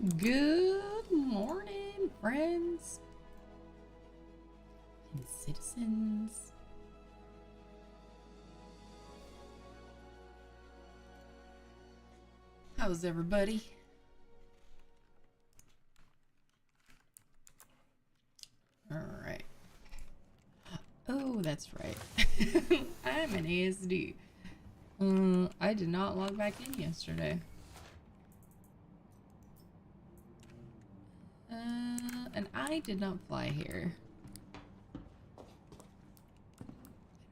Good morning, friends and citizens. How's everybody? All right. Oh, that's right. I'm an ASD. I did not log back in yesterday. And I did not fly here.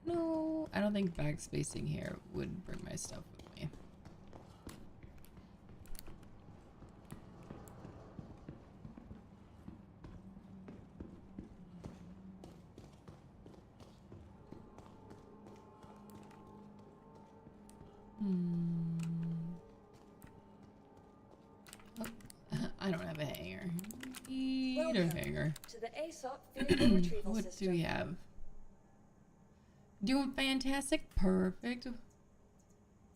No, I don't think backspacing here would bring my stuff with me. Oh, I don't have a hanger. Need a hanger. To the ASOP vehicle retrieval What system. do we have? Doing fantastic. Perfect.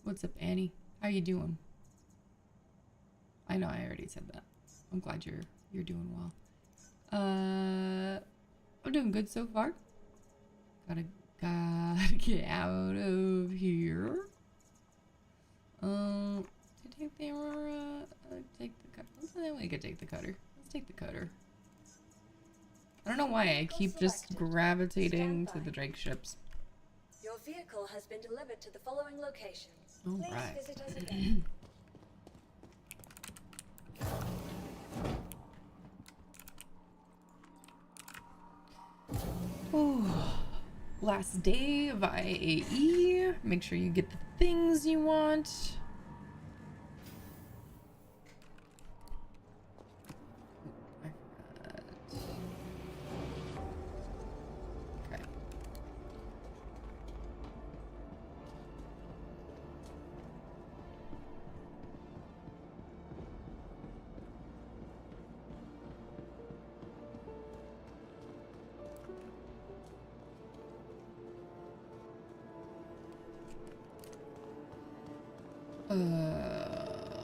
What's up, Annie? How you doing? I know I already said that. I'm glad you're doing well. I'm doing good so far. Gotta get out of here. To take the Aurora, take the cutter. We could take the cutter. Let's take the cutter. I don't know why I keep just gravitating to the Drake ships. Your vehicle has been delivered to the following locations. All Please right. visit us again. Ooh. Last day of IAE. Make sure you get the things you want. Okay.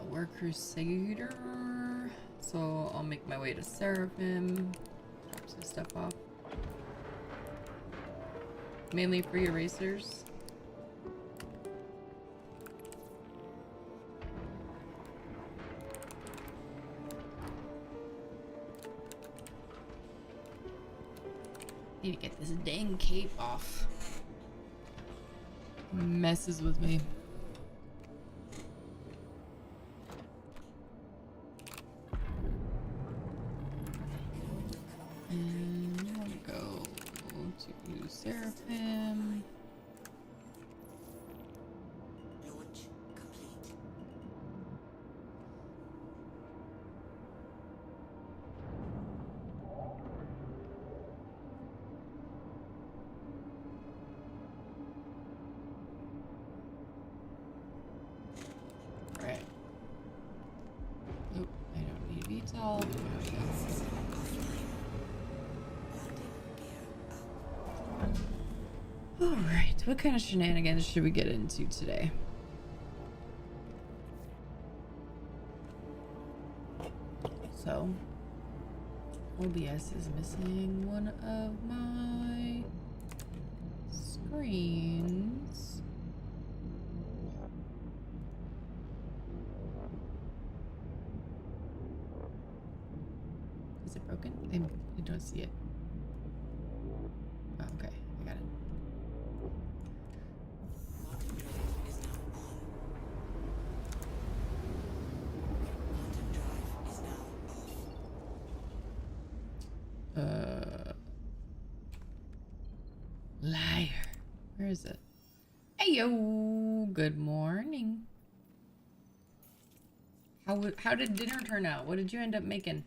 We're Crusader, so I'll make my way to Seraphim, drop some stuff off. Mainly for erasers. Need to get this dang cape off. Messes with me. And you want to go to Seraphim. Launch complete. Right. Nope, I don't need VTOL. There we go. Alright, what kind of shenanigans should we get into today? So, OBS is missing one of my screens. Is it broken? I don't see it. Oh, okay, I got it. Quantum drive is now on. Quantum drive is now off. Liar. Where is it? Hey yo, good morning. How did dinner turn out? What did you end up making?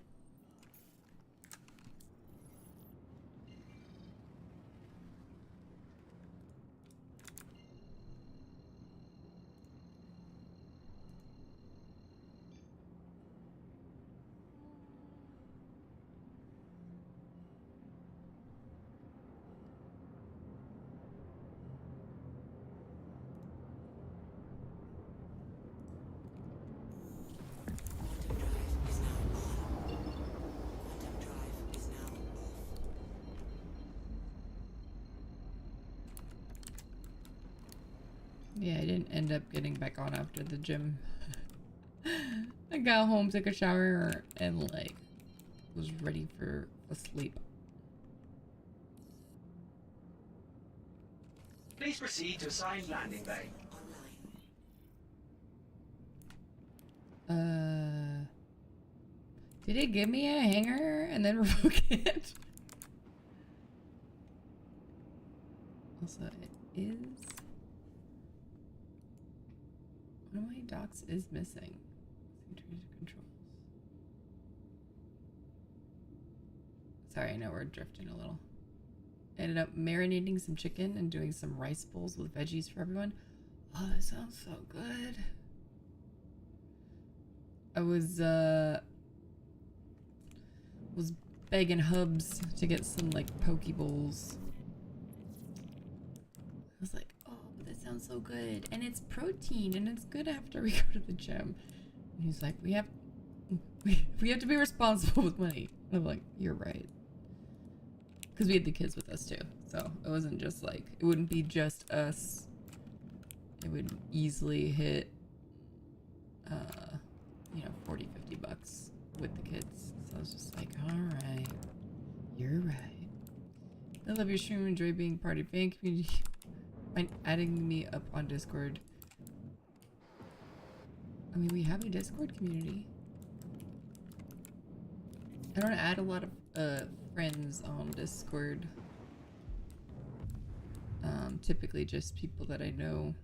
Quantum drive is now Yeah, I didn't end up getting back on after the gym. I got home, took a shower, and like was ready for a sleep. Please proceed to assigned landing bay. Did it give me a hanger and then revoke it? Also, it is... one of my docs is missing. Controls. Sorry, I know we're drifting a little. Ended up marinating some chicken and doing some rice bowls with veggies for everyone. Oh, that sounds so good. I was begging Hubs to get some like poke bowls. I was like, oh, that sounds so good, and it's protein, and it's good after we go to the gym. And he's like, we have to be responsible with money. And I'm like, you're right, because we had the kids with us too, so it wasn't just like, it wouldn't be just us. It would easily hit, you know, 40, 50 bucks with the kids. So I was just like, all right, you're right. I love your stream. Enjoy being part of fan community. Mind adding me up on Discord? I mean, we have a Discord community. I don't add a lot of friends on Discord. Typically just people that I know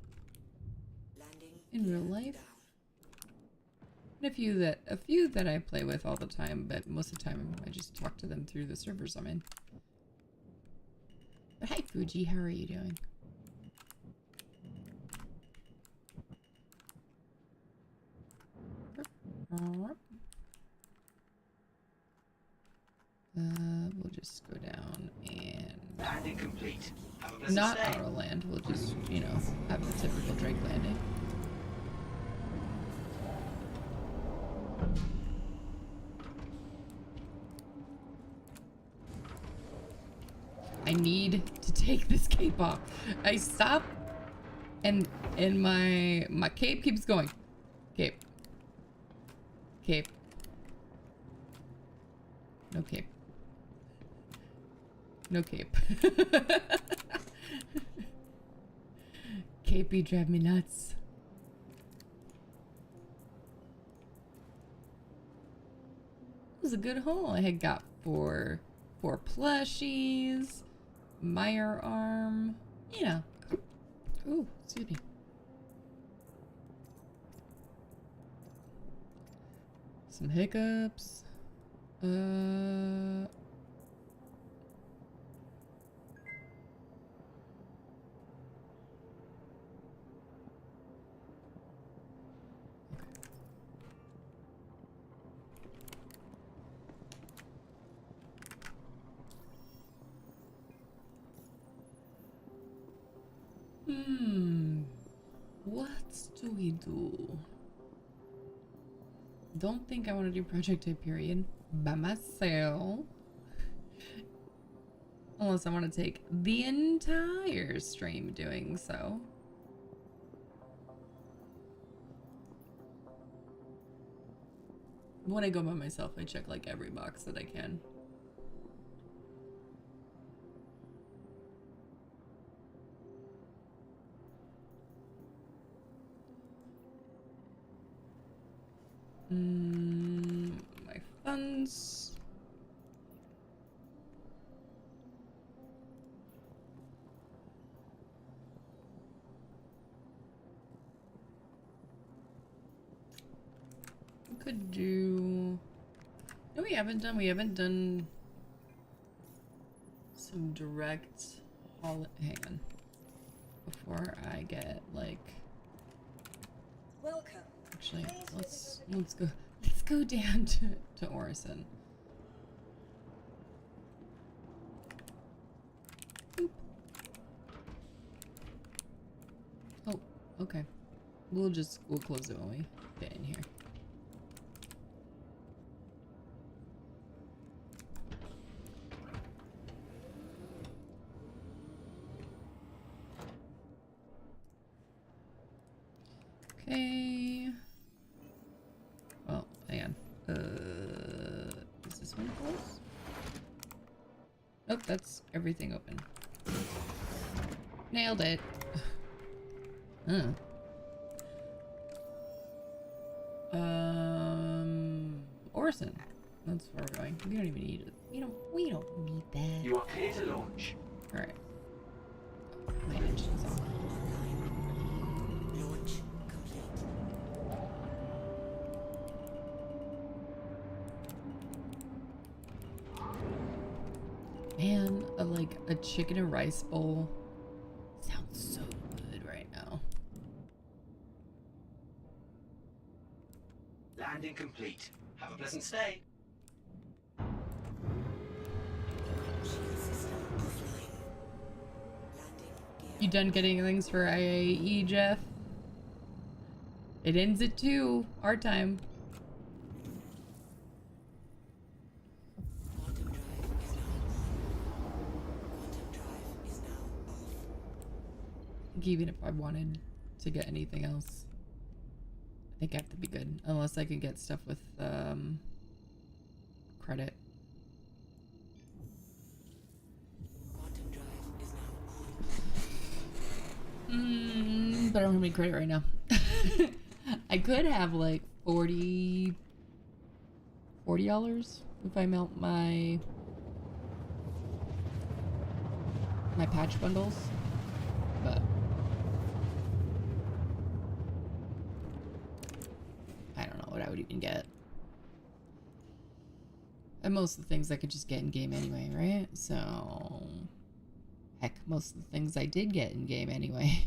in real life. And a few that I play with all the time, but most of the time I just talk to them through the servers I'm in. But hi Fuji, how are you doing? We'll just go down and Landing complete. Have a pleasant not stay. auto land. We'll just, you know, have the typical Drake landing. I need to take this cape off. I stop and my cape keeps going. Cape. Cape. No cape. No cape. Capey drive me nuts. It was a good haul. I had got four plushies, Meyer arm, you know. Ooh, excuse me. Some hiccups. What do we do? Don't think I want to do Project Hyperion by myself. Unless I want to take the entire stream doing so. When I go by myself, I check like every box that I can. My funds. We could do... No, we haven't done some direct hang on. Before I get like... Welcome. Actually, let's go down to Orison. Boop. Oh, okay. We'll close it when we get in here. Oh, that's everything open. Nailed it. Orson. That's where we're going. We don't even need it. We don't need that. You are clear to launch. Alright. My engine's off. Launch complete. Man, like a chicken and rice bowl sounds so good right now. Landing complete. Have a pleasant stay. Shield system offline. Landing gear. You done getting things for IAE, Jeff? It ends at 2, our time. Quantum drive is now on. Quantum drive is now off. Even if I wanted to get anything else, I think I have to be good. Unless I can get stuff with credit. Quantum drive is now on. But I don't have any credit right now. I could have like $40 if I melt my patch bundles, but I don't know what I would even get. And most of the things I could just get in game anyway, right? So heck, most of the things I did get in game anyway.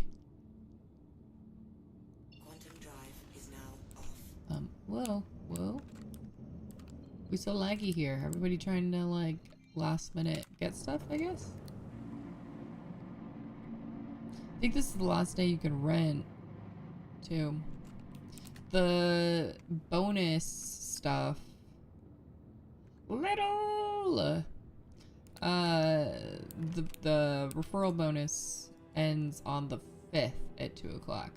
Quantum drive is now off. Whoa. We so laggy here. Everybody trying to like last minute get stuff, I guess. I think this is the last day you can rent too. The bonus stuff. The referral bonus ends on the 5th at 2 o'clock.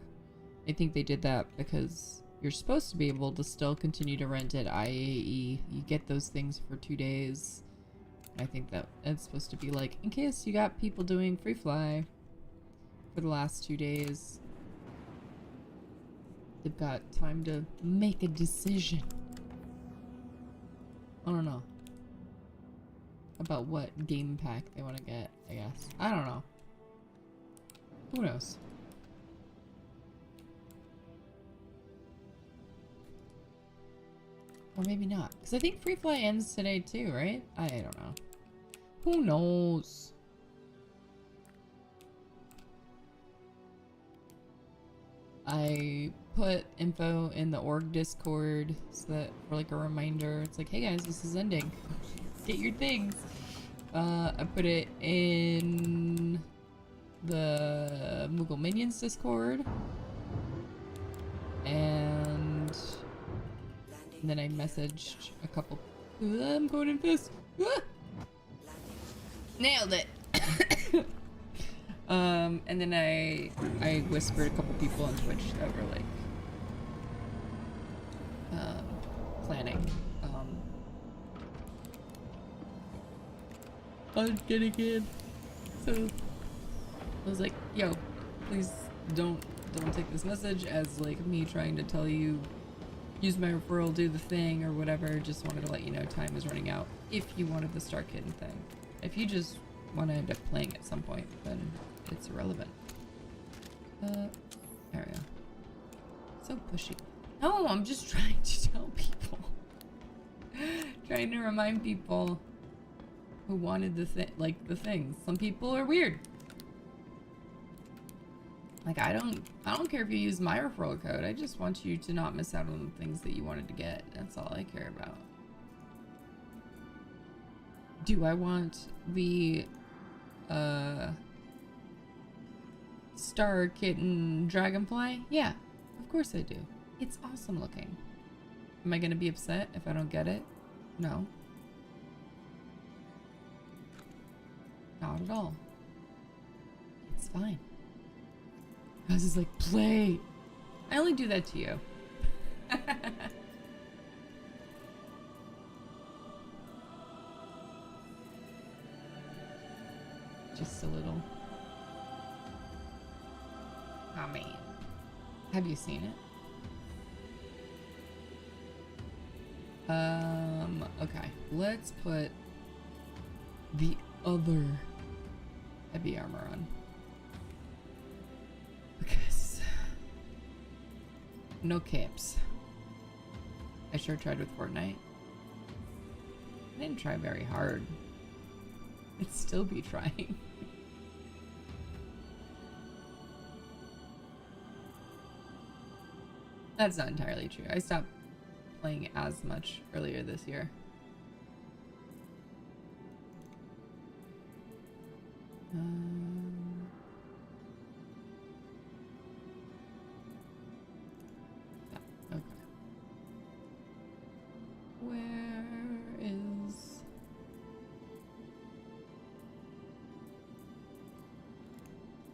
I think they did that because you're supposed to be able to still continue to rent at IAE. You get those things for 2 days. I think that it's supposed to be like, in case you got people doing freefly for the last 2 days, they've got time to make a decision. I don't know about what game pack they want to get, I guess. I don't know. Who knows? Or maybe not. Because I think freefly ends today too, right? I don't know. Who knows? I put info in the org Discord so that for like a reminder. It's like, hey guys, this is ending. Get your things. I put it in the Moogle Minions Discord. And then I messaged a couple. I'm going in fist. Nailed it. And then I whispered a couple people on Twitch that were like planning on getting in. So I was like, yo, please don't take this message as like me trying to tell you use my referral, do the thing or whatever. Just wanted to let you know time is running out if you wanted the Star Kitten thing. If you just want to end up playing at some point, then it's irrelevant. There we go. So pushy. No, I'm just trying to tell people. Trying to remind people who wanted the things. Some people are weird. Like I don't care if you use my referral code. I just want you to not miss out on the things that you wanted to get. That's all I care about. Do I want the Star Kitten Dragonfly? Yeah, of course I do. It's awesome looking. Am I gonna be upset if I don't get it? No. Not at all. It's fine. I was just like, play. I only do that to you. Just a little. I mean, have you seen it? Okay. Let's put the other heavy armor on. Because no capes. I sure tried with Fortnite. I didn't try very hard. I'd still be trying. That's not entirely true. I stopped playing as much earlier this year. Yeah, okay. Where is...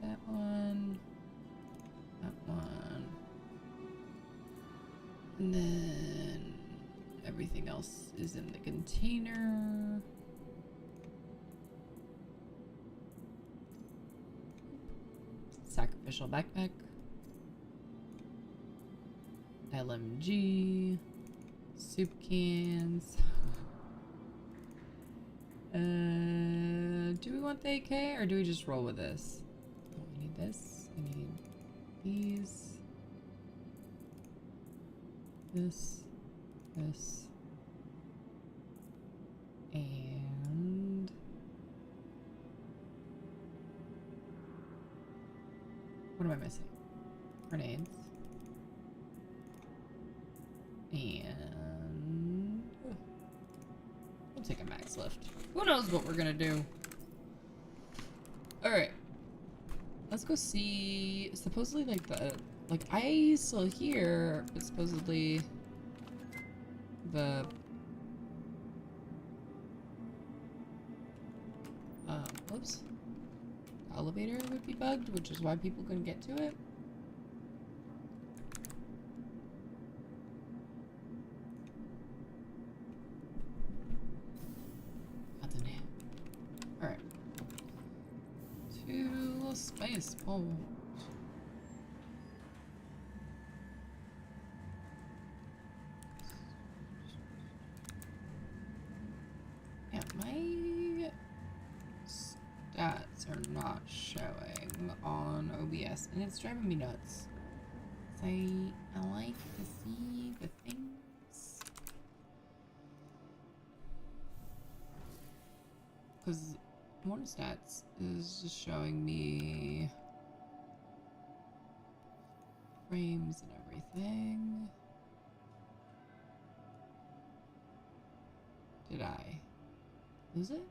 that one? That one. And then everything else is in the container. Sacrificial backpack. LMG. Soup cans. Do we want the AK or do we just roll with this? Oh, I need this. I need these. This. And what am I missing? Grenades. And we'll take a max lift. Who knows what we're gonna do? Alright. Let's go see. Supposedly like the IAE is still here, but supposedly the whoops. The elevator would be bugged, which is why people couldn't get to it. Alright. To space port. Yeah, my stats are not showing on OBS, and it's driving me nuts. I like to see the things. Because one stats is just showing me frames and everything. Did I lose it?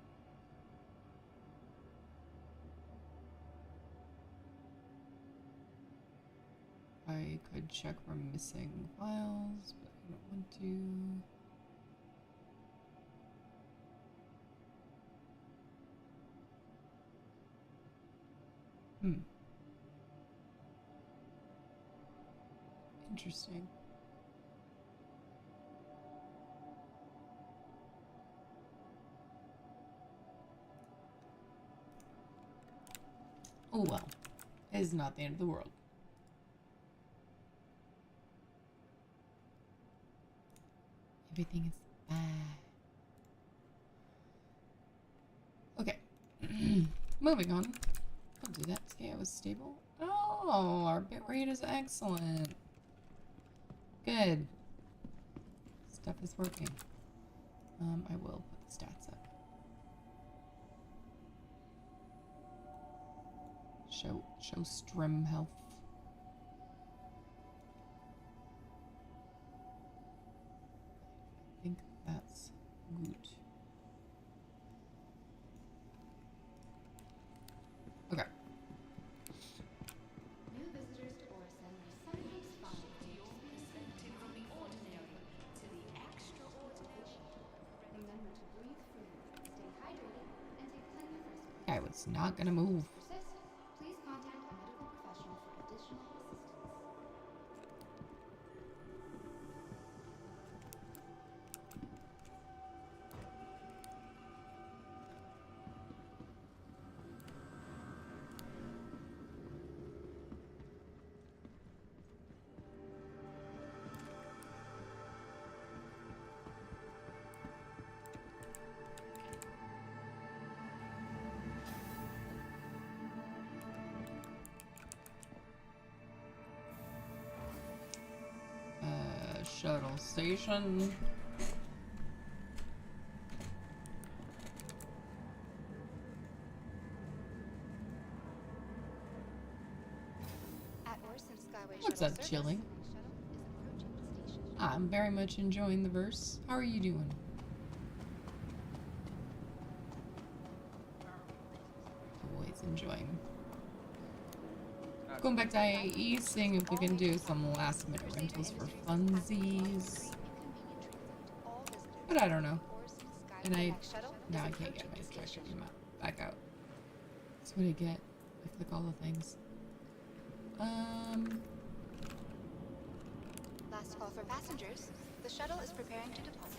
I could check for missing files, but I don't want to. Interesting. Oh well. It is not the end of the world. Everything is fine. Okay. Moving on. I'll do that. Scale was stable. Oh, our bitrate is excellent. Good. Stuff is working. I will put the stats up. Show stream health. I think that's good. Okay. New visitors to Orison will sometimes find something from the ordinary to the extraordinary. Remember to breathe freely, stay hydrated, and take plenty of rest. I was not gonna move. Persist, please contact a medical professional for additional assistance. shuttle station. At Orson Skyway What's shuttle up, service, Chili? the next shuttle is approaching the station. I'm very much enjoying the verse. How are you doing? Always enjoying. Going back to IAE, seeing if we can do some last minute rentals for funsies. But I don't know. And now I can't get my striker back out. That's what I get. I click all the things. Last call for passengers. The shuttle is preparing to depart.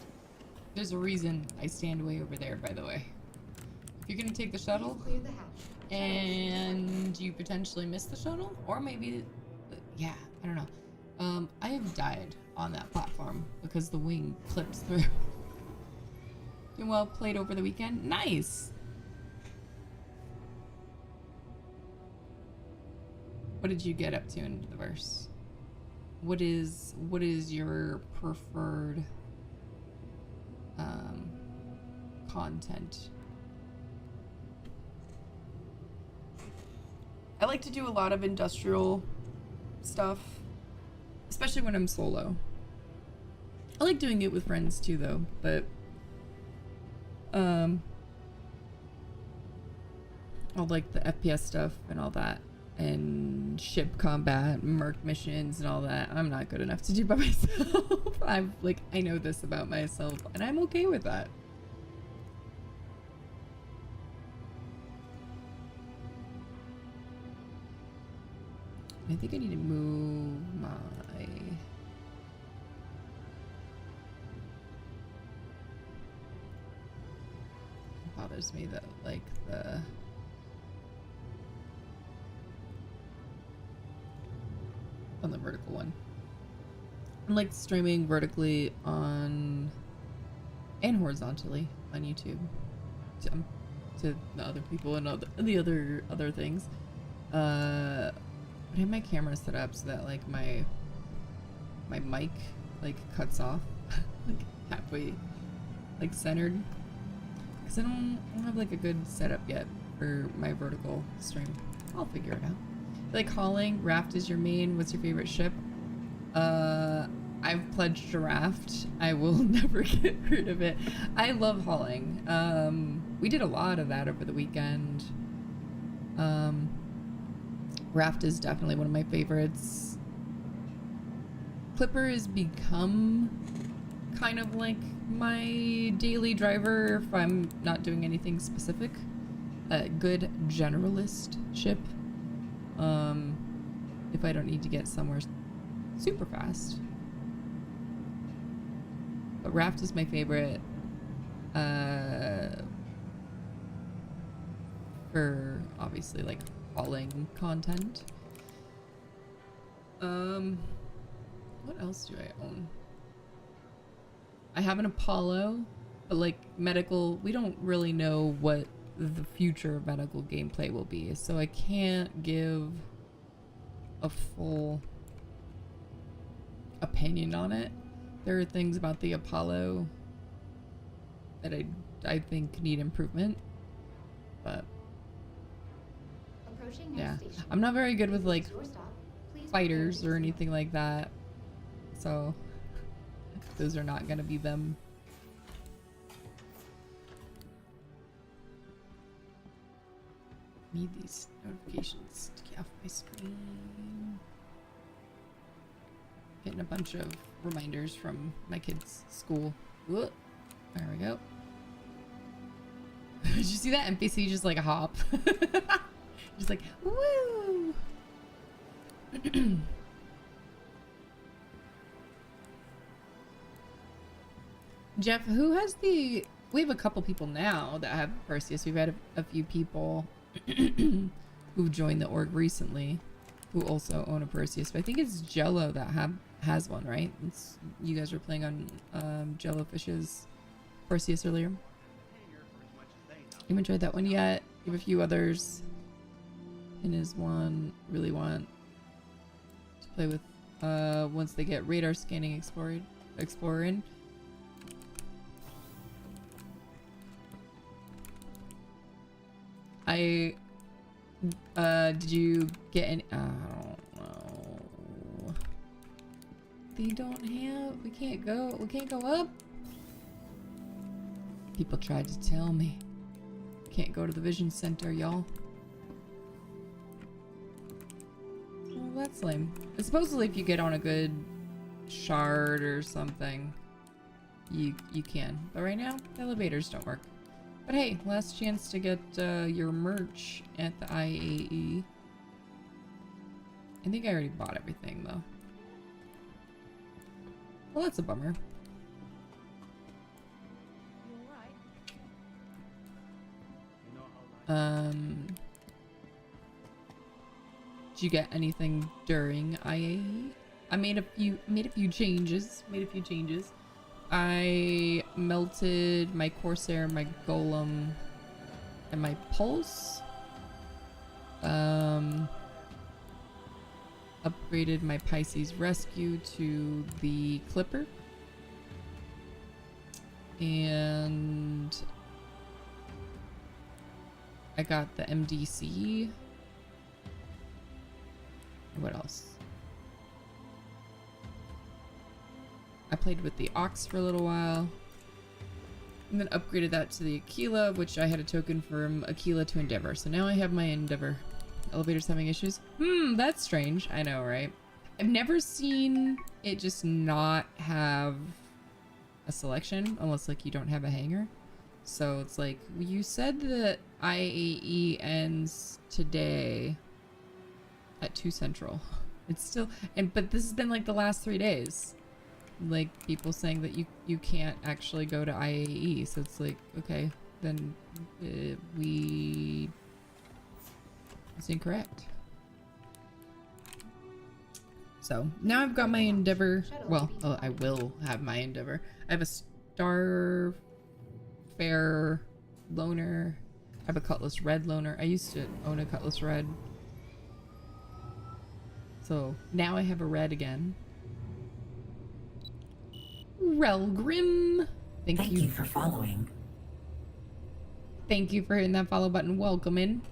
There's a reason I stand way over there, by the way. If you're gonna take the shuttle, Clear the hatch. and you potentially miss the shuttle, or maybe, yeah, I don't know. I have died on that platform because the wing clips through. Doing well, played over the weekend. Nice. What did you get up to in the verse? What is your preferred content? I like to do a lot of industrial stuff, especially when I'm solo. I like doing it with friends too, though, but I like the FPS stuff and all that, and ship combat, merc missions and all that. I'm not good enough to do by myself. I know this about myself, and I'm okay with that. I think I need to move my... It bothers me that, like, on the vertical one. I like streaming vertically on... and horizontally on YouTube. To the other people and the other things. I have my camera set up so that like my mic like cuts off like halfway like centered, because I don't have like a good setup yet for my vertical stream. I'll figure it out. Like hauling, Raft is your main. What's your favorite ship? I've pledged to Raft. I will never get rid of it. I love hauling. We did a lot of that over the weekend. Raft is definitely one of my favorites. Clipper has become kind of like my daily driver if I'm not doing anything specific. A good generalist ship. If I don't need to get somewhere super fast. But Raft is my favorite. For obviously like hauling content. What else do I own? I have an Apollo, but like medical, we don't really know what the future of medical gameplay will be, so I can't give a full opinion on it. There are things about the Apollo that I think need improvement, but yeah, I'm not very good with like fighters or anything like that, so those are not gonna be them. Need these notifications to get off my screen. Getting a bunch of reminders from my kids' school. Whoop. There we go. Did you see that NPC just like hop? Just like, woo! Jeff, who has the... We have a couple people now that have Perseus. We've had a few people who've joined the org recently who also own a Perseus. But I think it's Jello that has one, right? You guys were playing on Jellofish's Perseus earlier. I haven't tried that one yet. We have a few others. And is one really want to play with once they get radar scanning exploring. Did you get any? I don't know. They don't have. We can't go. We can't go up. People tried to tell me. Can't go to the vision center, y'all. Well, that's lame. But supposedly, if you get on a good shard or something, you can. But right now, the elevators don't work. But hey, last chance to get your merch at the IAE. I think I already bought everything though. Well, that's a bummer. Did you get anything during IAE? I made a few changes. I melted my Corsair, my Golem, and my Pulse. Upgraded my Pisces Rescue to the Clipper. And I got the MDC. What else? I played with the Ox for a little while. And then upgraded that to the Aquila, which I had a token from Aquila to Endeavor. So now I have my Endeavor. Elevator's having issues? That's strange. I know, right? I've never seen it just not have a selection unless like you don't have a hangar. So it's like, you said that IAE ends today at 2 Central. It's still, but this has been like the last 3 days. Like people saying that you can't actually go to IAE. So it's like, okay, then it's incorrect. So now I've got my Endeavor. Well, I will have my Endeavor. I have a Starfarer loaner. I have a Cutlass Red loaner. I used to own a Cutlass Red. So now I have a red again. Relgrim. Thank you for following. Thank you for hitting that follow button. Welcome in.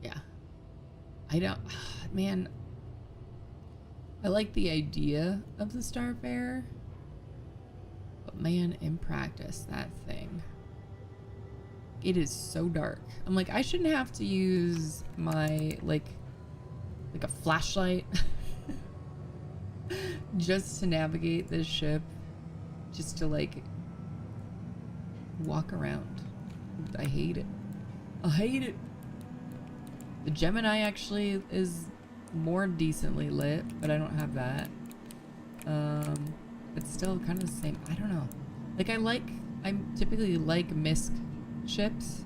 Yeah. I don't... Man. I like the idea of the Starfarer. But man, in practice, that thing... It is so dark. I'm like, I shouldn't have to use my, like a flashlight just to navigate this ship. Just to, like, walk around. I hate it. I hate it. The Gemini actually is more decently lit, but I don't have that. It's still kind of the same. I don't know. Like, I typically like MISC ships.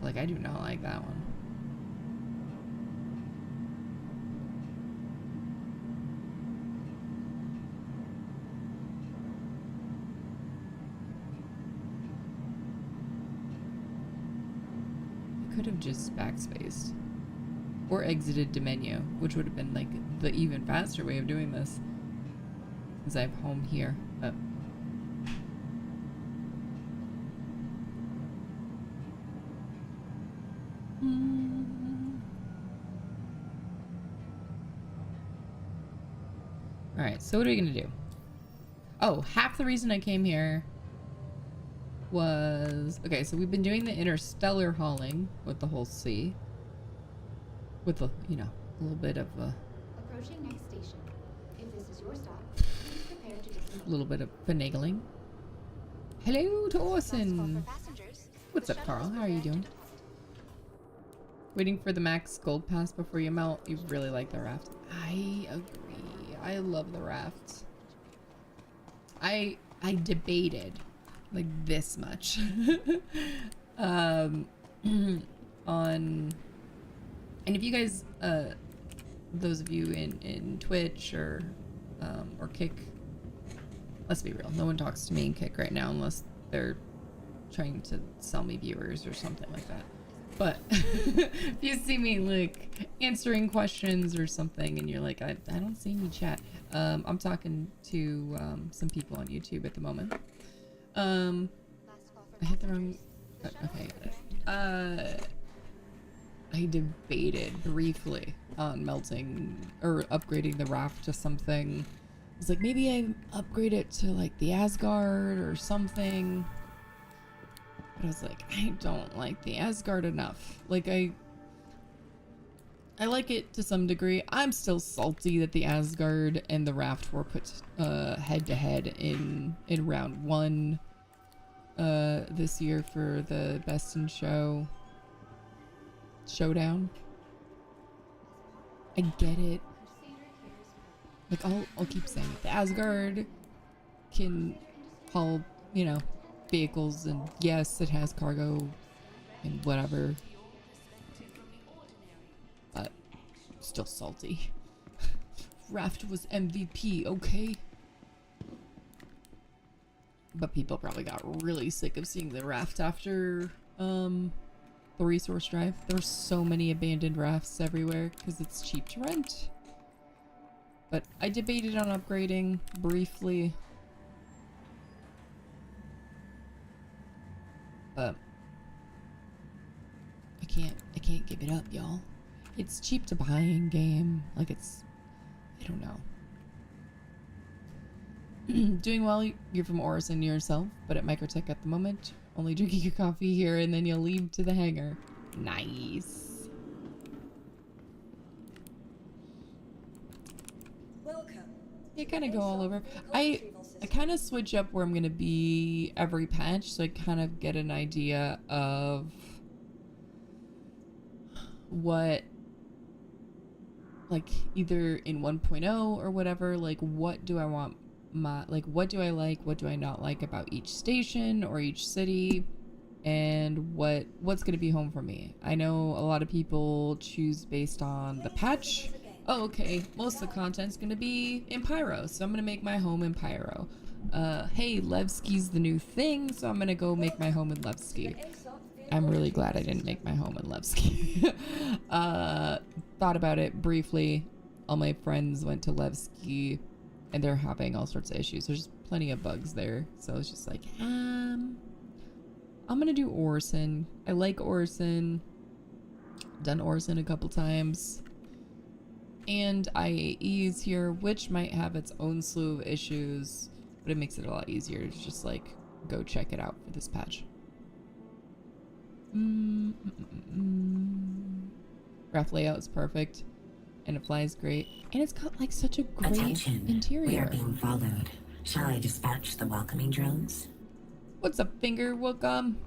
Like, I do not like that one. I could have just backspaced or exited the menu, which would have been like the even faster way of doing this, since I have home here. But Alright, so what are we gonna do? Oh, half the reason I came here was... Okay, so we've been doing the interstellar hauling with the whole sea. With a, you know, a little bit of a... Approaching next station. If this is your stop, please prepare to disengage. little bit of finagling. Hello to Orson! What's up, Carl? How are you doing? Waiting for the max gold pass before you melt. You really like the raft. I agree. I love the raft. I debated like this much on, and if you guys those of you in Twitch or Kick, let's be real, no one talks to me in Kick right now unless they're trying to sell me viewers or something like that. But if you see me like answering questions or something and you're like, I don't see any chat. I'm talking to some people on YouTube at the moment. I hit the wrong. Okay, got it. I debated briefly on melting or upgrading the raft to something. It's like maybe I upgrade it to like the Asgard or something. But I was like, I don't like the Asgard enough. Like I like it to some degree. I'm still salty that the Asgard and the raft were put head to head in round 1 this year for the Best in Show showdown. I get it. Like I'll keep saying it. The Asgard can haul, you know, vehicles, and yes, it has cargo and whatever. But still salty. Raft was MVP, okay? But people probably got really sick of seeing the raft after the resource drive. There's so many abandoned rafts everywhere because it's cheap to rent. But I debated on upgrading briefly. But I can't give it up, y'all. It's cheap to buy in game. Like it's, I don't know. Doing well, you're from Orison yourself, but at Microtech at the moment. Only drinking your coffee here and then you'll leave to the hangar. Nice. Welcome. You kind of go all over. I kind of switch up where I'm going to be every patch, so I kind of get an idea of what, like, either in 1.0 or whatever, like, what do I want my, like, what do I like, what do I not like about each station or each city, and what's going to be home for me. I know a lot of people choose based on the patch. Oh, okay, most of the content's going to be in Pyro, so I'm going to make my home in Pyro. Hey, Levski's the new thing, so I'm going to go make my home in Levski. I'm really glad I didn't make my home in Levski. Thought about it briefly. All my friends went to Levski, and they're having all sorts of issues. There's plenty of bugs there, so it's just like, I'm going to do Orison. I like Orison. Done Orison a couple times. And IAE is here, which might have its own slew of issues, but it makes it a lot easier to just like go check it out for this patch. Raft layout is perfect, and it flies great, and it's got like such a great Attention. interior. We are being followed. Shall I dispatch the welcoming drones? What's up, Finger? Welcome.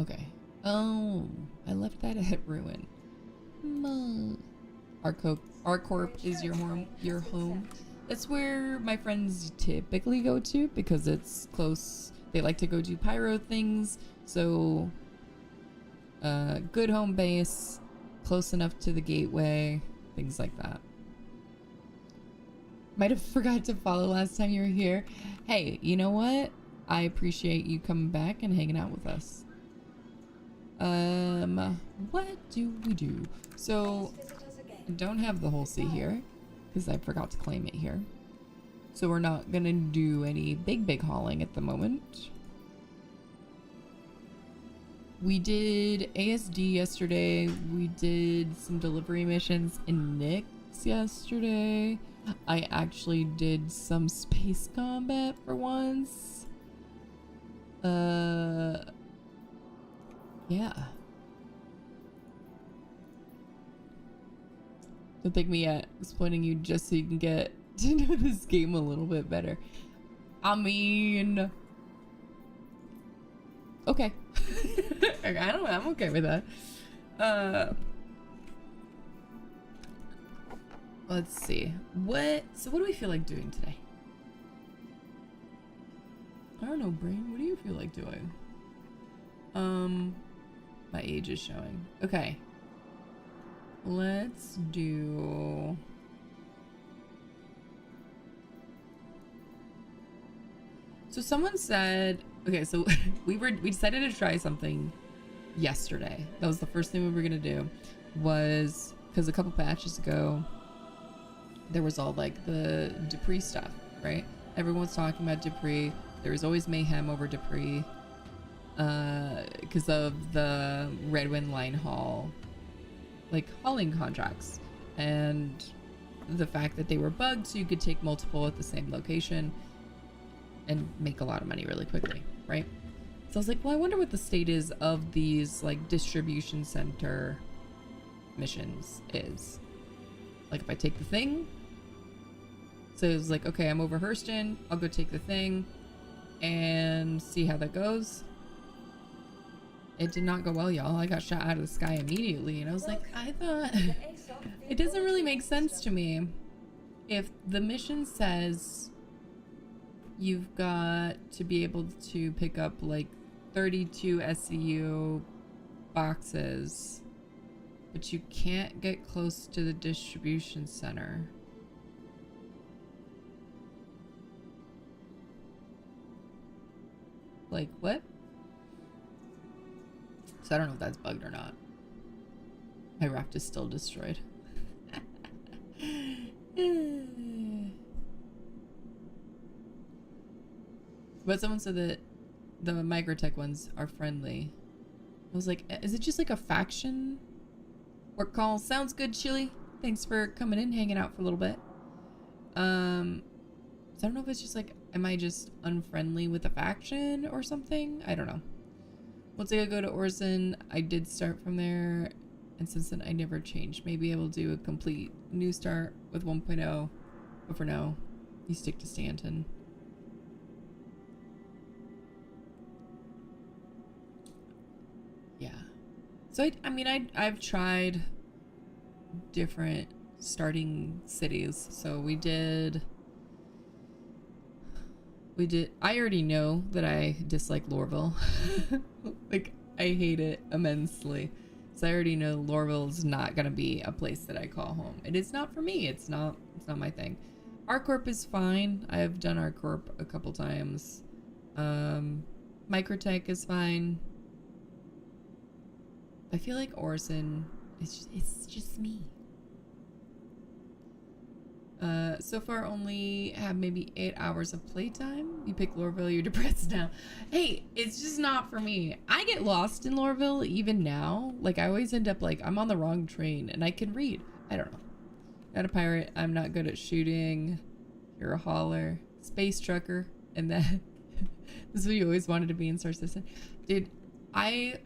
Okay. Oh, I left that at Ruin. Our corp is your home. Your home. That's where my friends typically go to because it's close. They like to go do pyro things. So, good home base, close enough to the gateway, things like that. Might have forgot to follow last time you were here. Hey, you know what? I appreciate you coming back and hanging out with us. What do we do? So, I don't have the whole sea here because I forgot to claim it here. So we're not gonna do any big hauling at the moment. We did ASD yesterday. We did some delivery missions in Nyx yesterday. I actually did some space combat for once. Yeah. Don't take me at explaining you just so you can get to know this game a little bit better. I mean, okay. I don't know. I'm okay with that. Let's see. So what do we feel like doing today? I don't know, Brain. What do you feel like doing? My age is showing. Okay. Let's do... So someone said Okay, so we decided to try something yesterday. That was the first thing we were gonna do, was because a couple patches ago there was all like the Dupree stuff, right? Everyone's talking about Dupree. There was always mayhem over Dupree because of the Redwind line haul, like hauling contracts, and the fact that they were bugged so you could take multiple at the same location and make a lot of money really quickly, right? So I was like, well, I wonder what the state is of these like distribution center missions is. Like if I take the thing. So it was like, okay, I'm over Hurston. I'll go take the thing and see how that goes. It did not go well, y'all. I got shot out of the sky immediately. And I was like, I thought it doesn't really make sense to me. If the mission says you've got to be able to pick up like 32 SCU boxes, but you can't get close to the distribution center. Like, what? So I don't know if that's bugged or not. My raft is still destroyed. But someone said that the microtech ones are friendly. I was like, is it just like a faction? Work call. Sounds good, Chili. Thanks for coming in, hanging out for a little bit. So I don't know if it's just like, am I just unfriendly with a faction or something? I don't know. Once I go to Orson, I did start from there, and since then I never changed. Maybe I will do a complete new start with 1.0, but for now, you stick to Stanton. Yeah. So I mean, I've tried different starting cities. So we did, I already know that I dislike Lorville. Like, I hate it immensely. So I already know Lorville is not going to be a place that I call home. And it's not for me. It's not my thing. ArcCorp is fine. I've done ArcCorp a couple times. Microtech is fine. I feel like Orson, it's just me. So far only have maybe 8 hours of playtime. You pick Lorville, you're depressed now. Hey, it's just not for me. I get lost in Lorville even now. Like, I always end up like, I'm on the wrong train and I can read. I don't know. Not a pirate. I'm not good at shooting. You're a hauler. Space trucker. And then, this is what you always wanted to be in Star Citizen. Dude, I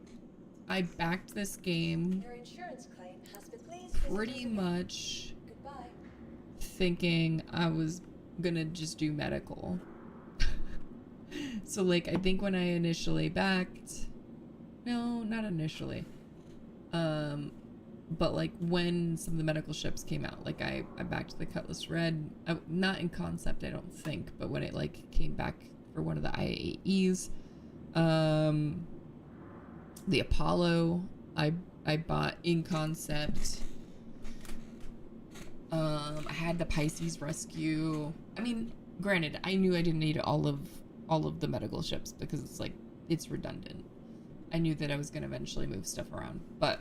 backed this game Your insurance claim has been pretty much Goodbye. thinking I was gonna just do medical. So like, I think when I initially backed, no, not initially, but like when some of the medical ships came out, like I backed the Cutlass Red, not in concept I don't think, but when it like came back for one of the IAEs, the Apollo I bought in concept. I had the Pisces Rescue. I mean, granted, I knew I didn't need all of the medical ships because it's like, it's redundant. I knew that I was going to eventually move stuff around, but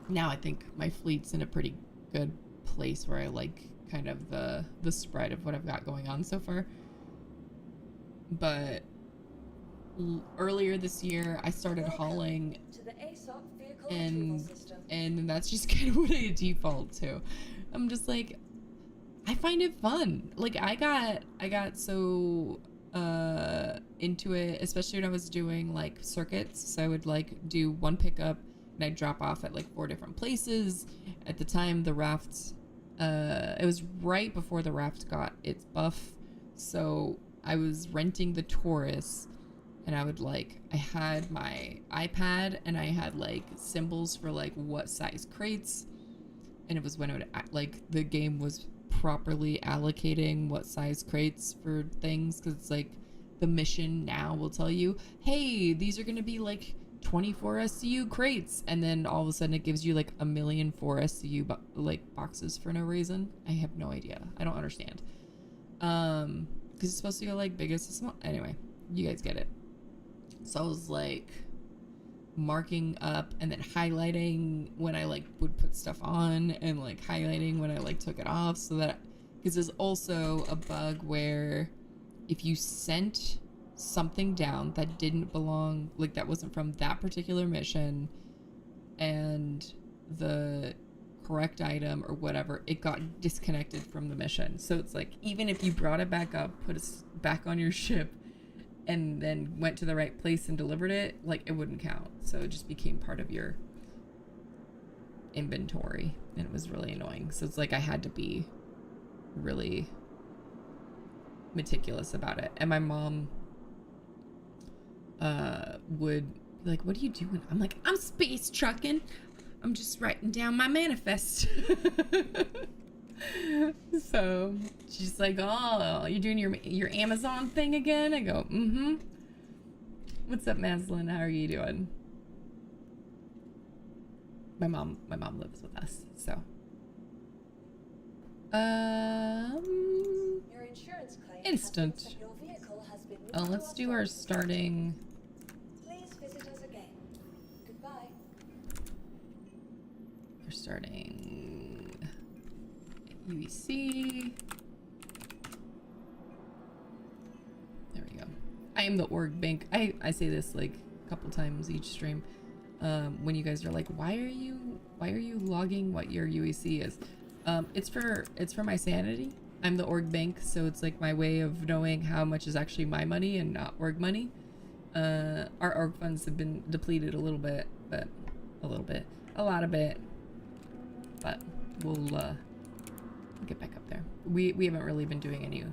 now I think my fleet's in a pretty good place where I like kind of the spread of what I've got going on so far. But earlier this year, I started hauling, To the ASOP vehicle and retrieval system. that's just kind of what I default to. I'm just like, I find it fun. Like, I got so into it, especially when I was doing like circuits. So I would like do one pickup and I'd drop off at like 4 different places. At the time, the raft, it was right before the raft got its buff, so I was renting the Taurus. And I would like, I had my iPad and I had like symbols for like what size crates. And it was when it would, like, the game was properly allocating what size crates for things. Cause it's like the mission now will tell you, hey, these are going to be like 24 SCU crates. And then all of a sudden it gives you like 1,000,004 SCU like boxes for no reason. I have no idea. I don't understand. Cause it's supposed to go like biggest to small. Anyway. You guys get it. So I was like marking up and then highlighting when I like would put stuff on and like highlighting when I like took it off, so that, because there's also a bug where if you sent something down that didn't belong, like that wasn't from that particular mission, and the correct item or whatever, it got disconnected from the mission. So it's like, even if you brought it back up, put it back on your ship, and then went to the right place and delivered it, like it wouldn't count. So it just became part of your inventory, and it was really annoying. So it's like I had to be really meticulous about it. And my mom would be like, what are you doing? I'm like, I'm space trucking. I'm just writing down my manifest. So she's like, oh, you're doing your Amazon thing again? I go, mm-hmm. What's up, Maslin? How are you doing? My mom lives with us, so. Your insurance claim Instant. has your vehicle has been Oh, let's do our starting. Please visit us again. Goodbye. We're starting UEC. There we go. I am the org bank. I say this like a couple times each stream. When you guys are like, why are you logging what your UEC is? It's for my sanity. I'm the org bank, so it's like my way of knowing how much is actually my money and not org money. Our org funds have been depleted a little bit, but a lot of it. But we'll get back up there. We haven't really been doing any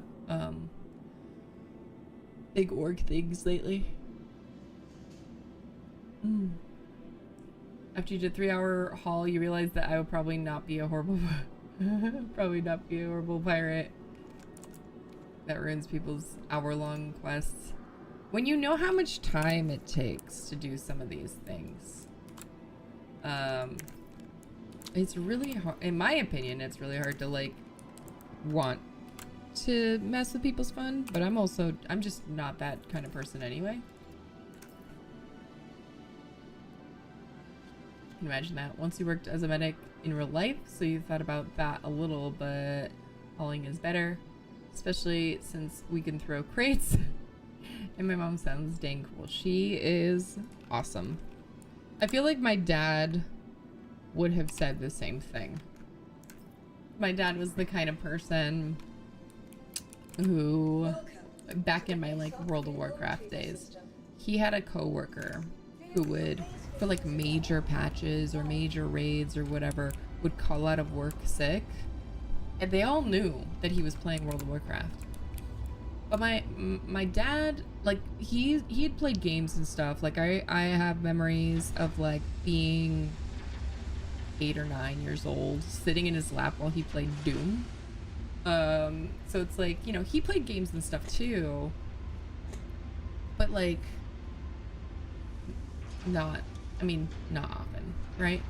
big org things lately. After you did 3-hour haul, you realized that I would probably not be a horrible pirate. That ruins people's hour-long quests. When you know how much time it takes to do some of these things, it's really hard, in my opinion, it's really hard to like want to mess with people's fun, but I'm just not that kind of person anyway. Can you imagine that? Once you worked as a medic in real life, so you thought about that a little, but hauling is better, especially since we can throw crates. And my mom sounds dang cool. She is awesome. I feel like my dad would have said the same thing. My dad was the kind of person who, back in my like World of Warcraft days, he had a coworker who would, for like major patches or major raids or whatever, would call out of work sick, and they all knew that he was playing World of Warcraft. But my dad, like, he had played games and stuff. Like I have memories of like being 8 or 9 years old, sitting in his lap while he played Doom. So it's like, you know, he played games and stuff too, but like not often, right?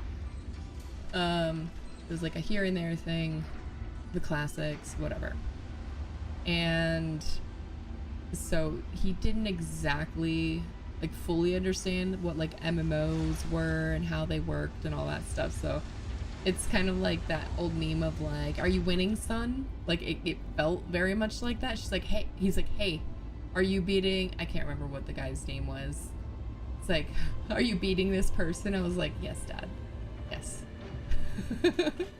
It was like a here and there thing, the classics, whatever. And so he didn't exactly like fully understand what like MMOs were and how they worked and all that stuff. So it's kind of like that old meme of like, are you winning, son? Like it felt very much like that. She's like, hey, he's like, hey, are you beating, I can't remember what the guy's name was. It's like, are you beating this person? I was like, yes, Dad. Yes.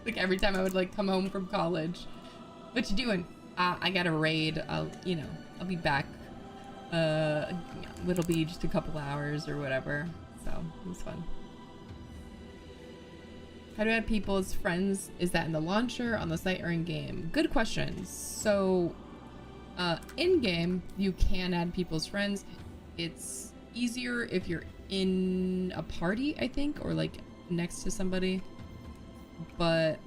Like every time I would like come home from college, what you doing? I got a raid. I'll be back. It'll be just a couple hours or whatever. So it was fun. How do I add people as friends? Is that in the launcher, on the site, or in game? Good questions. So in game, you can add people as friends. It's easier if you're in a party, I think, or like next to somebody. But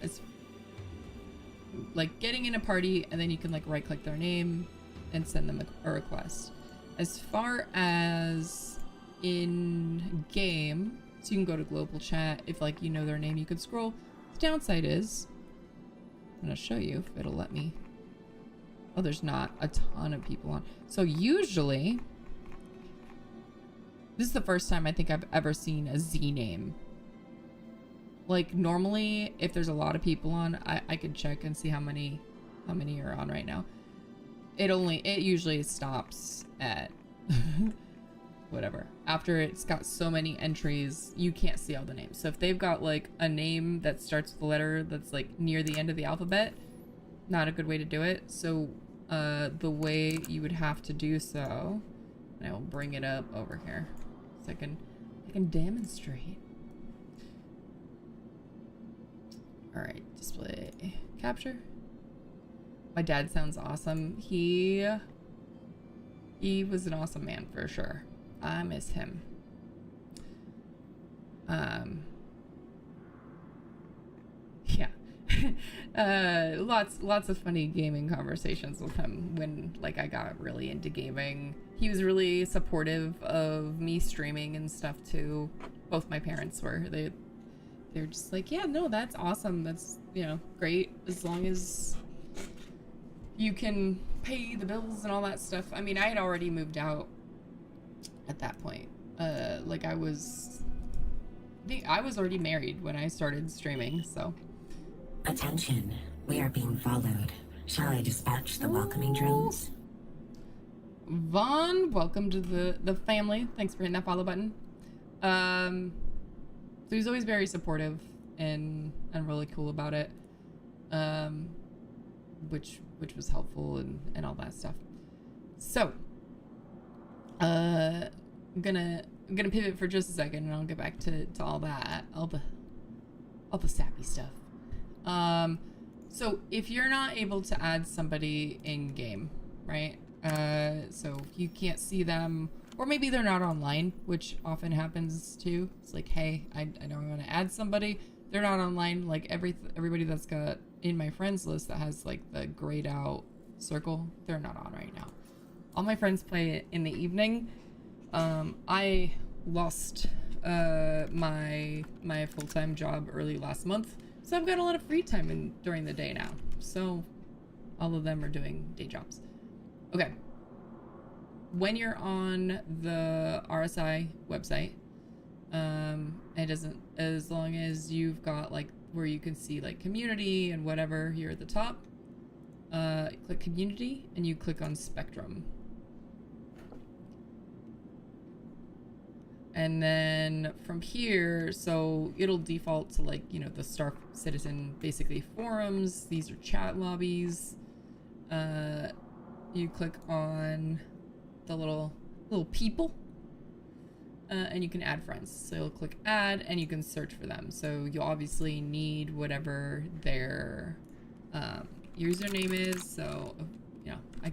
it's like getting in a party, and then you can like right click their name and send them a request. As far as in game, so you can go to global chat. If like you know their name, you could scroll. The downside is, I'm gonna show you if it'll let me. Oh, there's not a ton of people on. So usually, this is the first time I think I've ever seen a Z name. Like normally, if there's a lot of people on, I could check and see how many are on right now. It usually stops at whatever. After it's got so many entries, you can't see all the names. So if they've got like a name that starts with a letter that's like near the end of the alphabet, not a good way to do it. So the way you would have to do so, and I will bring it up over here so I can demonstrate. All right, display capture. My dad sounds awesome. He was an awesome man for sure. I miss him. Yeah. Lots of funny gaming conversations with him when like I got really into gaming. He was really supportive of me streaming and stuff too. Both my parents were. They're just like, yeah, no, that's awesome. That's, you know, great as long as you can pay the bills and all that stuff. I mean, I had already moved out at that point. Like I was already married when I started streaming, so. Attention, we are being followed. Shall I dispatch the welcoming drones? Vaughn, welcome to the family. Thanks for hitting that follow button. So he's always very supportive and really cool about it. Which was helpful and all that stuff. So I'm gonna pivot for just a second and I'll get back to all that, all the sappy stuff. So if you're not able to add somebody in game, right? So you can't see them, or maybe they're not online, which often happens too. It's like, hey, I know I want to add somebody. They're not online. Like everybody that's got in my friends list that has like the grayed out circle, they're not on right now. All my friends play in the evening. I lost my full-time job early last month, so I've got a lot of free time during the day now. So all of them are doing day jobs. Okay. When you're on the RSI website, it doesn't, as long as you've got like where you can see like community and whatever here at the top, click community and you click on Spectrum. And then from here, so it'll default to like, you know, the Star Citizen basically forums. These are chat lobbies. You click on the little people, and you can add friends. So you'll click add and you can search for them. So you obviously need whatever their username is. So, you know, I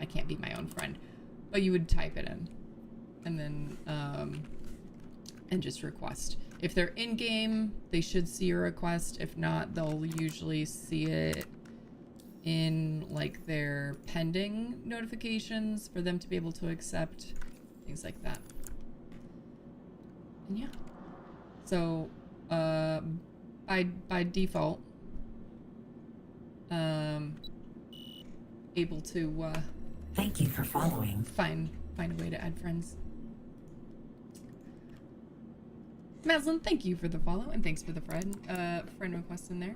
can't be my own friend, but you would type it in and then and just request. If they're in game, they should see your request. If not, they'll usually see it in like their pending notifications for them to be able to accept, things like that. And yeah, so by default, able to Thank you for following. find a way to add friends. Maslin, thank you for the follow and thanks for the friend request in there.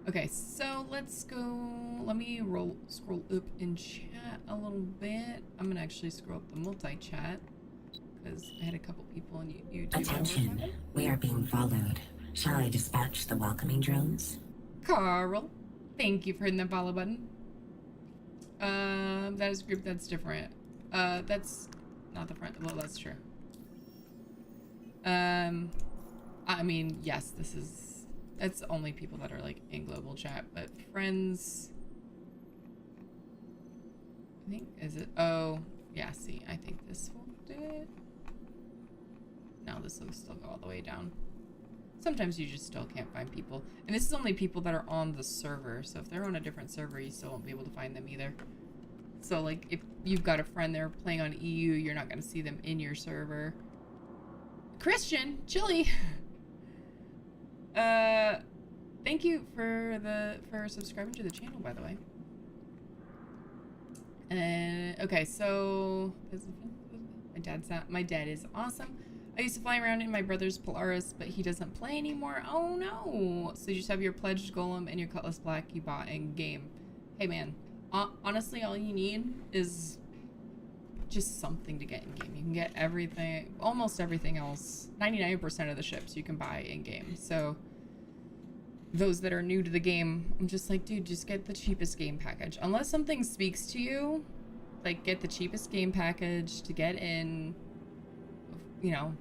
Okay, so let's go. Let me scroll up in chat a little bit. I'm gonna actually scroll up the multi-chat because I had a couple people on YouTube. Attention, we are being followed. Shall I dispatch the welcoming drones? Carl, thank you for hitting the follow button. That is a group that's different. That's not the front. Well, that's true. I mean, yes, it's only people that are like in global chat, but friends, I think, is it? Oh, yeah, see, I think this will do it. No, this will still go all the way down. Sometimes you just still can't find people. And this is only people that are on the server, so if they're on a different server, you still won't be able to find them either. So, like, if you've got a friend there playing on EU, you're not going to see them in your server. Christian, Chili. Thank you for subscribing to the channel, by the way. Okay, so my dad is awesome. I used to fly around in my brother's Polaris, but he doesn't play anymore. Oh no! So you just have your pledged golem and your Cutlass Black you bought in game. Hey man, honestly, all you need is just something to get in game. You can get everything, almost everything else. 99% of the ships you can buy in game. So those that are new to the game, I'm just like, dude, just get the cheapest game package. Unless something speaks to you, like get the cheapest game package to get in, you know,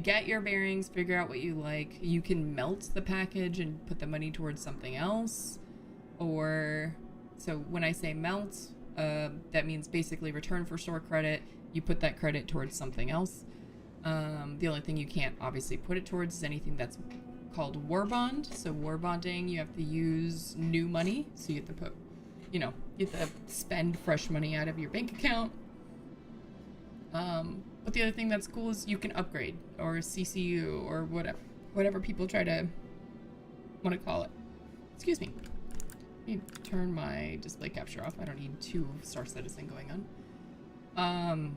get your bearings, figure out what you like. You can melt the package and put the money towards something else. Or, so when I say melt, that means basically return for store credit. You put that credit towards something else. The only thing you can't obviously put it towards is anything that's called war bond. So war bonding, you have to use new money. So you have to put, you know, you have to spend fresh money out of your bank account. But the other thing that's cool is you can upgrade or CCU or whatever people try to want to call it. Excuse me. Let me turn my display capture off. I don't need 2 Star Citizen going on.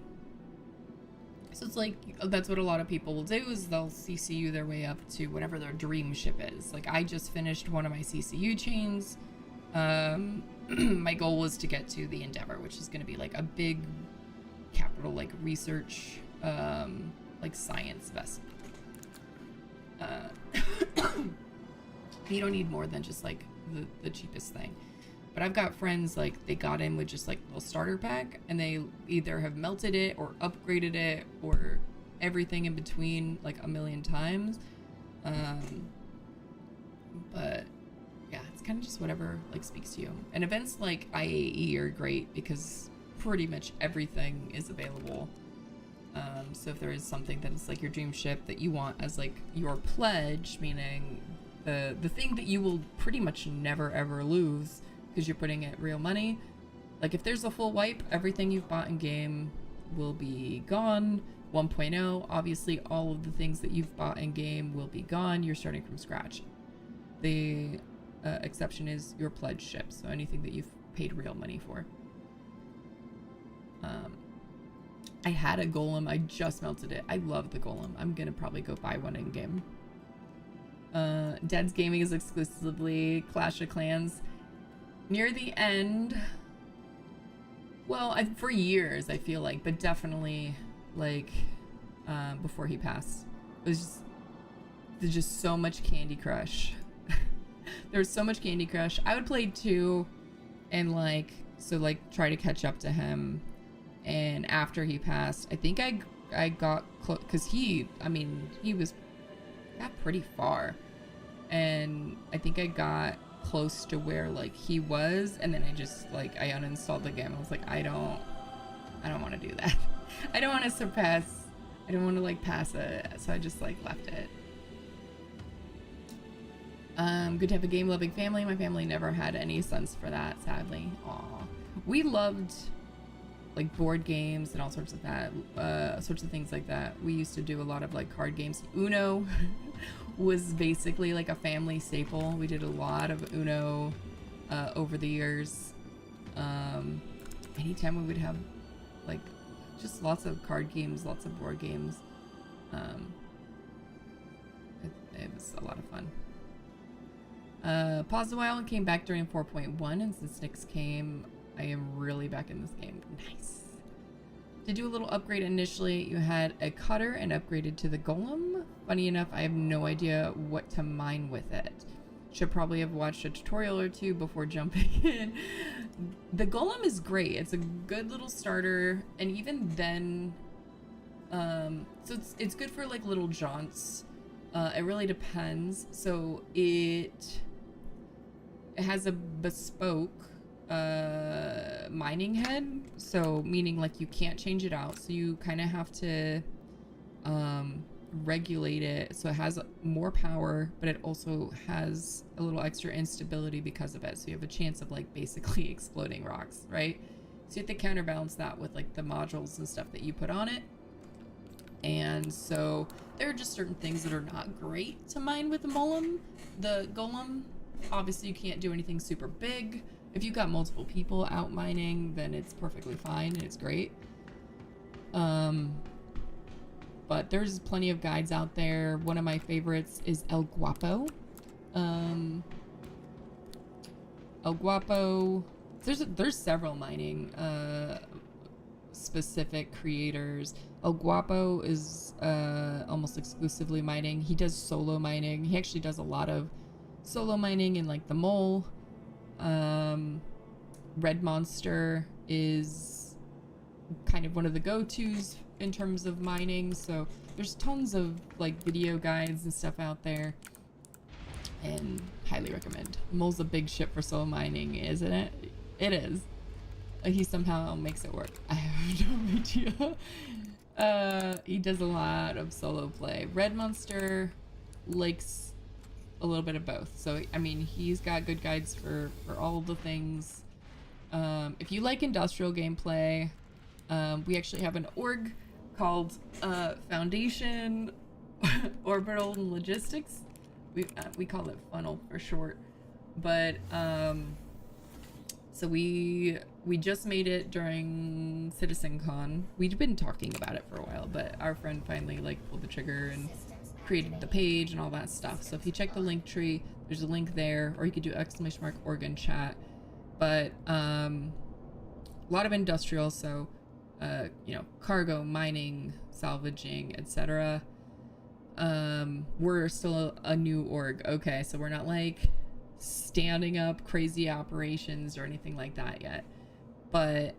So it's like, that's what a lot of people will do, is they'll CCU their way up to whatever their dream ship is. Like, I just finished one of my CCU chains. My goal was to get to the Endeavor, which is going to be like a big capital, like research, like science vessel. You don't need more than just like the cheapest thing. But I've got friends, like, they got in with just like a little starter pack, and they either have melted it or upgraded it or everything in between like a million times. But yeah, it's kind of just whatever like speaks to you. And events like IAE are great because pretty much everything is available. So if there is something that is like your dream ship that you want as like your pledge, meaning the thing that you will pretty much never ever lose because you're putting it real money. Like if there's a full wipe, everything you've bought in game will be gone. 1.0, obviously all of the things that you've bought in game will be gone. You're starting from scratch. The exception is your pledge ship, so anything that you've paid real money for. I had a golem, I just melted it. I love the golem. I'm gonna probably go buy one in game. Dad's gaming is exclusively Clash of Clans. Near the end, well, for years I feel like, but definitely like before he passed, it was there's just so much Candy Crush. There was so much Candy Crush. I would play 2 and like try to catch up to him. And after he passed, I think I got close, because he got pretty far, and I think I got close to where like he was, and then I just like I uninstalled the game. I was like, I don't want to do that. I don't want to surpass. I don't want to like pass it, so I just like left it. Good to have a game loving family. My family never had any sense for that, sadly. Aw. We loved like board games and all sorts of that, sorts of things like that. We used to do a lot of like card games. Uno was basically like a family staple. We did a lot of Uno over the years. Anytime we would have like just lots of card games, lots of board games. It was a lot of fun. Paused a while and came back during 4.1, and since Nyx came, I am really back in this game. Nice. To do a little upgrade initially, you had a cutter and upgraded to the golem. Funny enough, I have no idea what to mine with it. Should probably have watched a tutorial or 2 before jumping in. The golem is great. It's a good little starter, and even then, so it's good for like little jaunts. It really depends. So it has a bespoke mining head, so meaning like you can't change it out, so you kind of have to regulate it so it has more power, but it also has a little extra instability because of it, so you have a chance of like basically exploding rocks, right? So you have to counterbalance that with like the modules and stuff that you put on it. And so there are just certain things that are not great to mine with the golem. Obviously, you can't do anything super big. If you've got multiple people out mining, then it's perfectly fine and it's great. But there's plenty of guides out there. One of my favorites is El Guapo. El Guapo. There's several mining specific creators. El Guapo is almost exclusively mining. He does solo mining. He actually does a lot of solo mining in like the mole. Red Monster is kind of one of the go-tos in terms of mining. So there's tons of like video guides and stuff out there, and highly recommend. Mole's a big ship for solo mining, isn't it? It is. He somehow makes it work. I have no idea. He does a lot of solo play. Red Monster likes a little bit of both. So, I mean, he's got good guides for all the things. If you like industrial gameplay, we actually have an org called Foundation Orbital and Logistics. We call it Funnel for short. But, so we just made it during CitizenCon. We'd been talking about it for a while, but our friend finally like pulled the trigger and created the page and all that stuff. So if you check the link tree, there's a link there, or you could do !org chat. But a lot of industrial, so you know, cargo, mining, salvaging, etc. We're still a new org. Okay, so we're not like standing up crazy operations or anything like that yet, but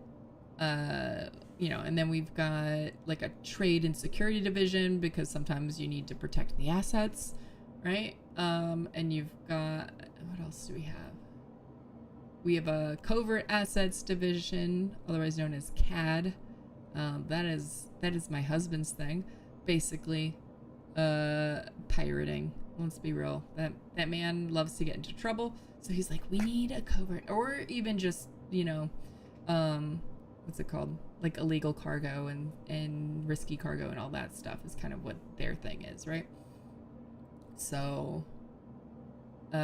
you know, and then we've got like a trade and security division, because sometimes you need to protect the assets, right? And you've got, what else do we have? We have a covert assets division, otherwise known as CAD. That is my husband's thing, basically. Pirating. Let's be real. That man loves to get into trouble, so he's like, we need a covert, or even just, you know, what's it called? Like illegal cargo and risky cargo and all that stuff is kind of what their thing is, right? So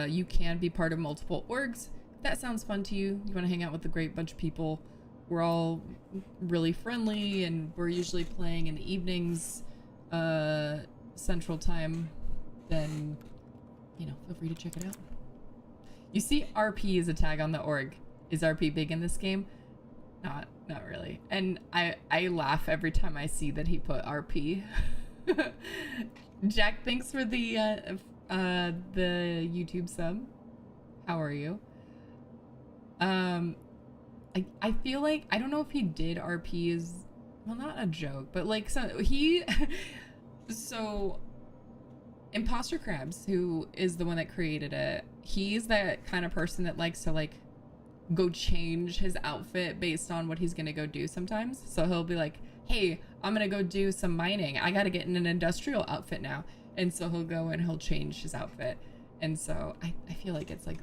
you can be part of multiple orgs. If that sounds fun to you, you want to hang out with a great bunch of people. We're all really friendly, and we're usually playing in the evenings, Central Time. Then, you know, feel free to check it out. You see RP is a tag on the org. Is RP big in this game? Not really. And I laugh every time I see that he put RP. Jack, thanks for the YouTube sub. How are you? I feel like, I don't know if he did RP is, well, not a joke, but like, so Imposter Krabs, who is the one that created it, he's that kind of person that likes to like go change his outfit based on what he's gonna go do sometimes. So he'll be like, hey, I'm gonna go do some mining, I gotta get in an industrial outfit now. And so he'll go and he'll change his outfit. And so I feel like it's like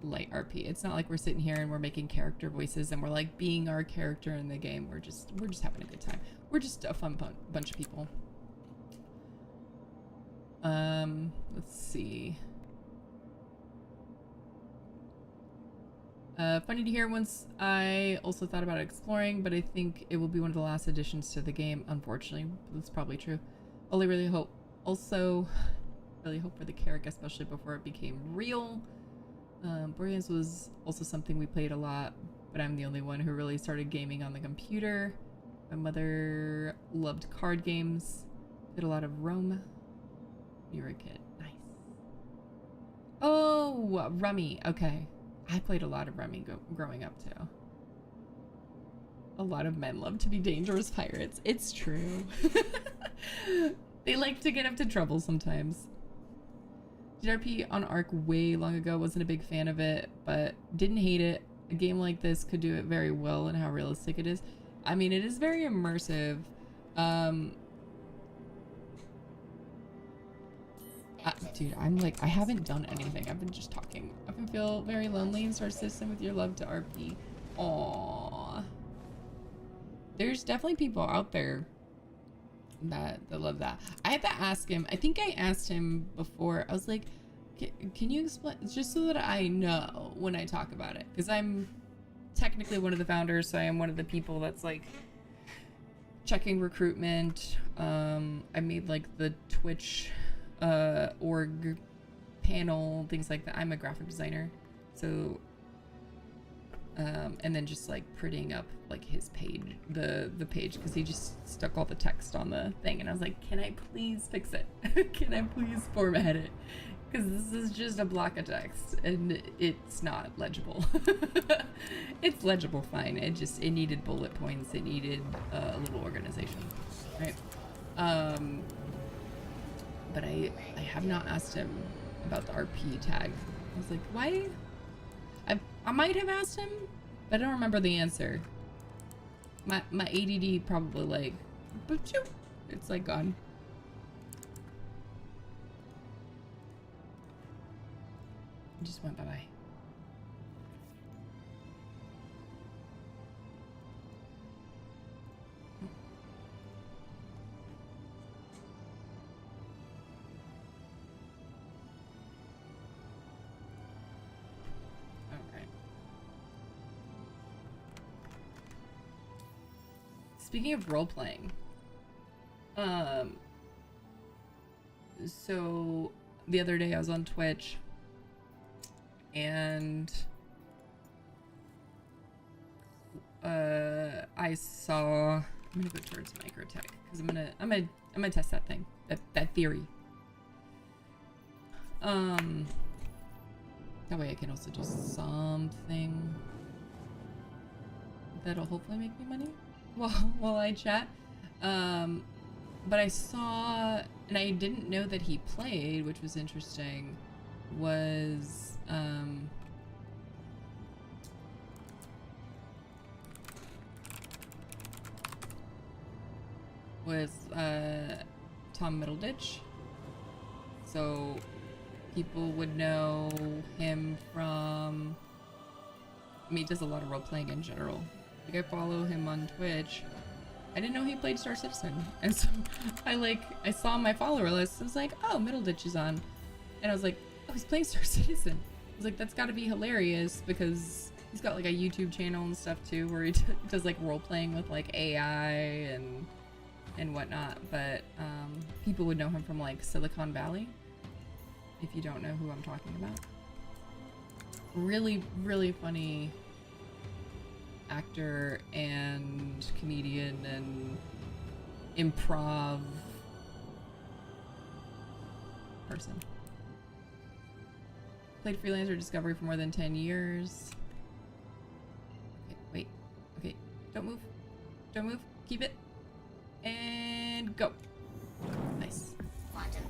light RP. It's not like we're sitting here and we're making character voices and we're like being our character in the game. We're just having a good time. We're just a fun bunch of people. Let's see. Funny to hear. Once I also thought about exploring, but I think it will be one of the last additions to the game, unfortunately. That's probably true. Really hope for the Carrick, especially before it became real. Boreans was also something we played a lot, but I'm the only one who really started gaming on the computer. My mother loved card games, did a lot of Rome. You were a kid. Nice. Oh, Rummy. Okay. I played a lot of Rummy growing up too. A lot of men love to be dangerous pirates. It's true. They like to get up to trouble sometimes. Did RP on Ark way long ago. Wasn't a big fan of it, but didn't hate it. A game like this could do it very well, and how realistic it is. I mean, it is very immersive. Dude, I'm like, I haven't done anything. I've been just talking. I can feel very lonely and start system with your love to RP. Aww. There's definitely people out there that love that. I had to ask him. I think I asked him before. I was like, Can you explain, just so that I know when I talk about it? Because I'm technically one of the founders, so I am one of the people that's like checking recruitment. I made like the Twitch org panel, things like that. I'm a graphic designer, so and then just like printing up like his page, the page, because he just stuck all the text on the thing, and I was like, can I please fix it? Can I please format it? Because this is just a block of text and it's not legible. It's legible fine, it needed bullet points, it needed a little organization, right? But I have not asked him about the RP tag. I was like, why? I might have asked him, but I don't remember the answer. My ADD probably like, it's like gone. It just went bye-bye. Speaking of role-playing, so the other day I was on Twitch and I saw, I'm gonna go towards microtech because I'm gonna test that thing, that theory. That way I can also do something that'll hopefully make me money while I chat. But I saw, and I didn't know that he played, which was interesting, was Tom Middleditch. So people would know him from, I mean, he does a lot of role playing in general. Like, I follow him on Twitch. I didn't know he played Star Citizen, and so I saw my follower list. I was like, oh, Middleditch is on, and I was like, oh, he's playing Star Citizen. I was like, that's got to be hilarious because he's got like a YouTube channel and stuff too, where he does like role playing with like AI and whatnot. But people would know him from like Silicon Valley, if you don't know who I'm talking about. Really, really funny actor and comedian and improv person. Played freelancer Discovery for more than 10 years. Okay, wait. Okay, don't move. Don't move. Keep it. And go. Nice. Quantum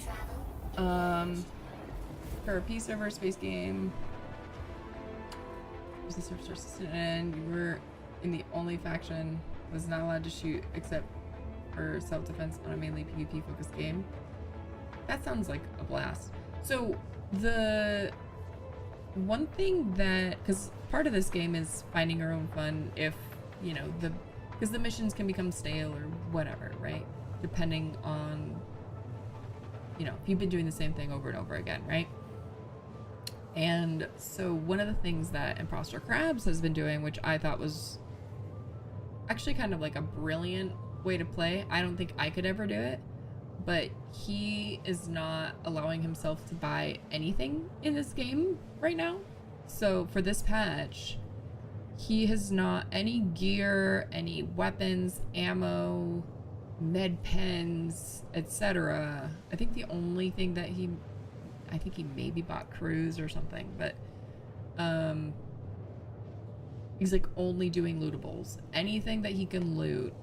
travel. For a P server space game. Was the Star Citizen, and you were in the only faction was not allowed to shoot except for self-defense on a mainly PvP focused game. That sounds like a blast. So the one thing that, because part of this game is finding your own fun, if you know because the missions can become stale or whatever, right? Depending on, you know, if you've been doing the same thing over and over again, right? And so one of the things that Imposter Crabs has been doing, which I thought was actually kind of like a brilliant way to play. I don't think I could ever do it, but he is not allowing himself to buy anything in this game right now. So for this patch, he has not any gear, any weapons, ammo, med pens, etc. I think the only thing that I think he maybe bought crews or something, but he's like only doing lootables. Anything that he can loot,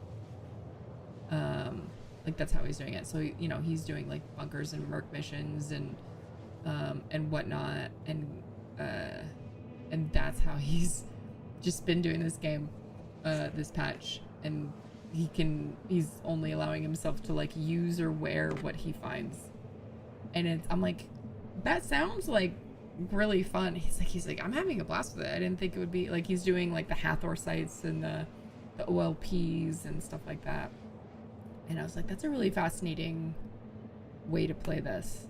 like that's how he's doing it. So, you know, he's doing like bunkers and merc missions and whatnot, and that's how he's just been doing this game, this patch. And he's only allowing himself to like use or wear what he finds. And I'm like, that sounds like really fun. He's like, I'm having a blast with it. I didn't think it would be like, he's doing like the Hathor sites and the OLPs and stuff like that. And I was like, that's a really fascinating way to play this.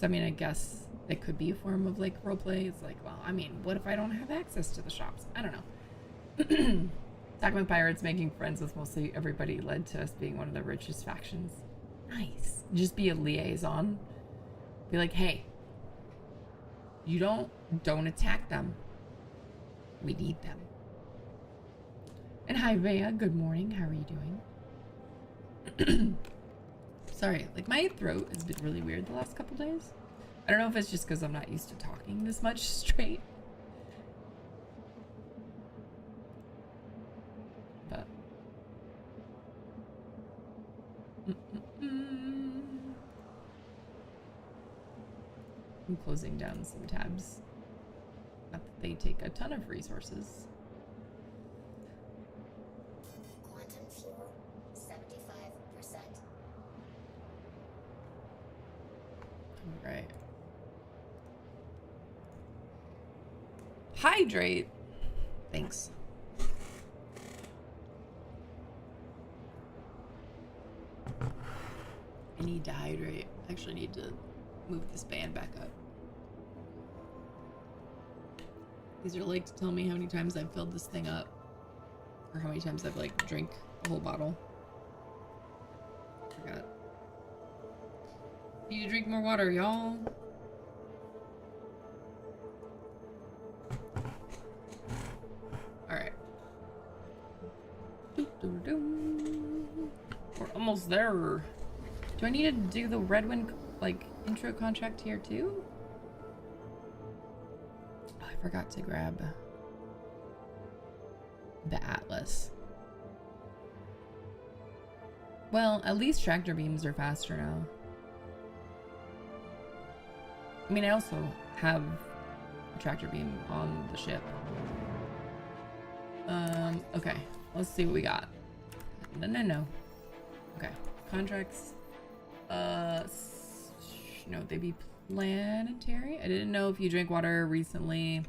So I mean, I guess it could be a form of like roleplay. It's like, well, I mean, what if I don't have access to the shops? I don't know. Talking pirates making friends with mostly everybody led to us being one of the richest factions. Nice. Just be a liaison. Be like, hey, you don't attack them. We need them. And hi, Vea. Good morning. How are you doing? Sorry, like my throat has been really weird the last couple days. I don't know if it's just because I'm not used to talking this much straight. But I'm closing down some tabs. Not that they take a ton of resources. Quantum fuel, 75%. All right. Hydrate. Thanks. I need to hydrate. I actually need to move this band back up. These are like to tell me how many times I've filled this thing up. Or how many times I've like drank a whole bottle. Forgot. Need to drink more water, y'all. Alright. We're almost there. Do I need to do the Redwind, like, intro contract here, too? Oh, I forgot to grab the Atlas. Well, at least tractor beams are faster now. I mean, I also have a tractor beam on the ship. Okay. Let's see what we got. No. Okay. Contracts. No, they be planetary. I didn't know if you drank water recently.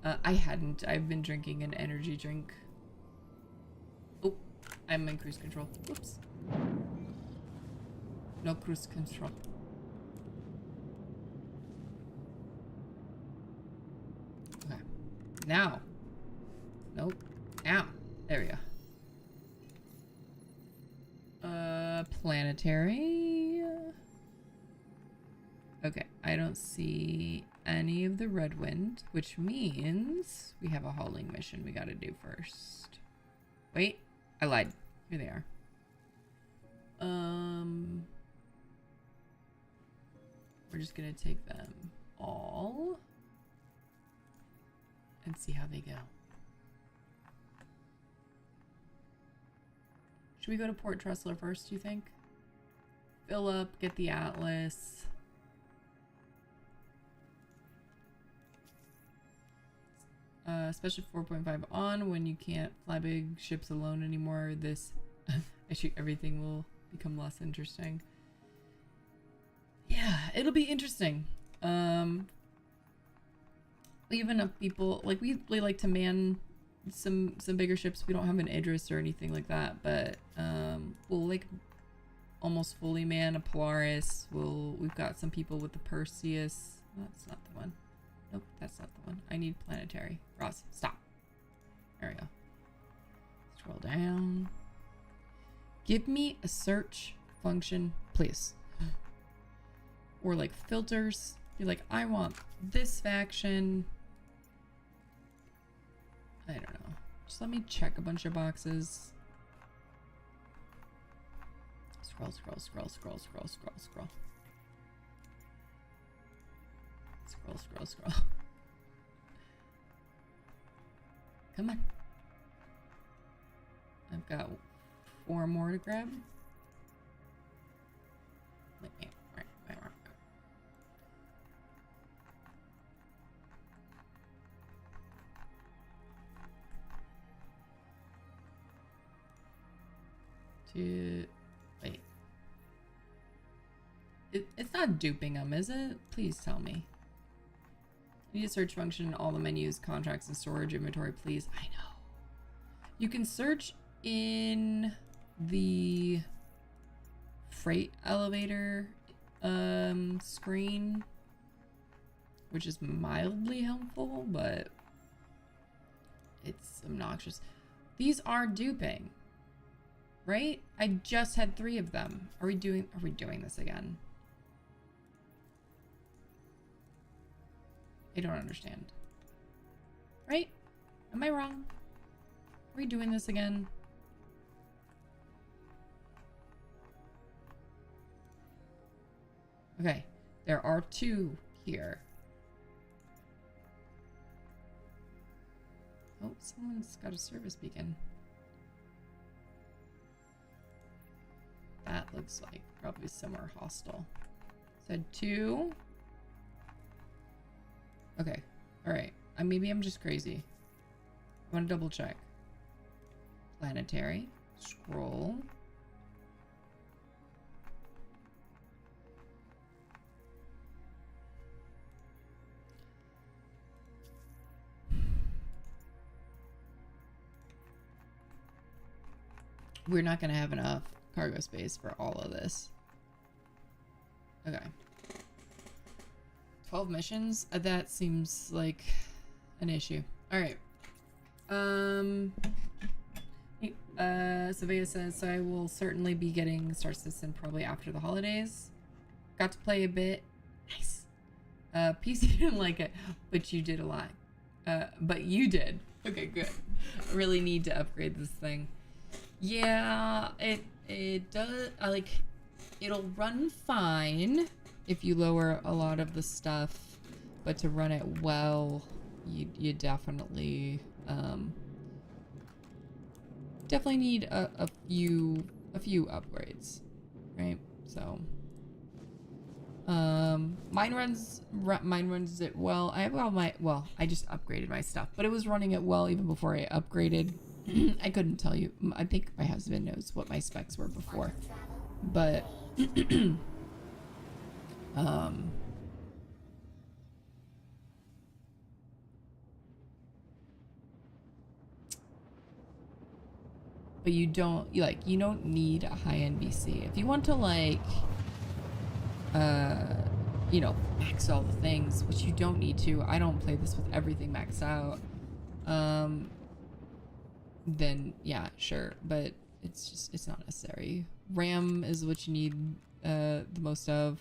I hadn't. I've been drinking an energy drink. Oh, I'm in cruise control. Whoops. No cruise control. Okay. Now. Nope. Now. There we go. Planetary. Okay, I don't see any of the Redwind, which means we have a hauling mission we gotta do first. Wait, I lied. Here they are. We're just gonna take them all and see how they go. Should we go to Port Tressler first, do you think? Fill up, get the Atlas. Especially 4.5 on when you can't fly big ships alone anymore. This issue, everything will become less interesting. Yeah, it'll be interesting. We have enough people, like we really like to man some bigger ships. We don't have an Idris or anything like that, but we'll like almost fully man a Polaris. We've got some people with the Perseus. Oh, that's not the one. Nope, that's not the one. I need planetary. Ross, stop. There we go. Scroll down. Give me a search function, please. Or like filters. Be like, I want this faction. I don't know. Just let me check a bunch of boxes. Scroll. Scroll. Come on. I've got 4 more to grab. Wait. It's not duping them, is it? Please tell me. Need a search function in all the menus, contracts, and storage inventory, please. I know. You can search in the freight elevator screen, which is mildly helpful, but it's obnoxious. These are duping, right? I just had 3 of them. Are we doing this again? I don't understand. Right? Am I wrong? Are we doing this again? Okay, there are 2 here. Oh, someone's got a service beacon. That looks like probably somewhere hostile. Said 2. Okay, alright. Maybe I'm just crazy. I want to double check. Planetary. Scroll. We're not going to have enough cargo space for all of this. Okay. 12 missions? That seems like an issue. Alright. Savea says, so I will certainly be getting Star Citizen probably after the holidays. Got to play a bit. Nice. PC didn't like it, but you did a lot. But you did. Okay, good. I really need to upgrade this thing. Yeah, it does, it'll run fine if you lower a lot of the stuff, but to run it well, you definitely, definitely need a few upgrades, right? So, mine runs it well. I have all my, well, I just upgraded my stuff, but it was running it well even before I upgraded. I couldn't tell you. I think my husband knows what my specs were before, but but you don't need a high NBC if you want to max all the things, which you don't need to. I don't play this with everything maxed out. Then yeah, sure, but it's not necessary. RAM is what you need the most of.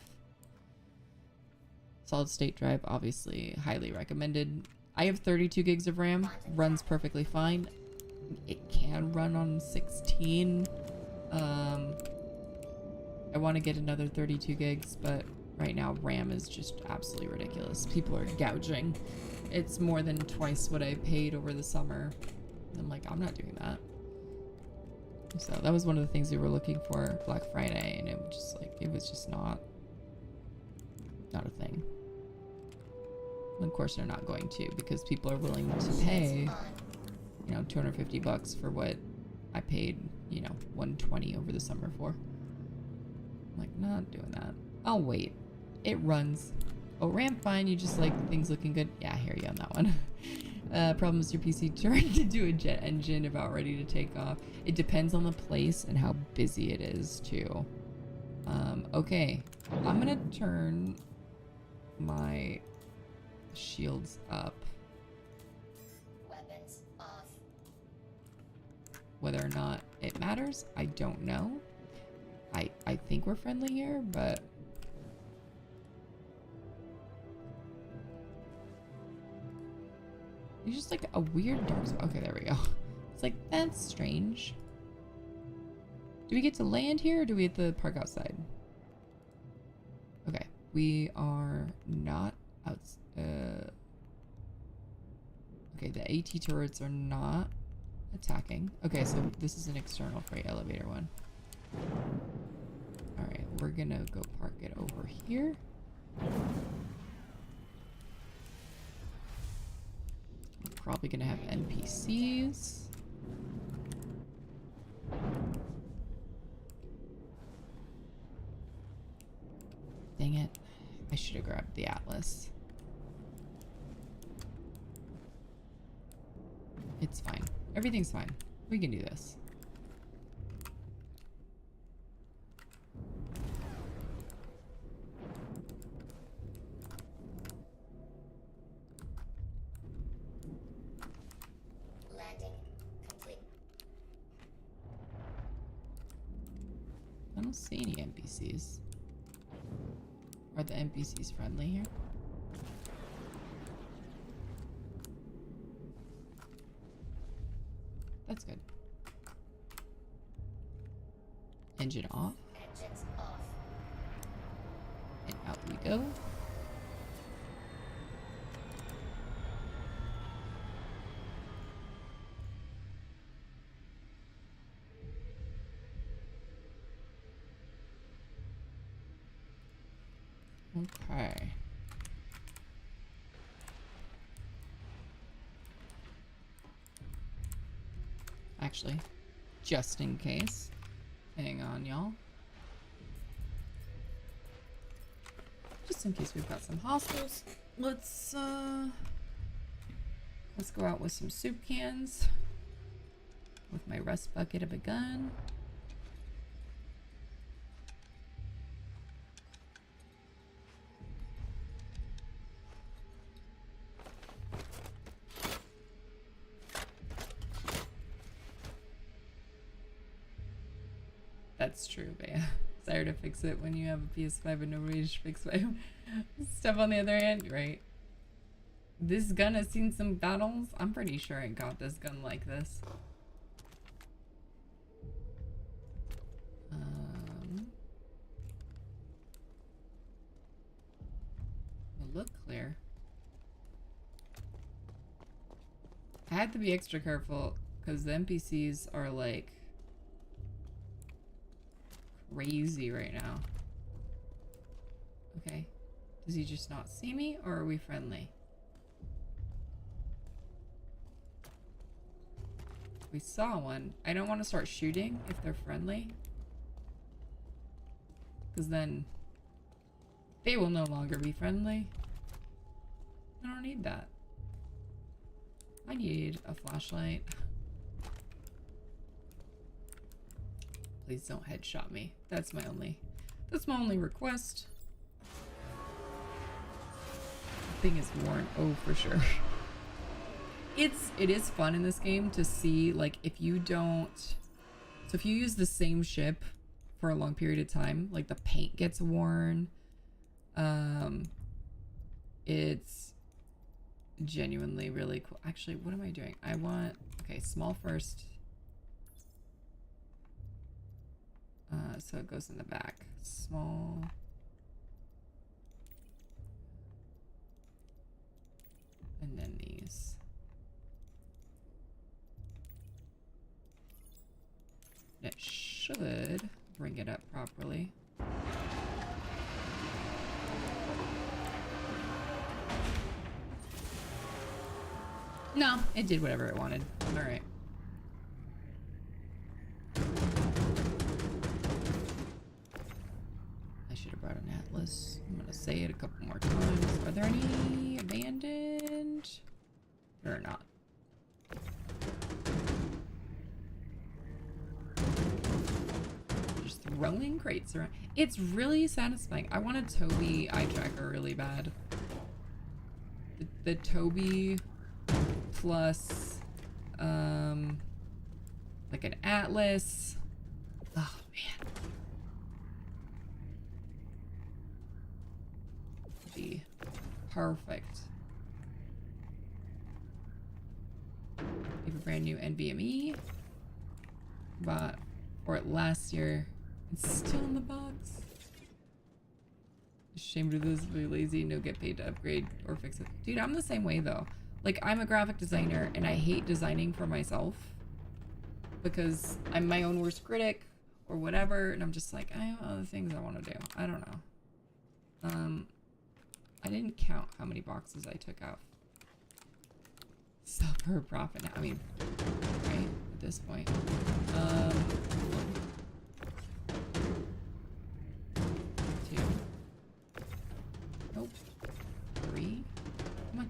Solid state drive, obviously highly recommended. I have 32 gigs of RAM, runs perfectly fine. It can run on 16. I want to get another 32 gigs, but right now RAM is just absolutely ridiculous. People are gouging. It's more than twice what I paid over the summer. I'm like, I'm not doing that. So that was one of the things we were looking for Black Friday, and it was just not a thing. And of course they're not going to, because people are willing to pay, you know, $250 for what I paid, you know, $120 over the summer for. I'm like, not doing that. I'll wait. It runs. Oh, RAM fine. You just like things looking good. Yeah, I hear you on that one. Problem is your PC turned into a jet engine about ready to take off. It depends on the place and how busy it is too. Okay, I'm gonna turn my shields up. Weapons off. Whether or not it matters, I don't know. I think we're friendly here, but it's just like a weird dark spot. Okay, there we go. It's like, that's strange. Do we get to land here, or do we have to park outside? Okay, we are not out. Okay, the AT turrets are not attacking. Okay, so this is an external freight elevator one. Alright, we're gonna go park it over here. We're probably gonna have NPCs. Dang it. I should have grabbed the Atlas. It's fine. Everything's fine. We can do this. don't see any NPCs. Are the NPCs friendly here? That's good. Engine off. Engines off. And out we go. Okay. Actually, just in case. Hang on, y'all. Just in case we've got some hostiles. Let's go out with some soup cans. With my rust bucket of a gun. That's true, but yeah. It's hard to fix it when you have a PS5 and nobody to fix my stuff on the other hand, right? This gun has seen some battles. I'm pretty sure I got this gun like this. Will look clear. I had to be extra careful because the NPCs are like crazy right now. Okay. Does he just not see me or are we friendly? We saw one. I don't want to start shooting if they're friendly. Because then they will no longer be friendly. I don't need that. I need a flashlight. Please don't headshot me. That's my only request. The thing is worn. Oh, for sure. It is fun in this game to see, like, if you don't, so if you use the same ship for a long period of time, like the paint gets worn. It's genuinely really cool. Actually, what am I doing? I want, okay, small first. So it goes in the back. Small. And then these. It should bring it up properly. No, it did whatever it wanted. All right. I should have brought an atlas. I'm gonna say it a couple more times. Are there any abandoned? There are not. Just throwing crates around. It's really satisfying. I want a Toby eye tracker really bad. The Toby plus like an atlas. Oh man. Be perfect. We have a brand new NVMe. Bought for it last year. It's still in the box. Ashamed of those really lazy, no get paid to upgrade or fix it. Dude, I'm the same way though. Like, I'm a graphic designer and I hate designing for myself because I'm my own worst critic or whatever, and I'm just like, I have other things I want to do. I don't know. I didn't count how many boxes I took out. Sell for a profit now. I mean, right at this point. 2. Nope. 3. Come on.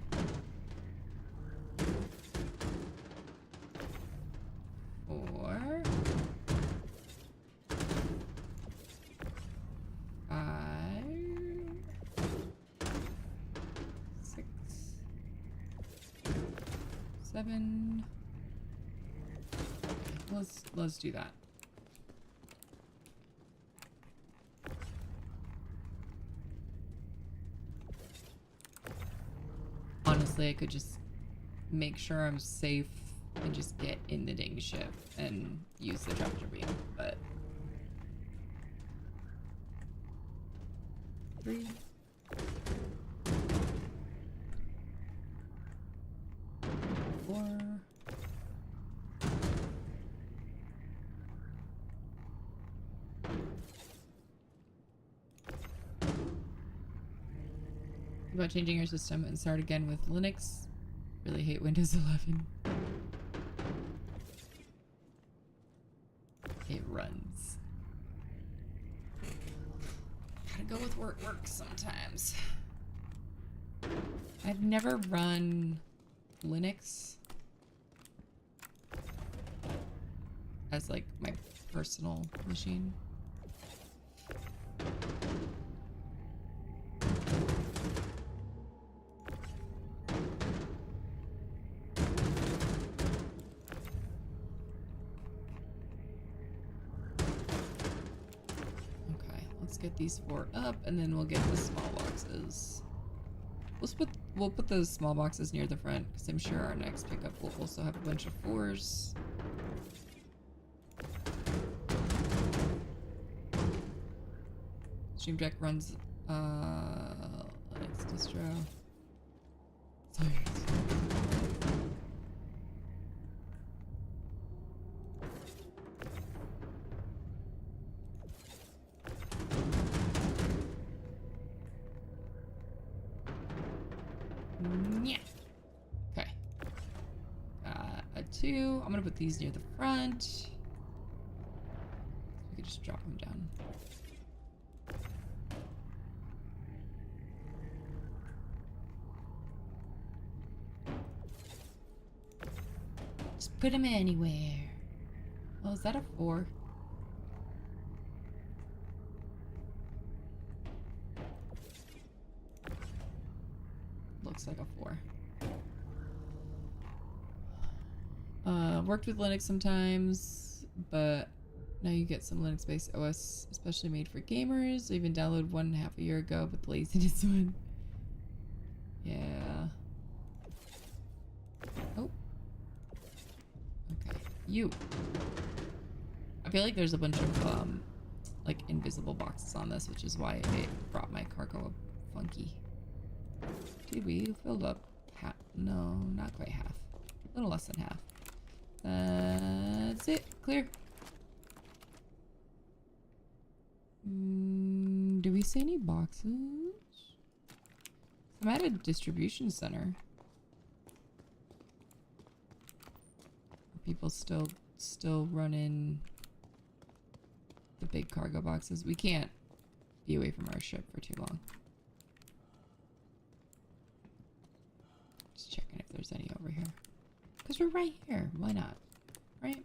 4. 5. 6. 7. Let's do that. honestly, I could just make sure I'm safe and just get in the dang ship and use the tractor beam, but 3 4 about changing your system and start again with Linux. Really hate Windows 11. It runs. Gotta go with where it works sometimes. I've never run Linux as like my personal machine. Get these 4 up, and then we'll get the small boxes. We'll put those small boxes near the front because I'm sure our next pickup will also have a bunch of 4s. Stream Deck runs Linux distro. Sorry. Okay. A 2. I'm gonna put these near the front. We could just drop them down. Just put them anywhere. Oh, is that a 4? Looks like a 4. Worked with Linux sometimes, but now you get some Linux-based OS, especially made for gamers. I even downloaded one half a year ago, but the laziness one. Yeah. Oh. Okay. You. I feel like there's a bunch of like invisible boxes on this, which is why it brought my cargo up funky. Dude, we filled up half. No, not quite half. A little less than half. That's it. Clear. Do we see any boxes? I'm at a distribution center. Are people still running the big cargo boxes? We can't be away from our ship for too long. Just checking if there's any over here. Because we're right here. Why not? Right?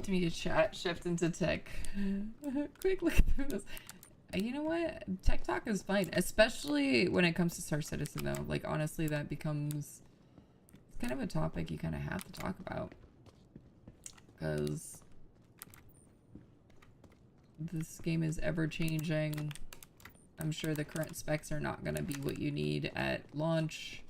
To me to chat, shift into tech. Quick look through this. You know what? Tech talk is fine, especially when it comes to Star Citizen though. Like honestly, that becomes it's kind of a topic you kind of have to talk about because this game is ever changing. I'm sure the current specs are not going to be what you need at launch.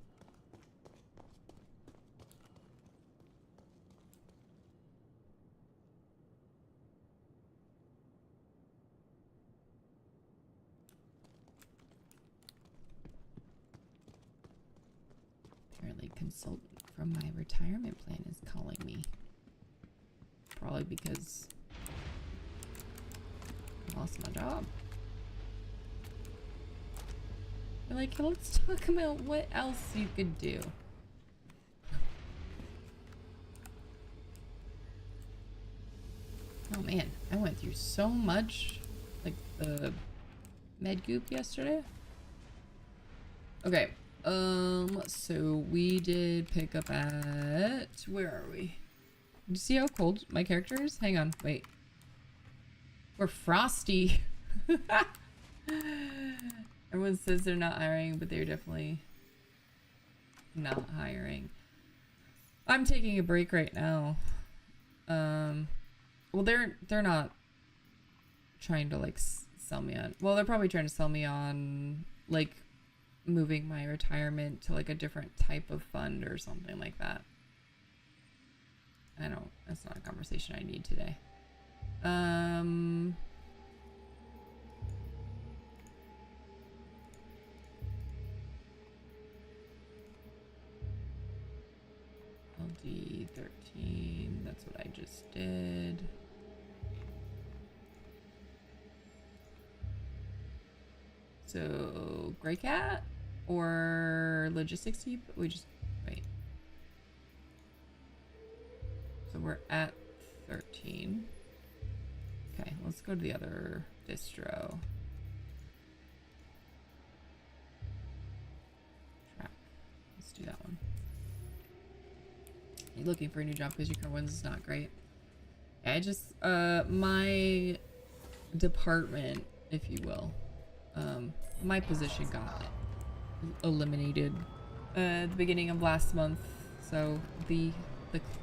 Apparently, consultant from my retirement plan is calling me. Probably because I lost my job. They're like, let's talk about what else you could do. Oh man, I went through so much, like the med goop yesterday. Okay, so we did pick up at, where are we? Did you see how cold my character is? Hang on, wait. We're frosty. Everyone says they're not hiring, but they're definitely not hiring. I'm taking a break right now. Well, they're not trying to like sell me on. Well, they're probably trying to sell me on like moving my retirement to like a different type of fund or something like that. I don't. That's not a conversation I need today. LD 13. That's what I just did. So, Grey Cat or Logistics Heap? We just wait. So we're at 13. Okay, let's go to the other distro. Track. Let's do that one. You're looking for a new job because your current one's is not great. I just my department, if you will, my position got eliminated at the beginning of last month. So the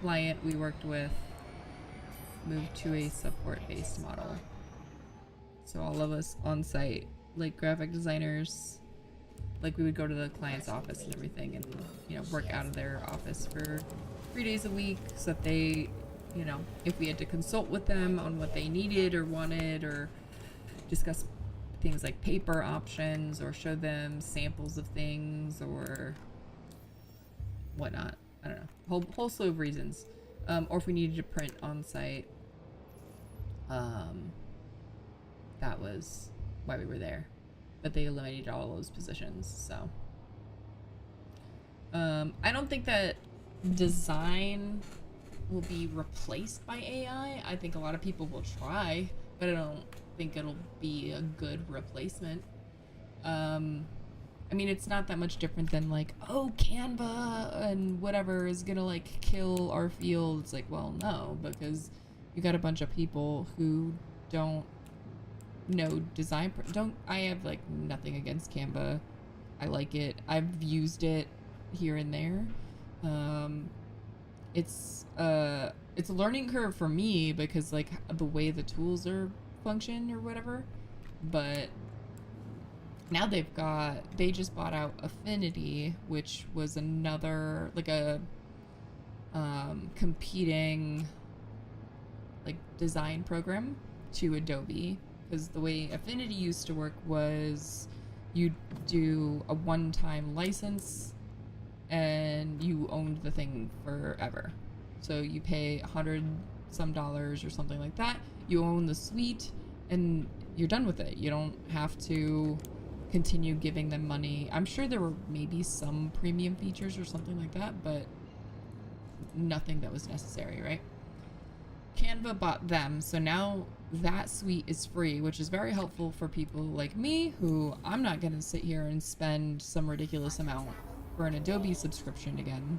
client we worked with moved to a support-based model. So all of us on site, like graphic designers, like we would go to the client's office and everything, and you know, work out of their office for 3 days a week, so that they, you know, if we had to consult with them on what they needed or wanted, or discuss things like paper options, or show them samples of things or whatnot. I don't know, whole slew of reasons. Or if we needed to print on site, that was why we were there. But they eliminated all those positions, so I don't think that design will be replaced by AI. I think a lot of people will try, but I don't think it'll be a good replacement. I mean, it's not that much different than like, oh, Canva and whatever is gonna like kill our field. It's like, well, no, because you got a bunch of people who don't know design. I have like nothing against Canva. I like it. I've used it here and there. It's a learning curve for me because like the way the tools are function or whatever, but now they just bought out Affinity, which was another like a competing like design program to Adobe, because the way Affinity used to work was you do a one-time license and you owned the thing forever. So you pay $100 some or something like that. You own the suite and you're done with it. You don't have to continue giving them money. I'm sure there were maybe some premium features or something like that, but nothing that was necessary, right? Canva bought them, so now that suite is free, which is very helpful for people like me, who I'm not gonna sit here and spend some ridiculous amount for an Adobe subscription again.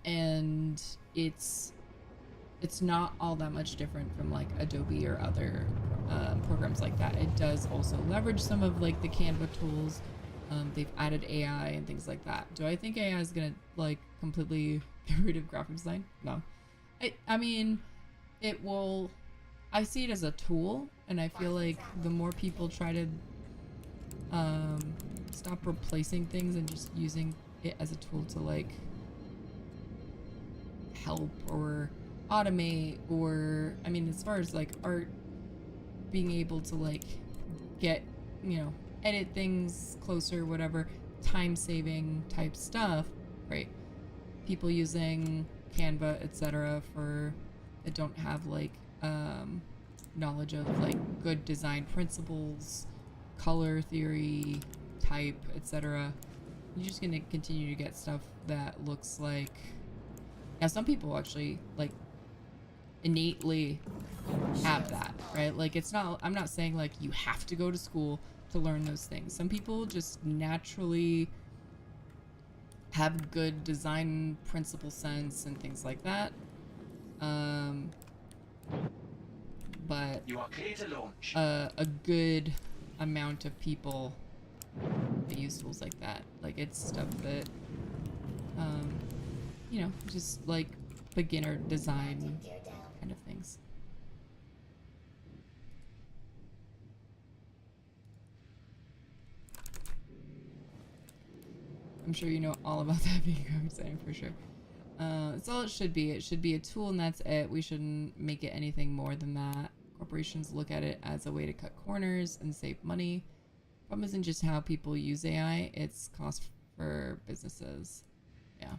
And it's not all that much different from like Adobe or other programs like that. It does also leverage some of like the Canva tools. They've added AI and things like that. Do I think AI is gonna like completely get rid of graphic design? No. I mean, it will. I see it as a tool, and I feel like the more people try to stop replacing things and just using it as a tool to like help or automate, or I mean, as far as like art, being able to like get, you know, edit things closer, whatever, time saving type stuff, right? People using Canva, etc., for that don't have like knowledge of like good design principles, color theory, type, etc. You're just gonna continue to get stuff that looks like. Now, some people actually like innately have that, right? Like, it's not, I'm not saying like you have to go to school to learn those things. Some people just naturally have good design principle sense and things like that. but You are clear to launch. a good amount of people that use tools like that. Like, it's stuff that, you know, just like beginner design Gear down. kind of things. I'm sure you know all about that being saying for sure. That's all it should be. It should be a tool and that's it. We shouldn't make it anything more than that. Corporations look at it as a way to cut corners and save money. Problem isn't just how people use AI, it's cost for businesses. Yeah.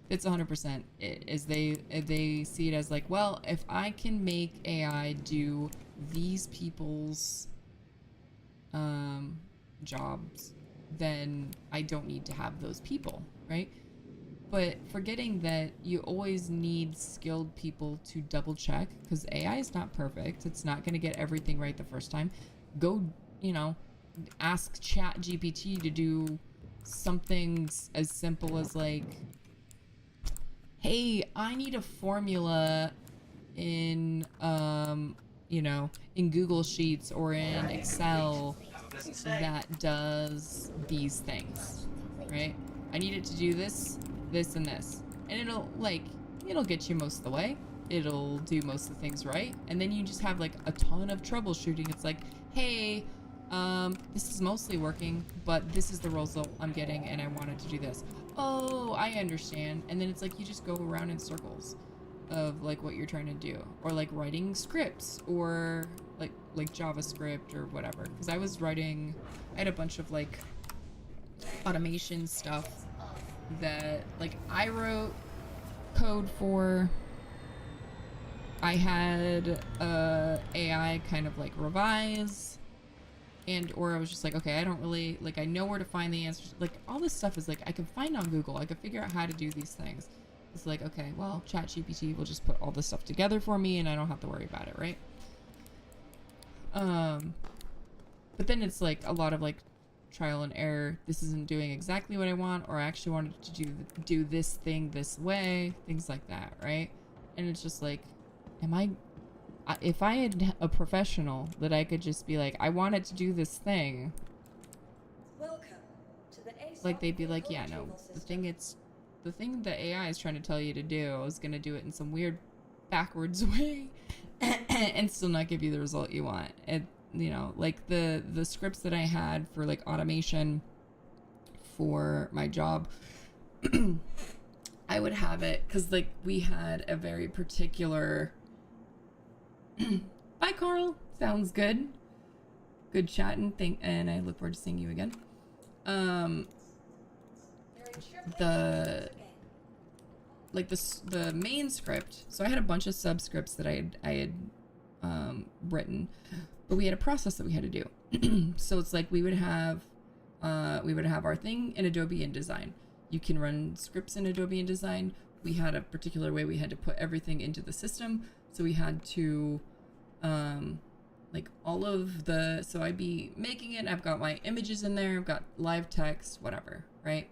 It's 100%. It is they see it as like, well, if I can make AI do these people's jobs, then I don't need to have those people, right? But forgetting that you always need skilled people to double check, because AI is not perfect. It's not going to get everything right the first time. Go, you know, ask ChatGPT to do something as simple as like, hey, I need a formula in, you know, in Google Sheets or in Excel Have a pleasant stay. that does these things, right? I need it to do this, this, and this. And it'll get you most of the way. It'll do most of the things right. And then you just have like a ton of troubleshooting. It's like, hey, this is mostly working, but this is the result I'm getting and I wanted to do this. Oh, I understand. And then it's like you just go around in circles of like what you're trying to do, or like writing scripts, or like JavaScript or whatever. Because I had a bunch of like automation stuff that like I wrote code for. I had AI kind of like revise, and or I was just like, okay, I don't really like, I know where to find the answers. Like all this stuff is like I can find on Google. I can figure out how to do these things. It's like, okay, well, ChatGPT will just put all this stuff together for me and I don't have to worry about it, right? But then it's like a lot of like trial and error. This isn't doing exactly what I want, or I actually wanted to do this thing this way, things like that, right? And it's just like, if I had a professional that I could just be like, I wanted to do this thing, Welcome to the ASOC like they'd be like, yeah, no, retrieval the system. thing that AI is trying to tell you to do is going to do it in some weird backwards way and still not give you the result you want. It, you know, like the scripts that I had for like automation for my job, I would have it because like we had a very particular bye Carl, sounds good, good chatting, and I look forward to seeing you again. The main script, so I had a bunch of subscripts that I had written, but we had a process that we had to do. So it's like we would have our thing in Adobe InDesign. You can run scripts in Adobe InDesign. We had a particular way we had to put everything into the system, so we had to like all of the, so I'd be making it, I've got my images in there, I've got live text, whatever, right?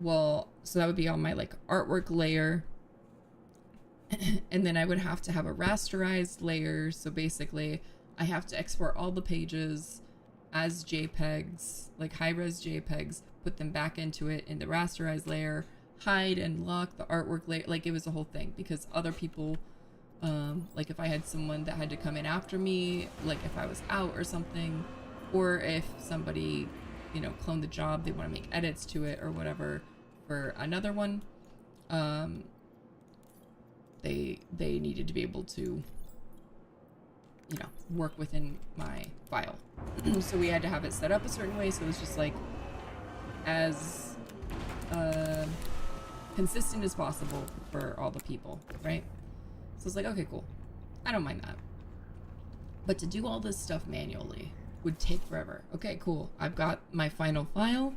Well, so that would be on my like artwork layer. And then I would have to have a rasterized layer. So basically I have to export all the pages as JPEGs, like high-res JPEGs, put them back into it in the rasterized layer, hide and lock the artwork layer. Like it was a whole thing because other people, like if I had someone that had to come in after me, like if I was out or something, or if somebody, you know, cloned the job, they want to make edits to it or whatever for another one, they needed to be able to, you know, work within my file. So we had to have it set up a certain way, so it was just like as consistent as possible for all the people, right? So it's like, okay, cool, I don't mind that. But to do all this stuff manually would take forever. Okay, cool, I've got my final file,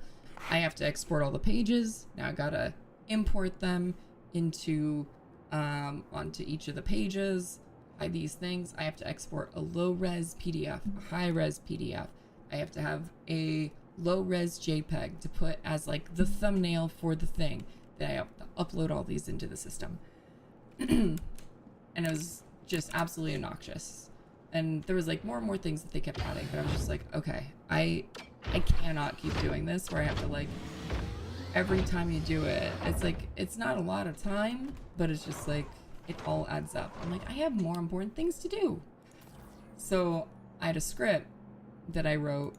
I have to export all the pages, now I gotta import them into onto each of the pages. These things, I have to export a low-res PDF, a high-res PDF. I have to have a low-res JPEG to put as like the thumbnail for the thing. Then I have to upload all these into the system. And it was just absolutely obnoxious. And there was like more and more things that they kept adding, but I was just like, okay, I cannot keep doing this where I have to like, every time you do it, it's like, it's not a lot of time, but it's just like, it all adds up. I'm like, I have more important things to do. So I had a script that I wrote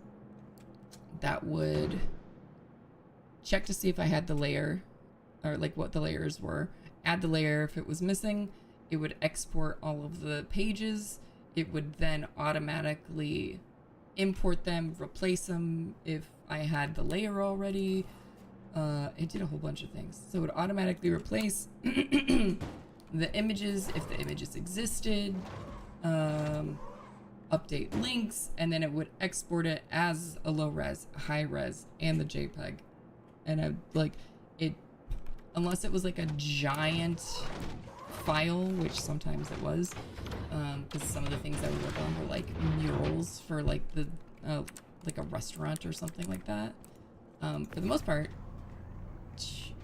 that would check to see if I had the layer, or like what the layers were, add the layer if it was missing, it would export all of the pages, it would then automatically import them, replace them if I had the layer already. It did a whole bunch of things. So it would automatically replace the images if the images existed, update links, and then it would export it as a low res, high res, and the JPEG. And I like it, unless it was like a giant file, which sometimes it was, because some of the things I would work on were like murals for like the like a restaurant or something like that. For the most part,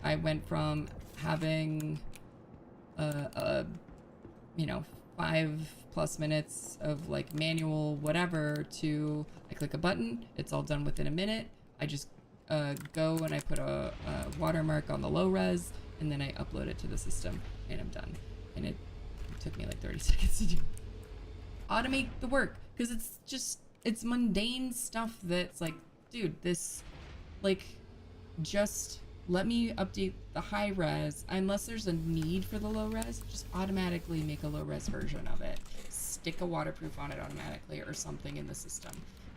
I went from having you know, 5+ minutes of like manual whatever to I click a button, it's all done within a minute. I just go and I put a watermark on the low res, and then I upload it to the system, and I'm done. And it took me like 30 seconds to do. Automate the work, because it's mundane stuff that's like, dude, this, like, just let me update the high res. Unless there's a need for the low res, just automatically make a low res version of it. Stick a waterproof on it automatically or something in the system.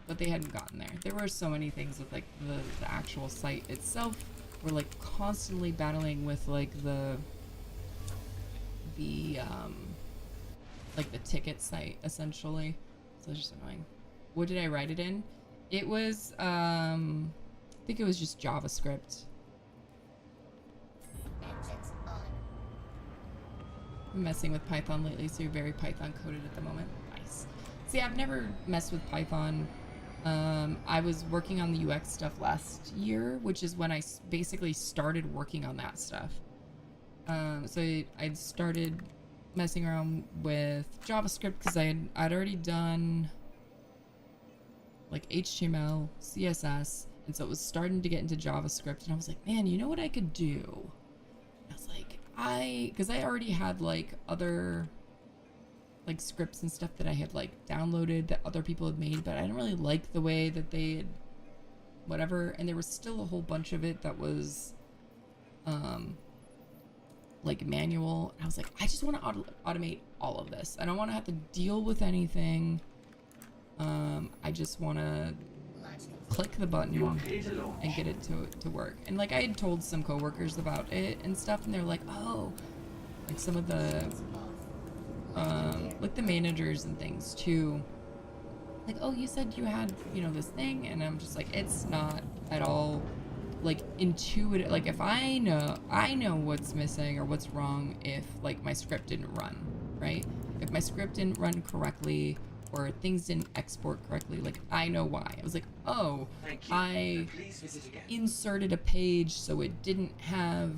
But they hadn't gotten there. There were so many things with like the actual site itself. We're like constantly battling with like the like the ticket site essentially. So it's just annoying. What did I write it in? It was I think it was just JavaScript. Engines on. I'm messing with Python lately, so you're very Python coded at the moment. Nice. See, I've never messed with Python. I was working on the UX stuff last year, which is when I basically started working on that stuff. So I'd started messing around with JavaScript because I'd already done like HTML, CSS, and so it was starting to get into JavaScript, and I was like, man, you know what I could do? I was like, because I already had like other like scripts and stuff that I had like downloaded that other people had made, but I didn't really like the way that they had whatever, and there was still a whole bunch of it that was like manual. I was like, I just want to automate all of this. I don't want to have to deal with anything. I just want to click the button and get it to work. And like I had told some coworkers about it and stuff, and they're like, oh, like some of the like the managers and things too, like, oh, you said you had, you know, this thing, and I'm just like, it's not at all like intuitive. Like if I know what's missing or what's wrong if like my script didn't run right, if my script didn't run correctly or things didn't export correctly, like I know why. I was like, oh, I inserted a page so it didn't have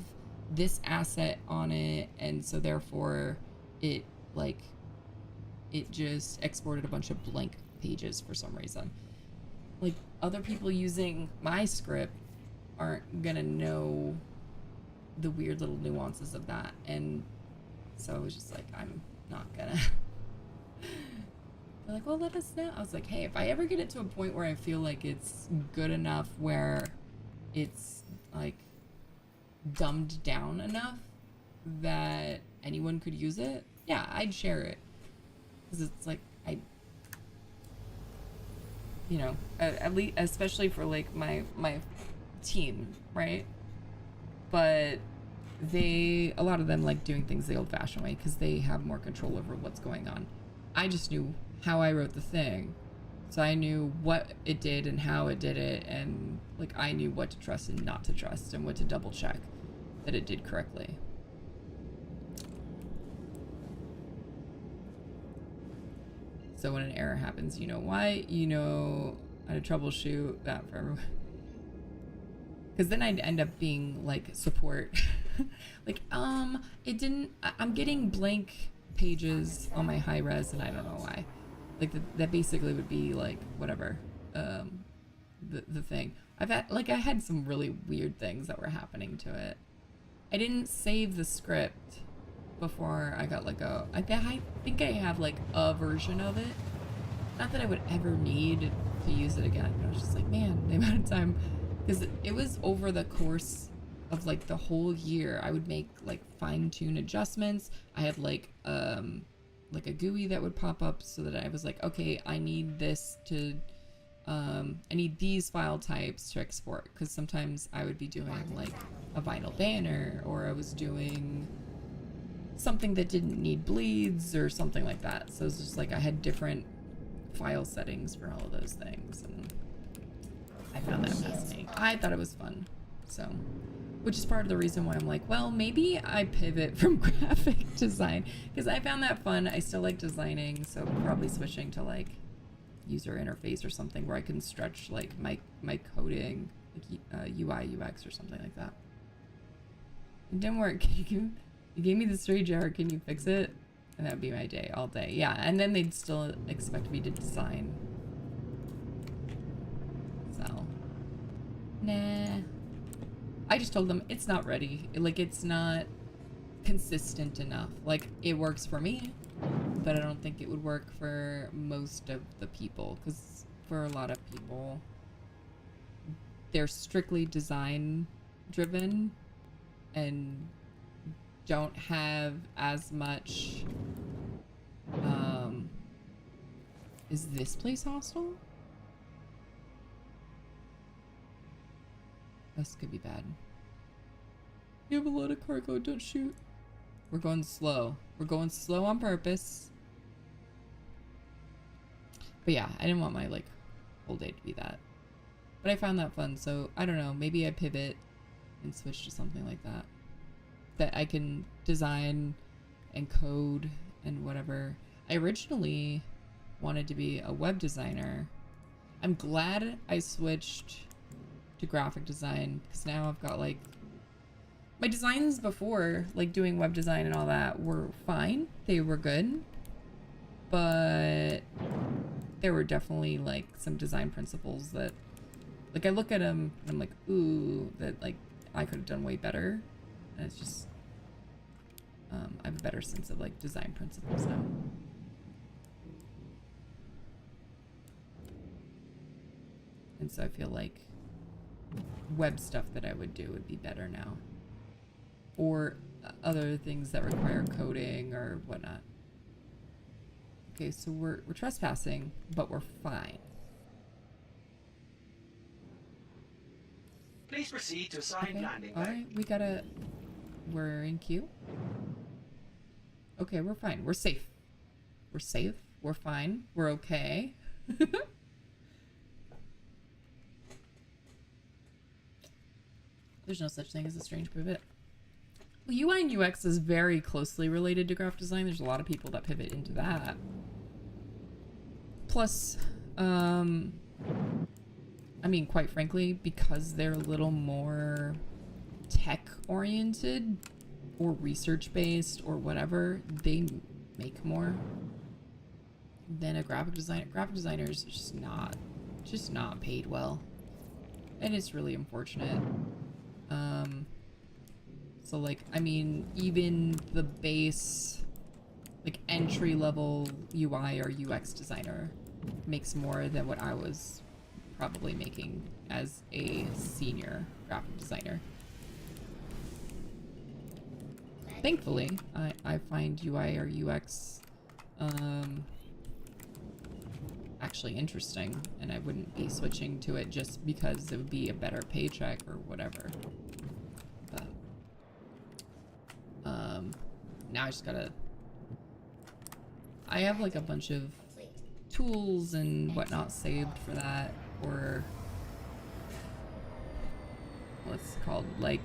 this asset on it, and so therefore it like it just exported a bunch of blank pages for some reason. Like other people using my script aren't gonna know the weird little nuances of that, and so I was just like, I'm not gonna. They're like, well, let us know. I was like, hey, if I ever get it to a point where I feel like it's good enough where it's like dumbed down enough that anyone could use it, yeah, I'd share it. Because it's like, you know, at least, especially for like my team, right? But a lot of them like doing things the old-fashioned way because they have more control over what's going on. I just knew how I wrote the thing, so I knew what it did and how it did it, and like I knew what to trust and not to trust, and what to double check that it did correctly. So when an error happens, you know why, you know how to troubleshoot that for everyone. Because then I'd end up being like support. Like, it didn't, I'm getting blank pages on my high res, and I don't know why. Like that basically would be like whatever, the thing. I had some really weird things that were happening to it. I didn't save the script before I got like I think I have like a version of it. Not that I would ever need to use it again, but I was just like, man, the amount of time, because it was over the course of like the whole year. I would make like fine-tune adjustments. I had like a GUI that would pop up so that I was like, okay, I need this to I need these file types to export, because sometimes I would be doing like a vinyl banner, or I was doing something that didn't need bleeds or something like that. So it's just like I had different file settings for all of those things, and I found that fascinating. I thought it was fun, so, which is part of the reason why I'm like, well, maybe I pivot from graphic design, because I found that fun. I still like designing, so probably switching to like user interface or something where I can stretch like my coding, like UI UX or something like that. It didn't work. You gave me the strange error, can you fix it? And that would be my day all day. Yeah, and then they'd still expect me to design. So, nah. I just told them it's not ready. Like, it's not consistent enough. Like, it works for me, but I don't think it would work for most of the people. Because for a lot of people, they're strictly design driven and don't have as much. Is this place hostile? This could be bad. You have a lot of cargo, don't shoot. We're going slow. We're going slow on purpose. But yeah, I didn't want my like whole day to be that. But I found that fun, so I don't know, maybe I pivot and switch to something like that. That I can design and code and whatever. I originally wanted to be a web designer. I'm glad I switched to graphic design, because now I've got like my designs before, like doing web design and all that, were fine. They were good, but there were definitely like some design principles that like I look at them and I'm like, ooh, that like I could have done way better. And it's just I have a better sense of like design principles now. And so I feel like web stuff that I would do would be better now. Or other things that require coding or whatnot. Okay, so we're trespassing, but we're fine. Please proceed to assigned Okay, landing bay. alright, we're in queue. Okay, we're fine. We're safe. We're safe. We're fine. We're okay. There's no such thing as a strange pivot. Well, UI and UX is very closely related to graphic design. There's a lot of people that pivot into that. Plus, I mean, quite frankly, because they're a little more tech-oriented or research-based or whatever, they make more than a graphic designer. Graphic designers are just not paid well. And it's really unfortunate. So like, I mean, even the base, like entry-level UI or UX designer makes more than what I was probably making as a senior graphic designer. Thankfully, I find UI or UX actually interesting, and I wouldn't be switching to it just because it would be a better paycheck or whatever. But now I just gotta, I have like a bunch of tools and whatnot saved for that, or what's it called, like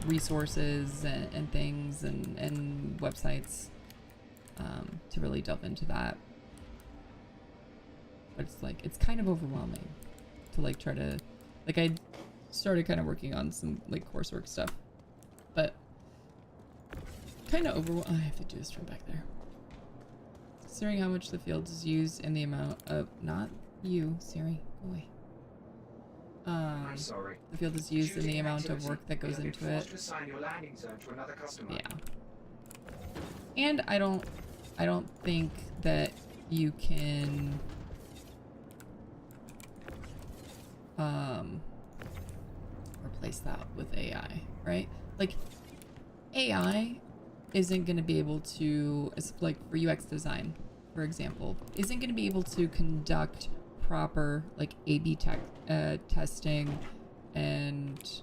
resources and things and websites to really delve into that. But it's like, it's kind of overwhelming to like try to, like, I started kind of working on some like coursework stuff, but kind of overwhelmed. I have to do this from back there. Considering how much the field is used and the amount of, not you, Siri, go away. I'm sorry. The field is used and Due to the amount of inactivity, work that goes you'll be into forced it. to assign your landing zone to another customer. Yeah. And I don't think that you can replace that with AI, right? Like AI isn't going to be able to, like for UX design, for example, isn't going to be able to conduct proper like A/B testing and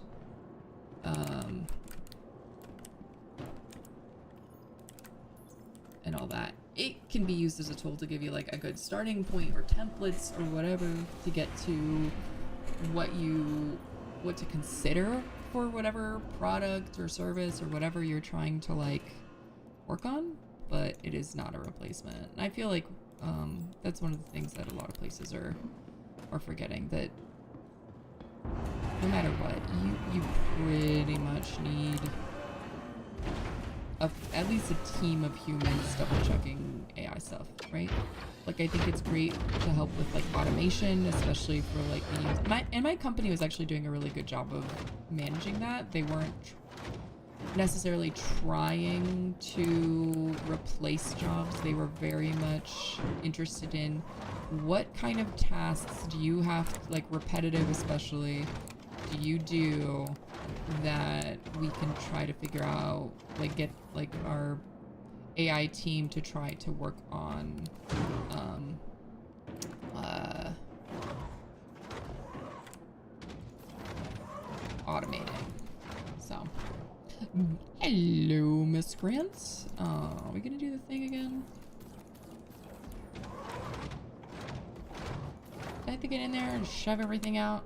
all that. It can be used as a tool to give you like a good starting point or templates or whatever to get to what to consider for whatever product or service or whatever you're trying to like work on, but it is not a replacement. And I feel like that's one of the things that a lot of places are forgetting, that no matter what, you pretty much need at least a team of humans double checking AI stuff, right? Like I think it's great to help with like automation, especially for like my company was actually doing a really good job of managing that. They weren't necessarily trying to replace jobs. They were very much interested in what kind of tasks do you have, like repetitive especially, do you do that we can try to figure out, like get like our AI team to try to work on automating. So hello, Miss Grant. Are we gonna do the thing again? I have to get in there and shove everything out.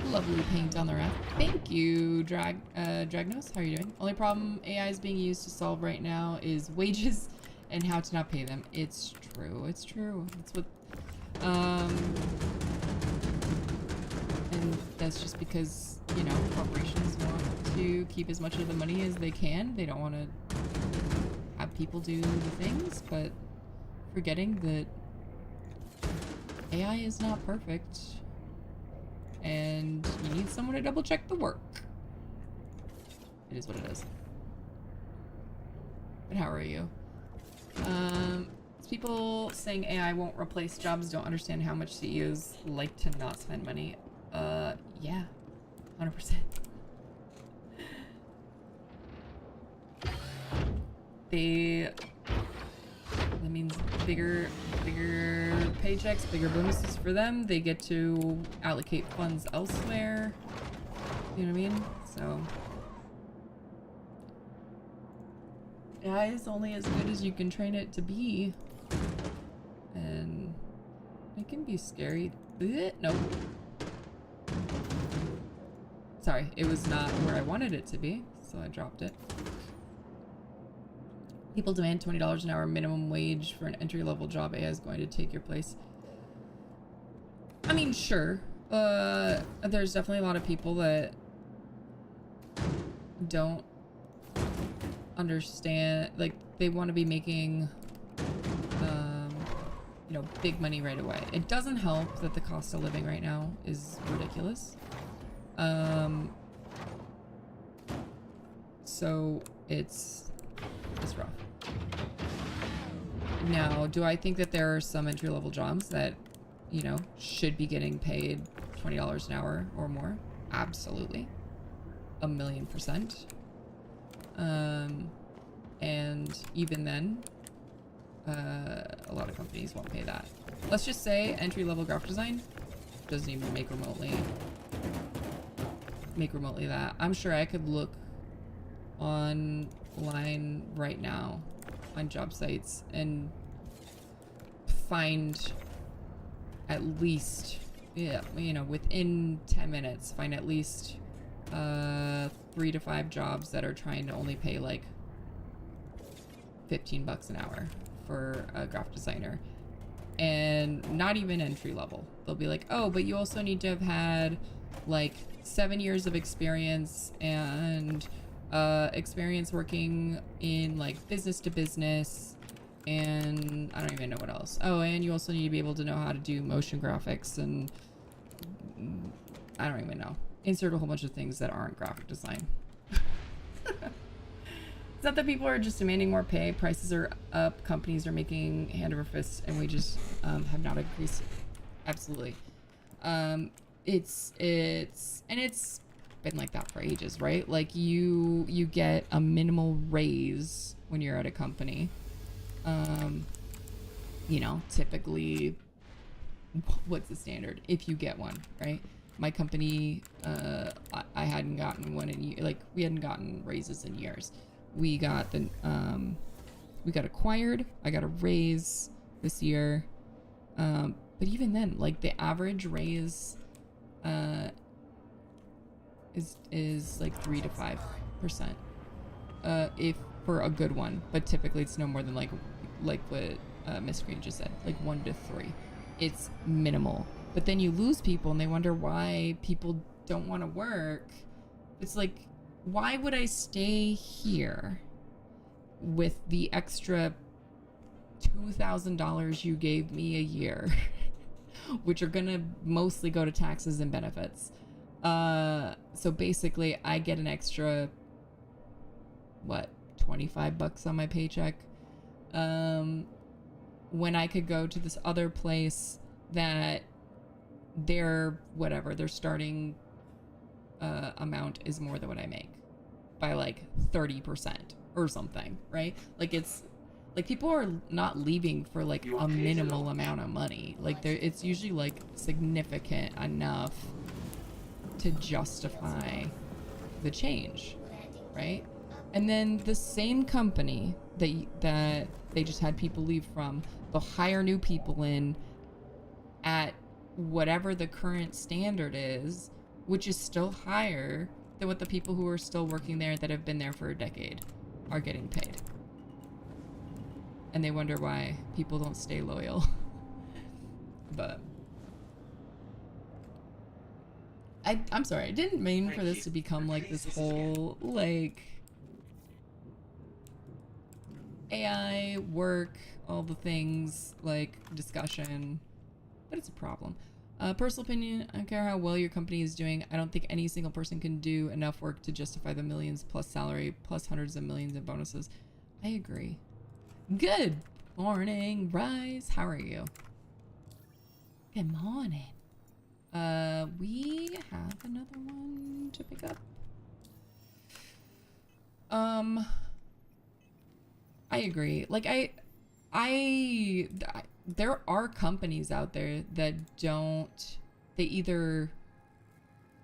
Lovely paint on the raft. Thank you, Dragnos. How are you doing? Only problem AI is being used to solve right now is wages and how to not pay them. It's true. It's true. It's what, and that's just because, you know, corporations want to keep as much of the money as they can. They don't want to have people do the things, but forgetting that AI is not perfect. And you need someone to double check the work. It is what it is. But how are you? People saying AI won't replace jobs don't understand how much CEOs like to not spend money. Yeah, 100%. That means bigger paychecks, bigger bonuses for them. They get to allocate funds elsewhere. You know what I mean? So AI is only as good as you can train it to be. And it can be scary. Nope. Sorry, it was not where I wanted it to be, so I dropped it. People demand $20 an hour minimum wage for an entry-level job. AI is going to take your place. I mean, sure. There's definitely a lot of people that don't understand, like, they want to be making, you know, big money right away. It doesn't help that the cost of living right now is ridiculous. So it's rough. Now, do I think that there are some entry-level jobs that, you know, should be getting paid $20 an hour or more? Absolutely. 1,000,000%. And even then, a lot of companies won't pay that. Let's just say entry-level graphic design doesn't even make remotely that. I'm sure I could look online right now on job sites and find at least, yeah, you know, within 10 minutes, find at least 3 to 5 jobs that are trying to only pay like $15 an hour for a graphic designer, and not even entry level. They'll be like, oh, but you also need to have had like 7 years of experience and experience working in like business to business, and I don't even know what else. Oh, and you also need to be able to know how to do motion graphics, and I don't even know. Insert a whole bunch of things that aren't graphic design. It's not that people are just demanding more pay. Prices are up. Companies are making hand over fist, and wages have not increased. Absolutely. It's been like that for ages, right? Like you get a minimal raise when you're at a company. You know, typically, what's the standard if you get one, right? My company, I hadn't gotten one in like we hadn't gotten raises in years. We got we got acquired. I got a raise this year, but even then, like the average raise is like 3 to 5%, if for a good one. But typically, it's no more than like what Miss Green just said, like 1 to 3. It's minimal. But then you lose people, and they wonder why people don't want to work. It's like, why would I stay here with the extra $2,000 you gave me a year, which are gonna mostly go to taxes and benefits? So basically, I get an extra, what, $25 on my paycheck, when I could go to this other place that their starting amount is more than what I make by like 30% or something, right? Like it's like people are not leaving for like a minimal amount of money. Like it's usually like significant enough to justify the change, right? And then the same company that they just had people leave from, they'll hire new people in at whatever the current standard is, which is still higher than what the people who are still working there that have been there for a decade are getting paid. And they wonder why people don't stay loyal. But I'm sorry, I didn't mean for this to become like this whole like AI work, all the things like discussion, but it's a problem. Personal opinion, I don't care how well your company is doing. I don't think any single person can do enough work to justify the millions plus salary plus hundreds of millions in bonuses. I agree. Good morning, Rise. How are you? Good morning. We have another one to pick up. I agree. Like there are companies out there that they either,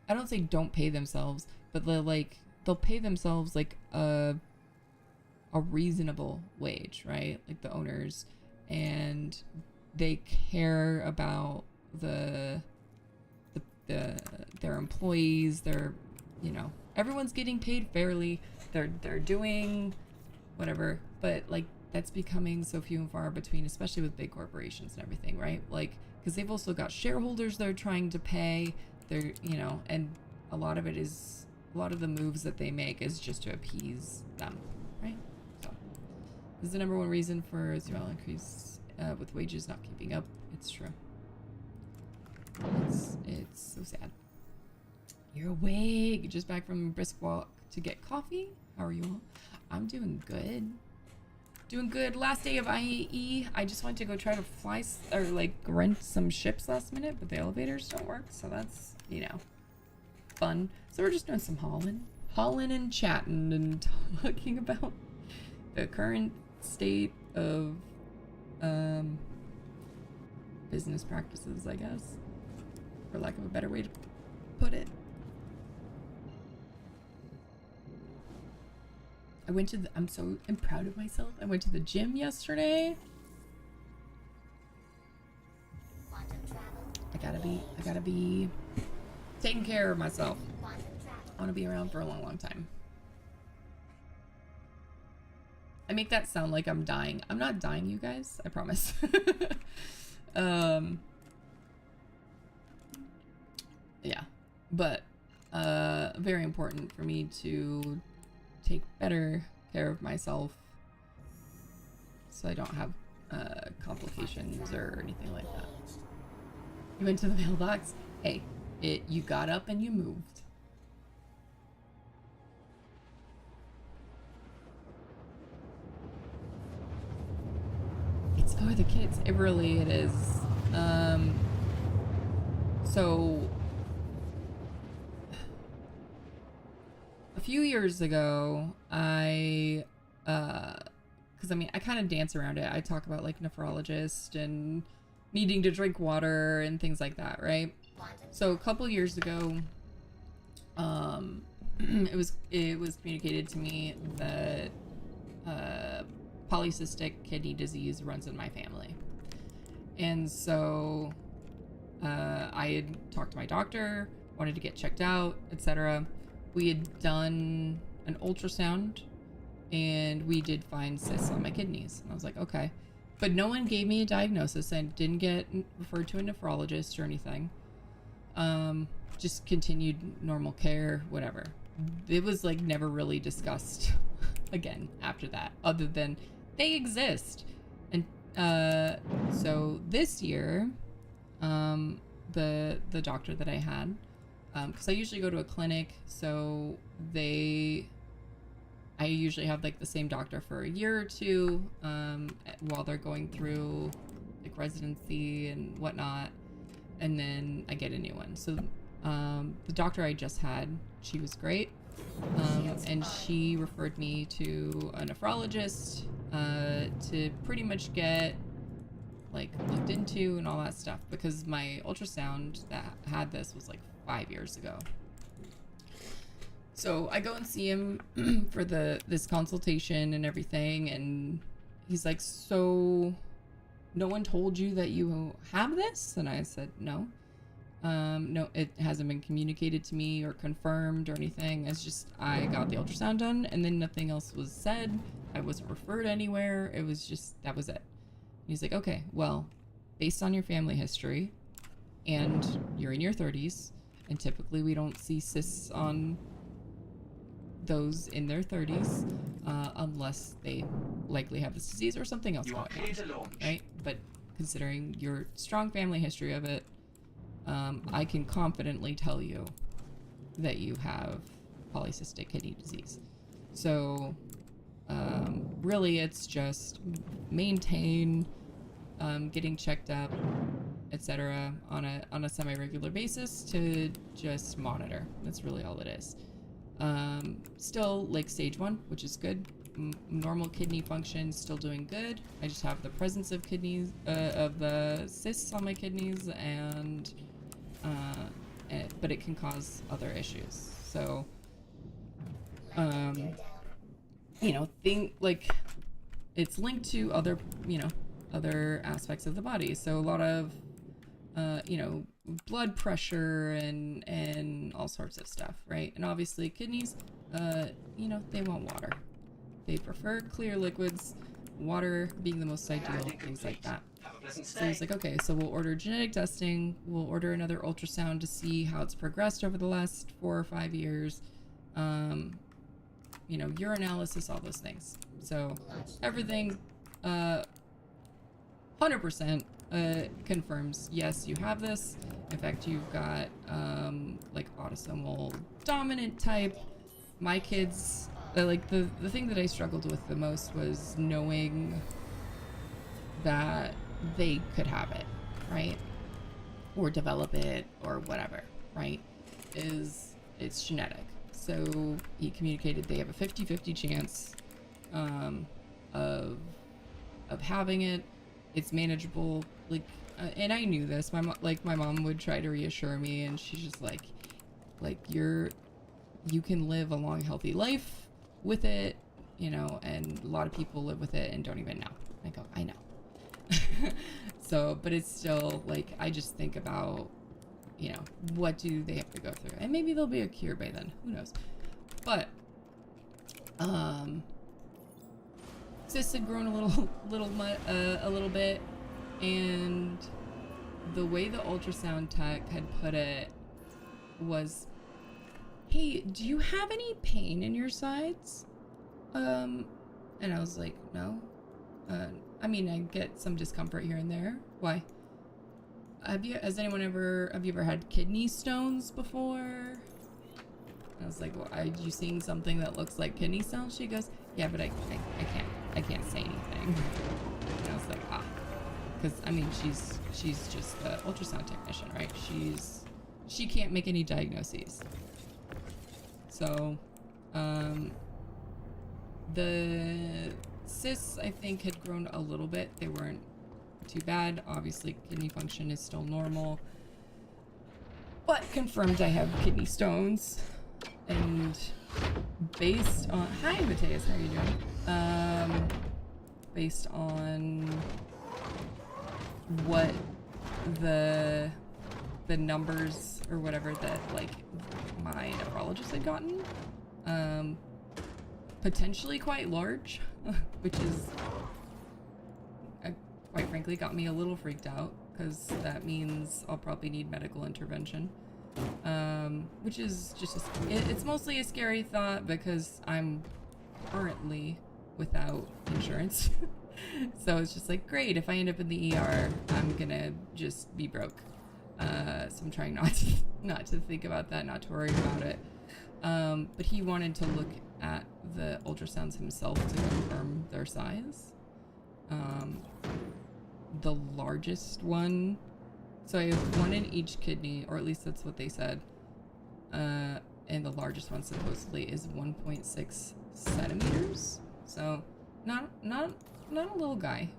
I don't say don't pay themselves, but they'll pay themselves like a reasonable wage, right? Like the owners, and they care about their employees. They're, everyone's getting paid fairly. They're doing whatever, but like that's becoming so few and far between, especially with big corporations and everything, right? Like, because they've also got shareholders they're trying to pay. They're, and a lot of the moves that they make is just to appease them, right? So this is the number one reason for zero increase with wages not keeping up. It's true. It's so sad. You're awake. Just back from a brisk walk to get coffee. How are you all? I'm doing good. Doing good. Last day of IAE. I just went to go try to fly or like rent some ships last minute, but the elevators don't work, so that's, fun. So we're just doing some hauling and chatting and talking about the current state of business practices, I guess, for lack of a better way to put it. I'm proud of myself. I went to the gym yesterday. I gotta be taking care of myself. I want to be around for a long time. I make that sound like I'm dying. I'm not dying, you guys. I promise. Yeah, but very important for me to take better care of myself so I don't have complications or anything like that. You went to the mailbox? Hey, you got up and you moved. It's for the kids. It really it is. So a few years ago, because I mean, I kind of dance around it. I talk about like nephrologist and needing to drink water and things like that, right? So a couple years ago, it was communicated to me that polycystic kidney disease runs in my family, and so I had talked to my doctor, wanted to get checked out, etc. We had done an ultrasound, and we did find cysts on my kidneys. And I was like, okay, but no one gave me a diagnosis. I didn't get referred to a nephrologist or anything. Just continued normal care, whatever. It was like never really discussed again after that, other than they exist. And so this year, the doctor that I had, because I usually go to a clinic, so I usually have like the same doctor for a year or two while they're going through like residency and whatnot, and then I get a new one. So the doctor I just had, she was great, and she referred me to a nephrologist to pretty much get like looked into and all that stuff, because my ultrasound that had this was like 5 years ago. So I go and see him for this consultation and everything, and he's like, so no one told you that you have this? And I said, no. No, it hasn't been communicated to me or confirmed or anything. It's just I got the ultrasound done, and then nothing else was said. I wasn't referred anywhere. It was just, that was it. He's like, okay, well, based on your family history, and you're in your 30s, and typically we don't see cysts on those in their 30s unless they likely have this disease or something else going on, right? But considering your strong family history of it, I can confidently tell you that you have polycystic kidney disease. So really it's just maintain getting checked up, etc. on a semi-regular basis to just monitor. That's really all it is. Still like stage 1, which is good. Normal kidney function still doing good. I just have the presence of kidneys of the cysts on my kidneys, and but it can cause other issues. So you know, like it's linked to other, you know, other aspects of the body. So a lot of you know, blood pressure and all sorts of stuff, right? And obviously kidneys, you know, they want water. They prefer clear liquids, water being the most ideal, things like that. So he's like, okay, so we'll order genetic testing, we'll order another ultrasound to see how it's progressed over the last 4 or 5 years, you know, urinalysis, all those things. So everything 100% confirms, yes, you have this. In fact, you've got like autosomal dominant type. My kids, like the thing that I struggled with the most was knowing that they could have it, right? Or develop it or whatever, right? It's genetic. So he communicated they have a 50-50 chance of having it. It's manageable, like, and I knew this. My mom would try to reassure me, and she's just like you can live a long, healthy life with it, you know, and a lot of people live with it and don't even know. I go, I know. So, but it's still like, I just think about, you know, what do they have to go through, and maybe there'll be a cure by then. Who knows? But cysts had grown a little bit, and the way the ultrasound tech had put it was, hey, do you have any pain in your sides? And I was like, no. I mean, I get some discomfort here and there. Why? Have you ever had kidney stones before? I was like, well, are you seeing something that looks like kidney stones? She goes, yeah, but I can't say anything. And I was like, ah. Because, I mean, she's just an ultrasound technician, right? She can't make any diagnoses. So, the cysts, I think, had grown a little bit. They weren't too bad. Obviously, kidney function is still normal. But confirmed I have kidney stones. And based on... Hi, Mateus, how are you doing? Based on what the numbers or whatever that, like, my nephrologist had gotten, potentially quite large, which is, quite frankly, got me a little freaked out, because that means I'll probably need medical intervention. Which is just, it's mostly a scary thought because I'm currently without insurance. So it's just like, great, if I end up in the ER, I'm gonna just be broke. So I'm trying not to think about that, not to worry about it. But he wanted to look at the ultrasounds himself to confirm their size. The largest one, so I have one in each kidney, or at least that's what they said. And the largest one supposedly is 1.6 centimeters. So not a little guy.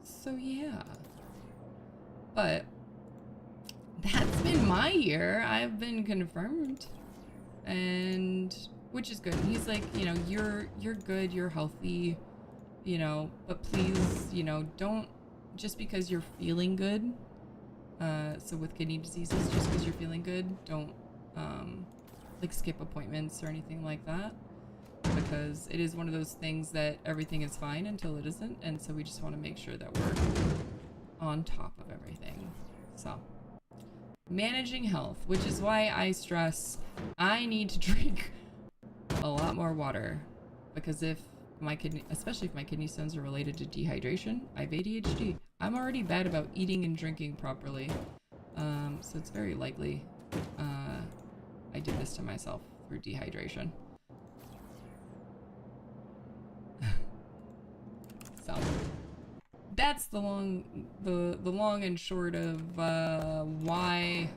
So yeah. But that's been my year. I've been confirmed. And which is good. He's like, you know, you're good, you're healthy, you know, but please, you know, don't, just because you're feeling good, so with kidney diseases, just because you're feeling good, don't like skip appointments or anything like that, because it is one of those things that everything is fine until it isn't, and so we just want to make sure that we're on top of everything. So managing health, which is why I stress I need to drink a lot more water, because if my kidney, especially if my kidney stones are related to dehydration, I have ADHD. I'm already bad about eating and drinking properly, so it's very likely I did this to myself through dehydration. So that's the long and short of why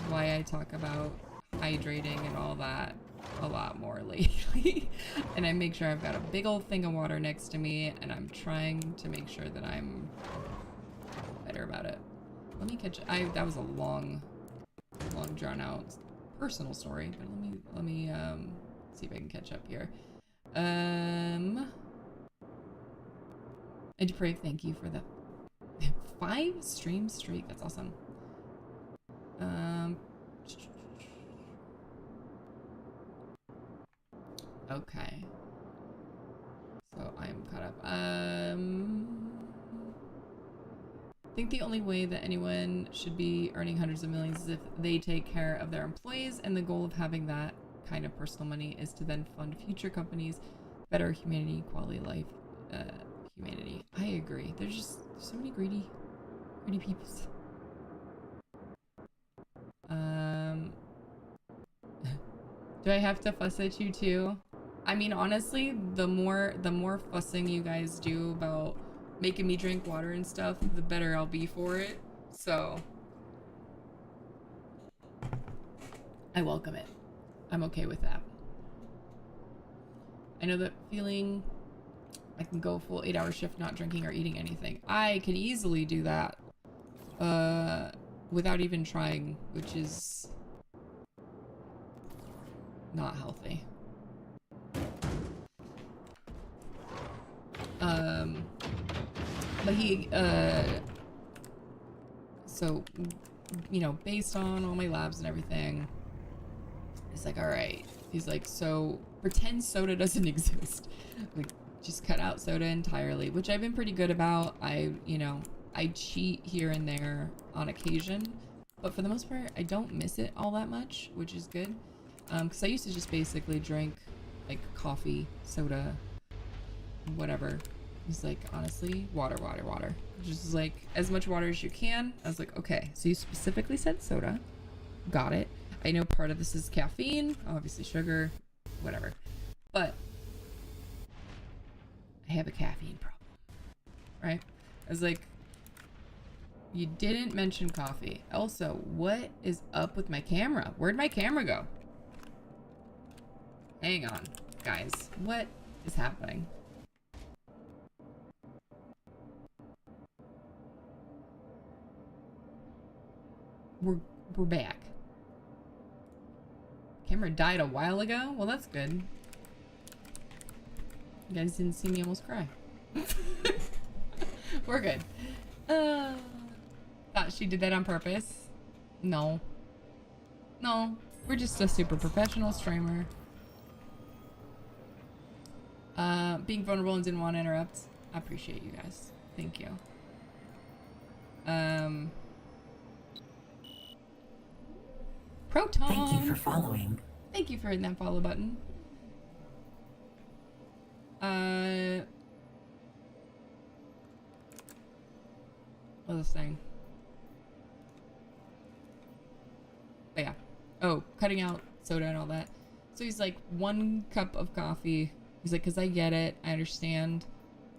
I talk about hydrating and all that a lot more lately. And I make sure I've got a big old thing of water next to me, and I'm trying to make sure that I'm better about it. Let me catch, that was a long drawn out personal story, but let me see if I can catch up here. And Depraved, thank you for the 5 streams straight. That's awesome. Okay. So I'm caught up. I think the only way that anyone should be earning hundreds of millions is if they take care of their employees, and the goal of having that kind of personal money is to then fund future companies, better humanity, quality life, humanity. I agree. There's just so many greedy peeps. Do I have to fuss at you too? I mean, honestly, the more fussing you guys do about making me drink water and stuff, the better I'll be for it. So I welcome it. I'm okay with that. I know that feeling. I can go full 8-hour shift not drinking or eating anything. I can easily do that without even trying, which is not healthy. But he, so, you know, based on all my labs and everything, he's like, all right. He's like, so pretend soda doesn't exist. Like, just cut out soda entirely, which I've been pretty good about. I cheat here and there on occasion, but for the most part, I don't miss it all that much, which is good. Because I used to just basically drink like coffee, soda, whatever. He's like, honestly, water. Just like as much water as you can. I was like, okay, so you specifically said soda. Got it. I know part of this is caffeine, obviously sugar, whatever. But I have a caffeine problem, right? I was like, you didn't mention coffee. Also, what is up with my camera? Where'd my camera go? Hang on, guys. What is happening? We're back. Camera died a while ago? Well, that's good. You guys didn't see me almost cry. We're good. Thought she did that on purpose. No. No. We're just a super professional streamer. Being vulnerable and didn't want to interrupt. I appreciate you guys. Thank you. Proton! Thank you for following. Thank you for hitting that follow button. What was I saying? But yeah. Oh, cutting out soda and all that. So he's like, 1 cup of coffee. He's like, because I get it. I understand.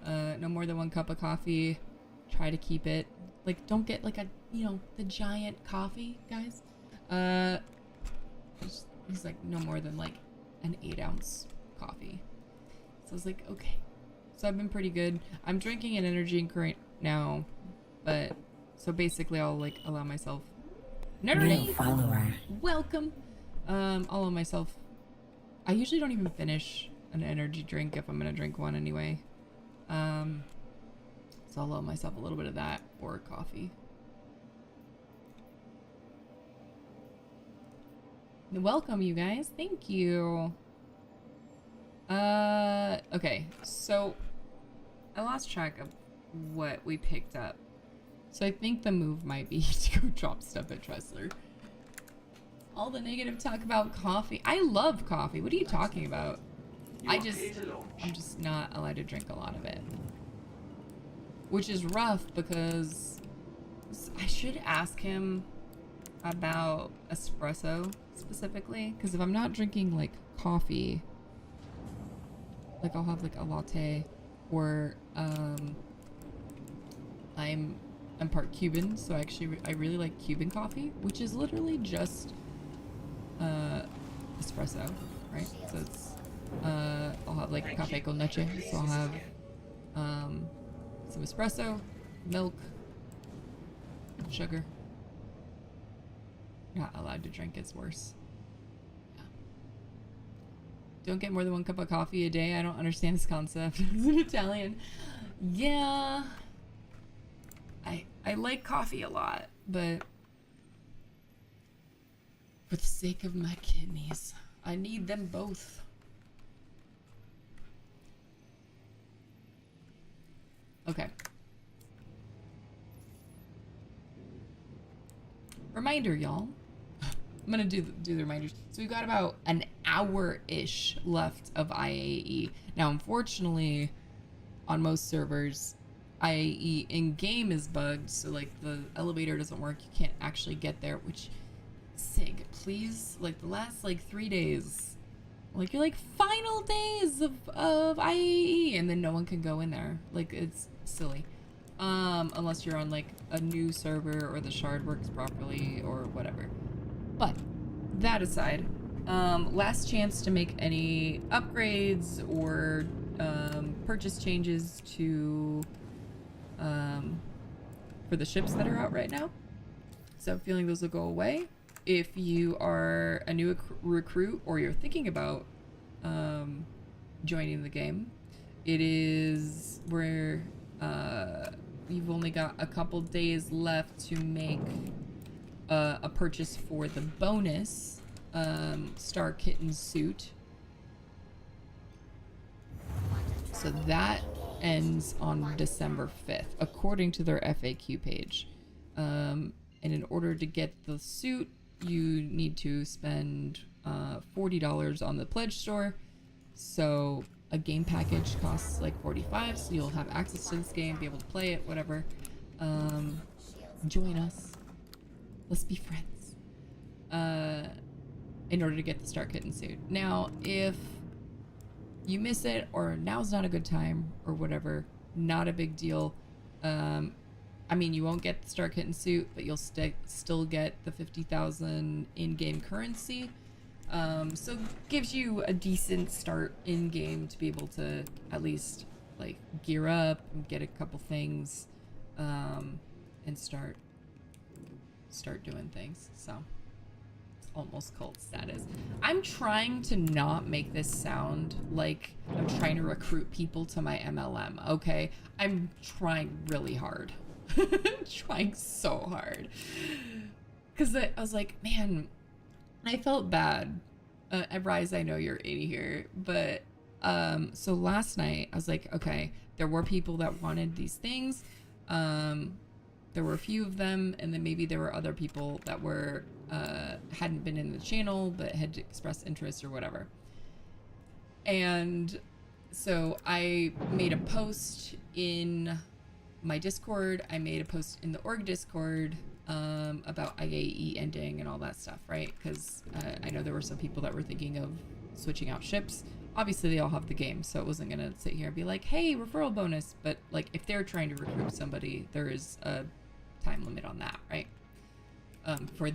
No more than 1 cup of coffee. Try to keep it. Like, don't get like a, you know, the giant coffee, guys. He's like, no more than like an 8-ounce coffee. So I was like, okay. So I've been pretty good. I'm drinking an energy drink right now, but so basically I'll like allow myself. New follower. Welcome. I'll allow myself. I usually don't even finish an energy drink if I'm gonna drink one anyway. So I'll allow myself a little bit of that or coffee. Welcome, you guys. Thank you. Okay, so I lost track of what we picked up. So I think the move might be to go drop stuff at Tressler. All the negative talk about coffee. I love coffee. What are you talking about? I'm just not allowed to drink a lot of it. Which is rough because I should ask him about espresso specifically, because if I'm not drinking like coffee, like I'll have like a latte, or I'm part Cuban, so I really like Cuban coffee, which is literally just espresso, right? So it's I'll have like cafe con leche, so I'll have some espresso, milk, sugar. Not allowed to drink, it's worse. Yeah. Don't get more than 1 cup of coffee a day. I don't understand this concept. As an Italian. Yeah. I like coffee a lot, but for the sake of my kidneys, I need them both. Okay. Reminder, y'all. I'm gonna do the reminders. So we've got about an hour-ish left of IAE. Now, unfortunately, on most servers, IAE in-game is bugged, so like the elevator doesn't work. You can't actually get there, which, Sig, please, like the last like 3 days, like you're like final days of IAE, and then no one can go in there. Like, it's silly. Unless you're on like a new server or the shard works properly or whatever. But that aside, last chance to make any upgrades or purchase changes to for the ships that are out right now. So feeling those will go away. If you are a new recruit or you're thinking about joining the game, it is where you've only got a couple days left to make a purchase for the bonus Star Kitten suit. So that ends on December 5th, according to their FAQ page. And in order to get the suit, you need to spend $40 on the pledge store. So a game package costs like $45, so you'll have access to this game, be able to play it, whatever. Join us. Let's be friends. In order to get the Star Kitten suit. Now, if you miss it, or now's not a good time, or whatever, not a big deal. I mean, you won't get the Star Kitten suit, but you'll still get the 50,000 in-game currency. So it gives you a decent start in-game to be able to at least like gear up and get a couple things, and start doing things. So it's almost cult status. I'm trying to not make this sound like I'm trying to recruit people to my MLM, okay? I'm trying really hard. Trying so hard. Because I was like, man, I felt bad. Rahhzay, I know you're 80 here, but so last night I was like, okay, there were people that wanted these things. There were a few of them, and then maybe there were other people that were hadn't been in the channel but had expressed interest or whatever. And so I made a post in my Discord. I made a post in the org Discord about IAE ending and all that stuff, right? Because I know there were some people that were thinking of switching out ships. Obviously, they all have the game, so it wasn't gonna sit here and be like, hey, referral bonus. But like, if they're trying to recruit somebody, there is a time limit on that, right? For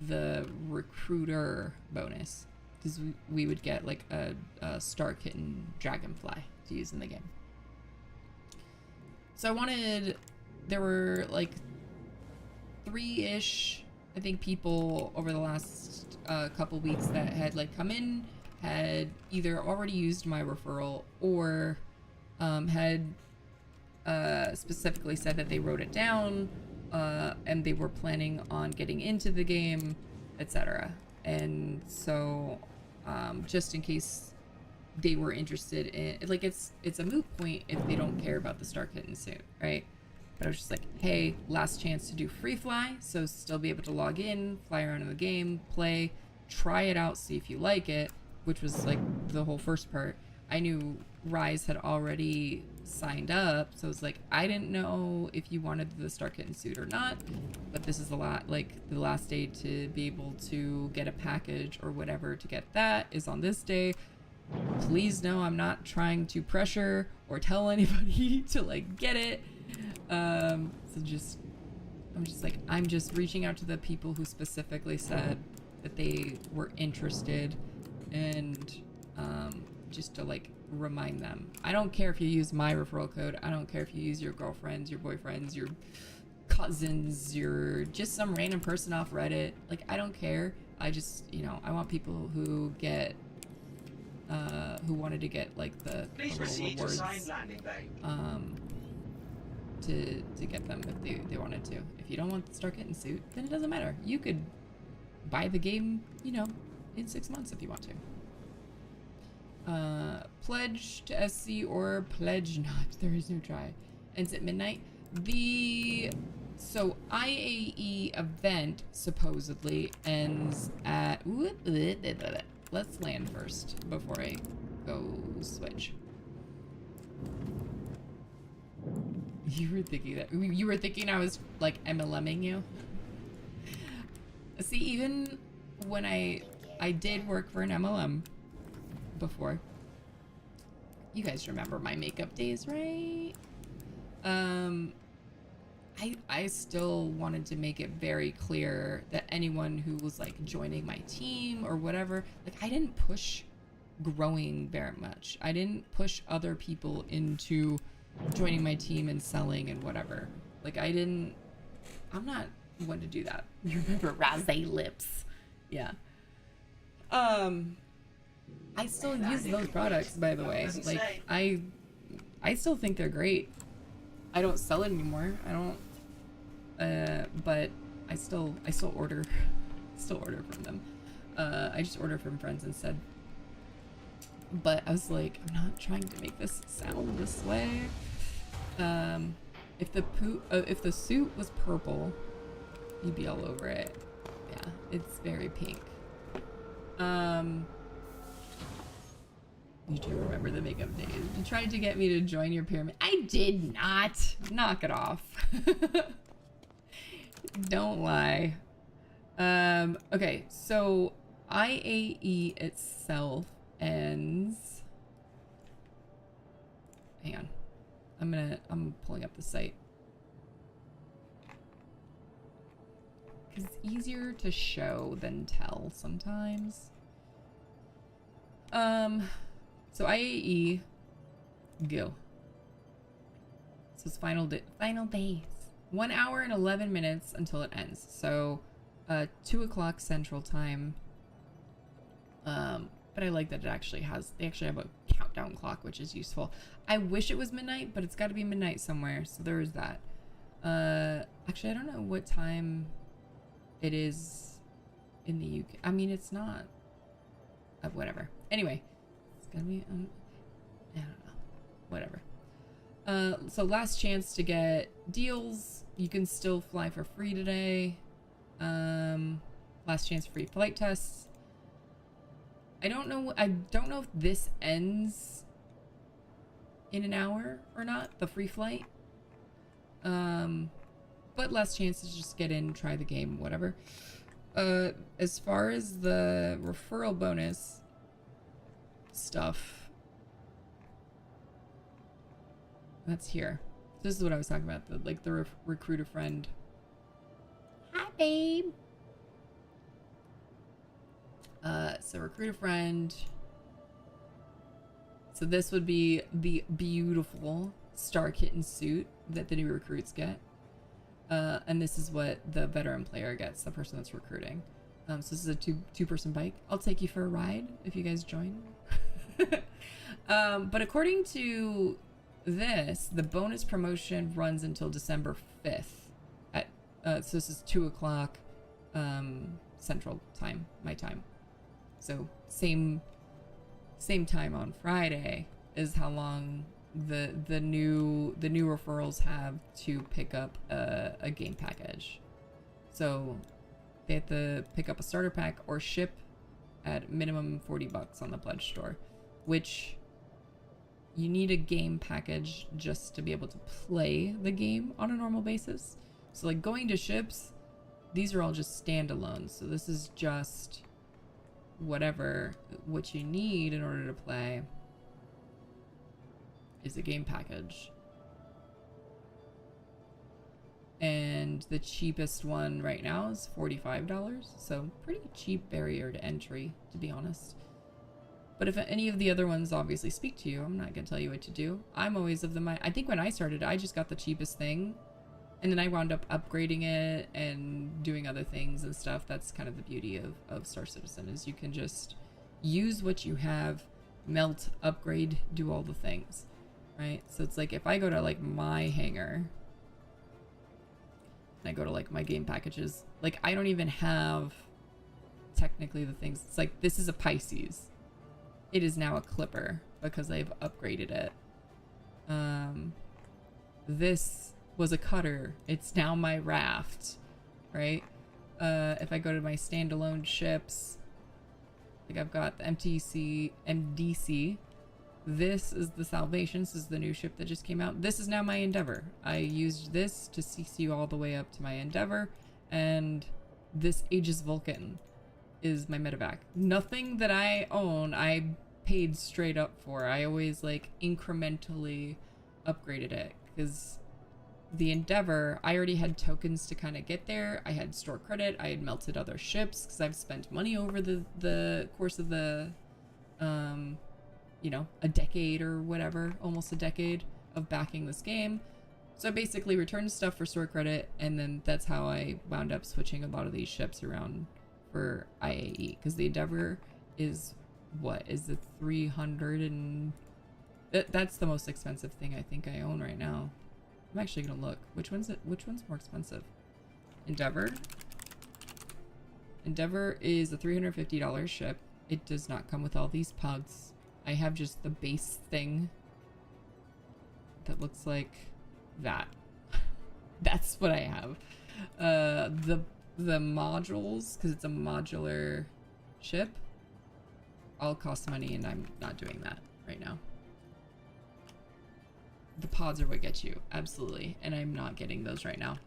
the recruiter bonus, because we would get like a Star Kitten Dragonfly to use in the game. So I wanted, there were like 3-ish, I think, people over the last couple weeks that had like come in, had either already used my referral or had specifically said that they wrote it down and they were planning on getting into the game, etc. And so just in case they were interested in, like, it's a moot point if they don't care about the Star Kitten suit, right? But I was just like, hey, last chance to do freefly, so still be able to log in, fly around in the game, play, try it out, see if you like it, which was like the whole first part. I knew Rahhzay had already signed up, so it's like, I didn't know if you wanted the Star Kitten suit or not, but this is the last day to be able to get a package or whatever to get that is on this day. Please know I'm not trying to pressure or tell anybody to like get it. I'm just reaching out to the people who specifically said that they were interested, and just to like remind them. I don't care if you use my referral code. I don't care if you use your girlfriends, your boyfriends, your cousins, your just some random person off Reddit. Like, I don't care. I just, you know, I want people who get who wanted to get like the little rewards to get them if they wanted to. If you don't want the Star Kitten suit, then it doesn't matter. You could buy the game, you know, in 6 months if you want to. Pledge to SC or pledge not. There is no try. Ends at midnight. So IAE event supposedly ends at, let's land first before I go switch. You were thinking I was like MLMing you? See, even when I did work for an MLM before. You guys remember my makeup days, right? I still wanted to make it very clear that anyone who was like joining my team or whatever, like, I didn't push growing very much. I didn't push other people into joining my team and selling and whatever. Like, I'm not one to do that. You remember Rahhzay lips? Yeah. I still use those products, by the way. Like, I still think they're great. I don't sell it anymore. I don't, but I still order from them. I just order from friends instead. But I was like, I'm not trying to make this sound this way. If the suit was purple, you'd be all over it. Yeah, it's very pink. You do remember the makeup days. You tried to get me to join your pyramid. I did not. Knock it off. Don't lie. Okay, so IAE itself ends. Hang on. I'm pulling up the site. Because it's easier to show than tell sometimes. So IAE, go. So it's final days. 1 hour and 11 minutes until it ends. So, 2 o'clock Central Time. But I like that they actually have a countdown clock, which is useful. I wish it was midnight, but it's got to be midnight somewhere. So there is that. Actually, I don't know what time it is in the UK. I mean, it's not. Whatever. Anyway, it's gonna be. I don't know. Whatever. So last chance to get deals. You can still fly for free today. Last chance free flight tests. I don't know if this ends in an hour or not, the free flight. But last chance to just get in, try the game, whatever. As far as the referral bonus stuff, that's here. This is what I was talking about, the recruit a friend. Hi, babe. So recruit a friend. So this would be the beautiful star kitten suit that the new recruits get. And this is what the veteran player gets, the person that's recruiting. So this is a two-person bike. I'll take you for a ride if you guys join. But according to this, the bonus promotion runs until December 5th. So this is 2 o'clock Central Time, my time. So same time on Friday is how long the new referrals have to pick up a game package. So they have to pick up a starter pack or ship at minimum $40 on the pledge store, which you need a game package just to be able to play the game on a normal basis. So like going to ships, these are all just standalones. So this is just what you need in order to play is a game package. And the cheapest one right now is $45. So pretty cheap barrier to entry, to be honest. But if any of the other ones obviously speak to you, I'm not going to tell you what to do. I'm always of the mind. I think when I started, I just got the cheapest thing. And then I wound up upgrading it and doing other things and stuff. That's kind of the beauty of Star Citizen, is you can just use what you have, melt, upgrade, do all the things, right? So it's like if I go to like my hangar and I go to like my game packages, like I don't even have technically the things. It's like this is a Pisces. It is now a Clipper because I've upgraded it. This was a cutter. It's now my raft, right? If I go to my standalone ships, like I've got the MDC. This is the Salvation. This is the new ship that just came out. This is now my Endeavor. I used this to CC all the way up to my Endeavor, and this Aegis Vulcan is my medevac. Nothing that I own I paid straight up for. I always like incrementally upgraded it because the Endeavor, I already had tokens to kind of get there. I had store credit. I had melted other ships because I've spent money over the course of the, you know, a decade or whatever, almost a decade of backing this game. So I basically returned stuff for store credit, and then that's how I wound up switching a lot of these ships around for IAE, because the Endeavor is, what, is the 300 and... That's the most expensive thing I think I own right now. I'm actually gonna look. Which one's more expensive? Endeavor. Endeavor is a $350 ship. It does not come with all these pugs. I have just the base thing that looks like that. That's what I have. The modules, because it's a modular ship, all costs money, and I'm not doing that right now. The pods are what get you, absolutely, and I'm not getting those right now.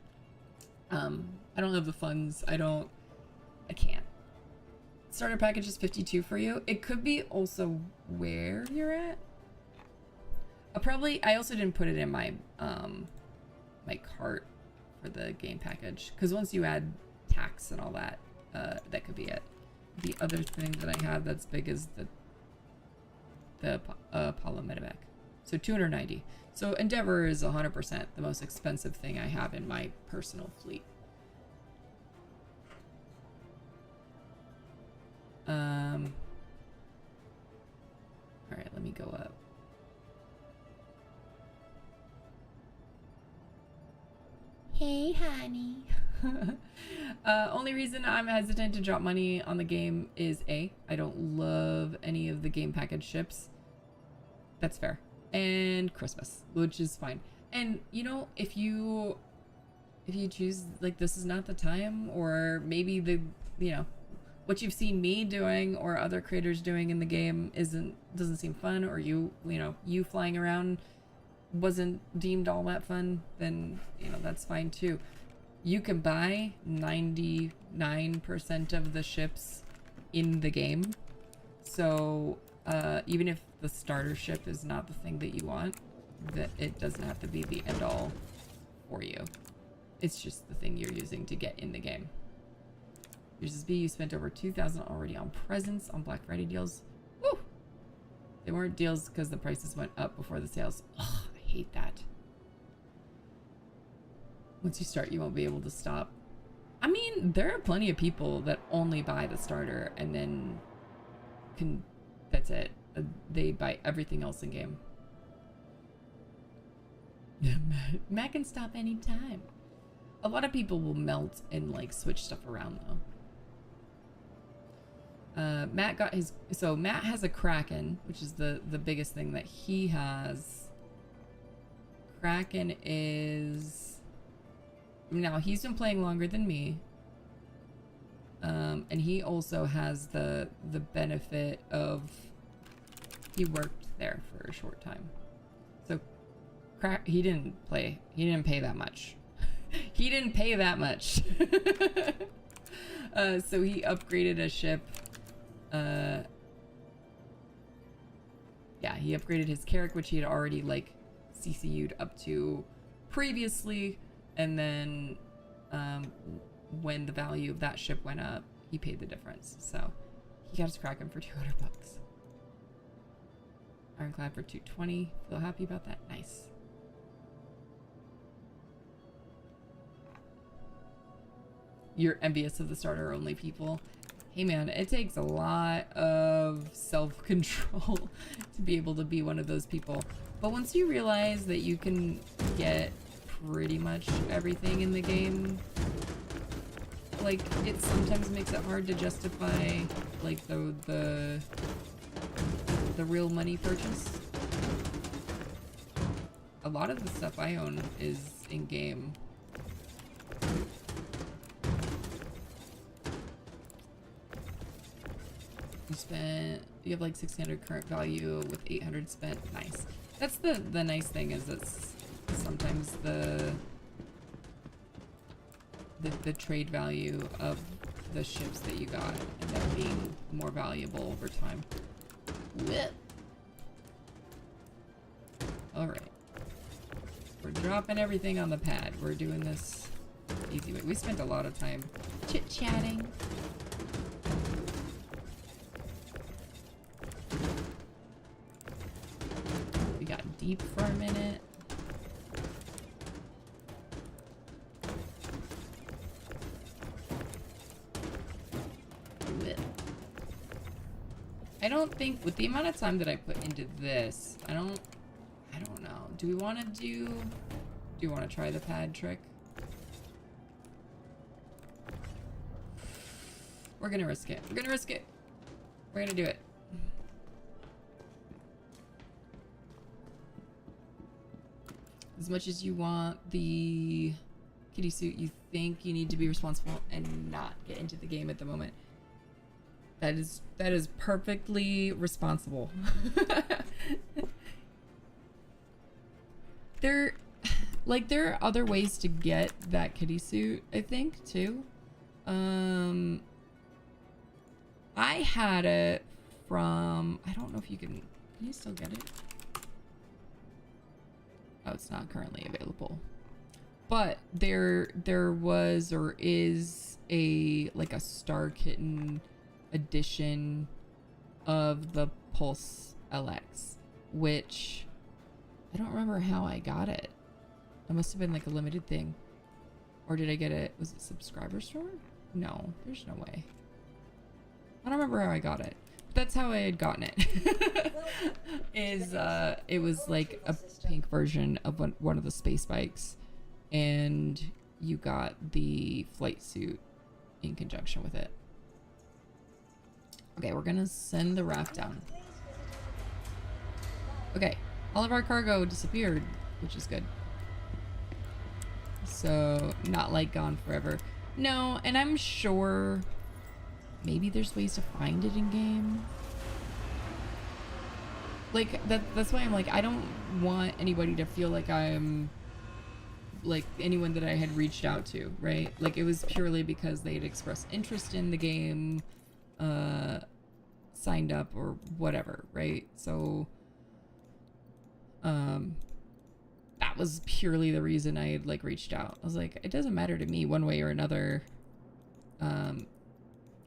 I don't have the funds. I can't. Starter package is 52 for you. It could be also where you're at. I also didn't put it in my my cart for the game package, because once you add tax and all that, that could be it. The other thing that I have that's big is the Apollo medevac. So 290. So Endeavor is 100% the most expensive thing I have in my personal fleet. All right, let me go up. Hey, honey. Only reason I'm hesitant to drop money on the game is I don't love any of the game package ships. That's fair. And Christmas, which is fine. And you know, if you choose, like, this is not the time, or maybe what you've seen me doing or other creators doing in the game doesn't seem fun, or you flying around wasn't deemed all that fun, then that's fine too. You can buy 99% of the ships in the game, so even if the starter ship is not the thing that you want, that it doesn't have to be the end all for you. It's just the thing you're using to get in the game. Yours is B. You spent over 2,000 already on presents on Black Friday deals. Woo! They weren't deals because the prices went up before the sales. Ugh, I hate that. Once you start, you won't be able to stop. I mean, there are plenty of people that only buy the starter and then that's it. They buy everything else in game. Matt can stop anytime. A lot of people will melt and like switch stuff around though. Matt has a Kraken, which is the biggest thing that he has. Kraken is, now he's been playing longer than me. And he also has the benefit of, he worked there for a short time. So he didn't pay that much. He didn't pay that much. So he upgraded a ship. Yeah, he upgraded his Carrack, which he had already like CCU'd up to previously, and then when the value of that ship went up, he paid the difference. So he got his Kraken for 200 bucks. Ironclad for 220. Feel happy about that? Nice. You're envious of the starter only people. Hey man, it takes a lot of self-control to be able to be one of those people. But once you realize that you can get pretty much everything in the game, like, it sometimes makes it hard to justify like the real money purchase. A lot of the stuff I own is in game. You have like 600 current value with 800 spent. Nice. That's the nice thing, is that sometimes the trade value of the ships that you got end up being more valuable over time. Alright. We're dropping everything on the pad. We're doing this easy way. We spent a lot of time chit-chatting. We got deep for a minute. I don't think, with the amount of time that I put into this, I don't know. Do we want to try the pad trick? We're gonna risk it. We're gonna risk it. We're gonna do it. As much as you want the kitty suit, you think you need to be responsible and not get into the game at the moment. That is perfectly responsible. There are other ways to get that kitty suit, I think, too. I had it from, I don't know if can you still get it? Oh, it's not currently available. But there was or is a Star Kitten edition of the Pulse LX, which I don't remember how I got it. It must have been like a limited thing. Or did I get it? Was it subscriber store? No, there's no way. I don't remember how I got it. But that's how I had gotten it. It was like a pink version of one of the space bikes, and you got the flight suit in conjunction with it. Okay, we're gonna send the raft down. Okay, all of our cargo disappeared, which is good. So, not like gone forever. No, and I'm sure maybe there's ways to find it in game. Like, that's why I'm like, I don't want anybody to feel like I'm like anyone that I had reached out to, right? Like, it was purely because they had expressed interest in the game, signed up or whatever, right? So, that was purely the reason I had like reached out. I was like, it doesn't matter to me one way or another,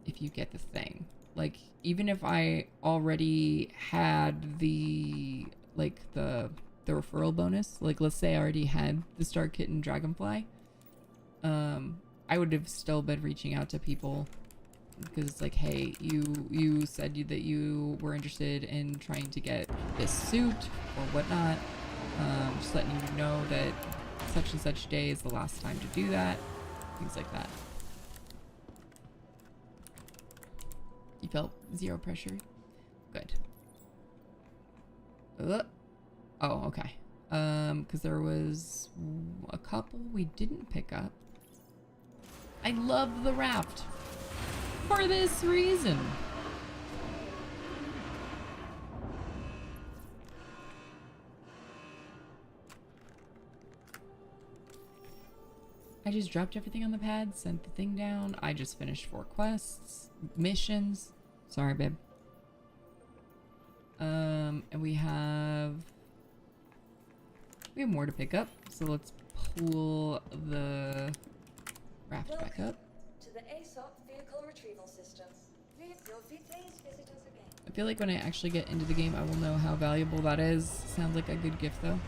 if you get the thing. Like, even if I already had the referral bonus, like let's say I already had the Star Kitten Dragonfly, I would have still been reaching out to people because it's like, hey, you said that you were interested in trying to get this suit or whatnot. Just letting you know that such and such day is the last time to do that. Things like that. You felt zero pressure? Good. Oh, okay. Because there was a couple we didn't pick up. I love the raft for this reason. I just dropped everything on the pad, sent the thing down. I just finished 4 quests, missions. Sorry, babe. And we have more to pick up. So let's pull the raft back up. To the ASOP vehicle retrieval system. Please visit us again. I feel like when I actually get into the game, I will know how valuable that is. Sounds like a good gift, though.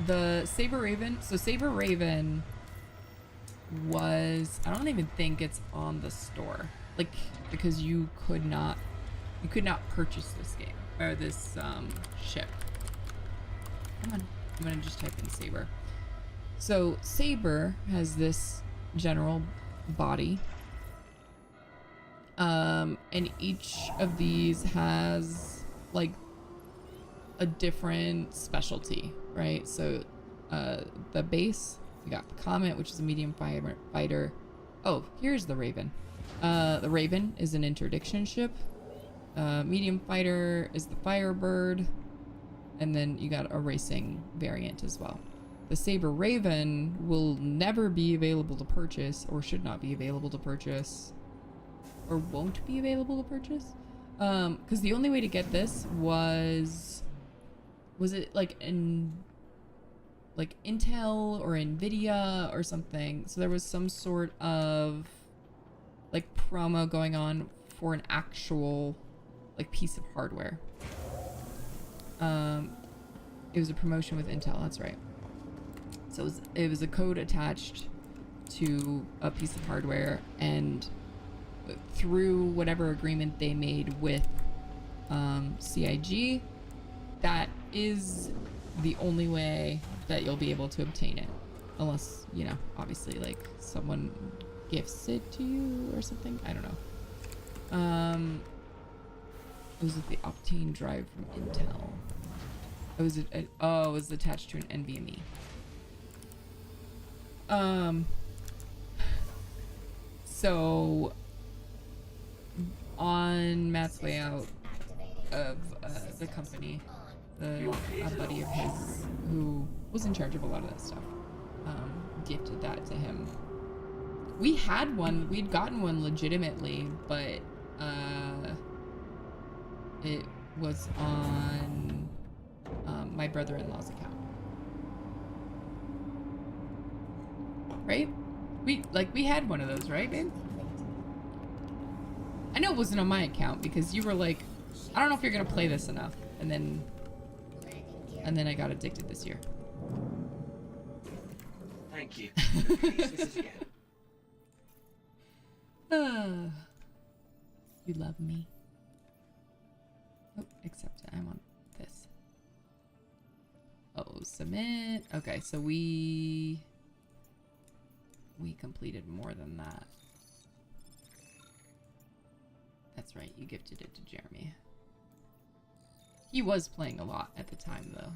The Saber Raven. So Saber Raven was, I don't even think it's on the store, like, because you could not purchase this game or this ship. Come on, I'm gonna just type in Saber. So Saber has this general body, and each of these has like a different specialty, right? So the base, we got the Comet, which is a medium fighter. Oh, here's the Raven. The Raven is an interdiction ship. Medium fighter is the Firebird, and then you got a racing variant as well. The Saber Raven will never be available to purchase, or should not be available to purchase, or won't be available to purchase, because the only way to get this was it like in like Intel or Nvidia or something. So there was some sort of like promo going on for an actual like piece of hardware. It was a promotion with Intel, that's right. So it was a code attached to a piece of hardware, and through whatever agreement they made with CIG, that is the only way that you'll be able to obtain it, unless, you know, obviously like someone gifts it to you or something. I don't know. It was the Optane drive from Intel. It was attached to an NVMe. So on Matt's way out of the company. A buddy of his who was in charge of a lot of that stuff gifted that to him. We had one, we'd gotten one legitimately, but it was on my brother-in-law's account. Right? We had one of those, right, babe? I know it wasn't on my account because you were like, I don't know if you're gonna play this enough, and then I got addicted this year. Thank you. Please visit again. You love me. Oh, accept it. I'm on this. Oh, submit. Okay, so we completed more than that. That's right, you gifted it to Jeremy. He was playing a lot at the time, though.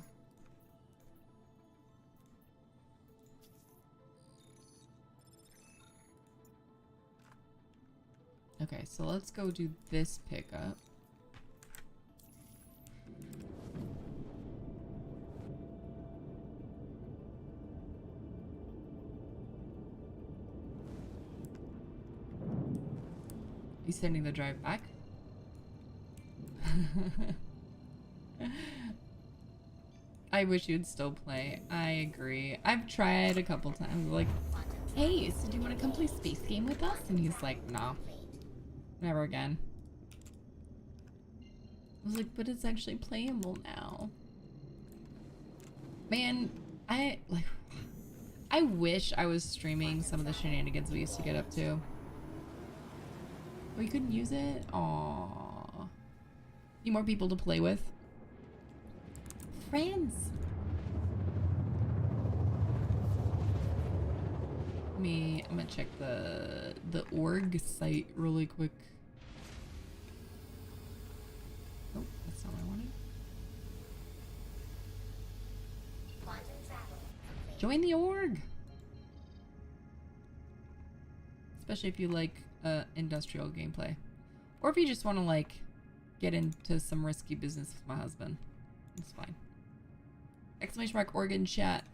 Okay, so let's go do this pickup. You sending the drive back? I wish you'd still play. I agree. I've tried a couple times. Like, hey, so do you want to come play Space Game with us? And he's like, no. Never again. I was like, but it's actually playable now. Man, I wish I was streaming some of the shenanigans we used to get up to. Oh, you couldn't use it? Aww. Need more people to play with. Friends. I'm gonna check the org site really quick. Oh, that's not what I wanted. Join the org. Especially if you like industrial gameplay. Or if you just want to like get into some risky business with my husband. It's fine. Exclamation mark org in chat.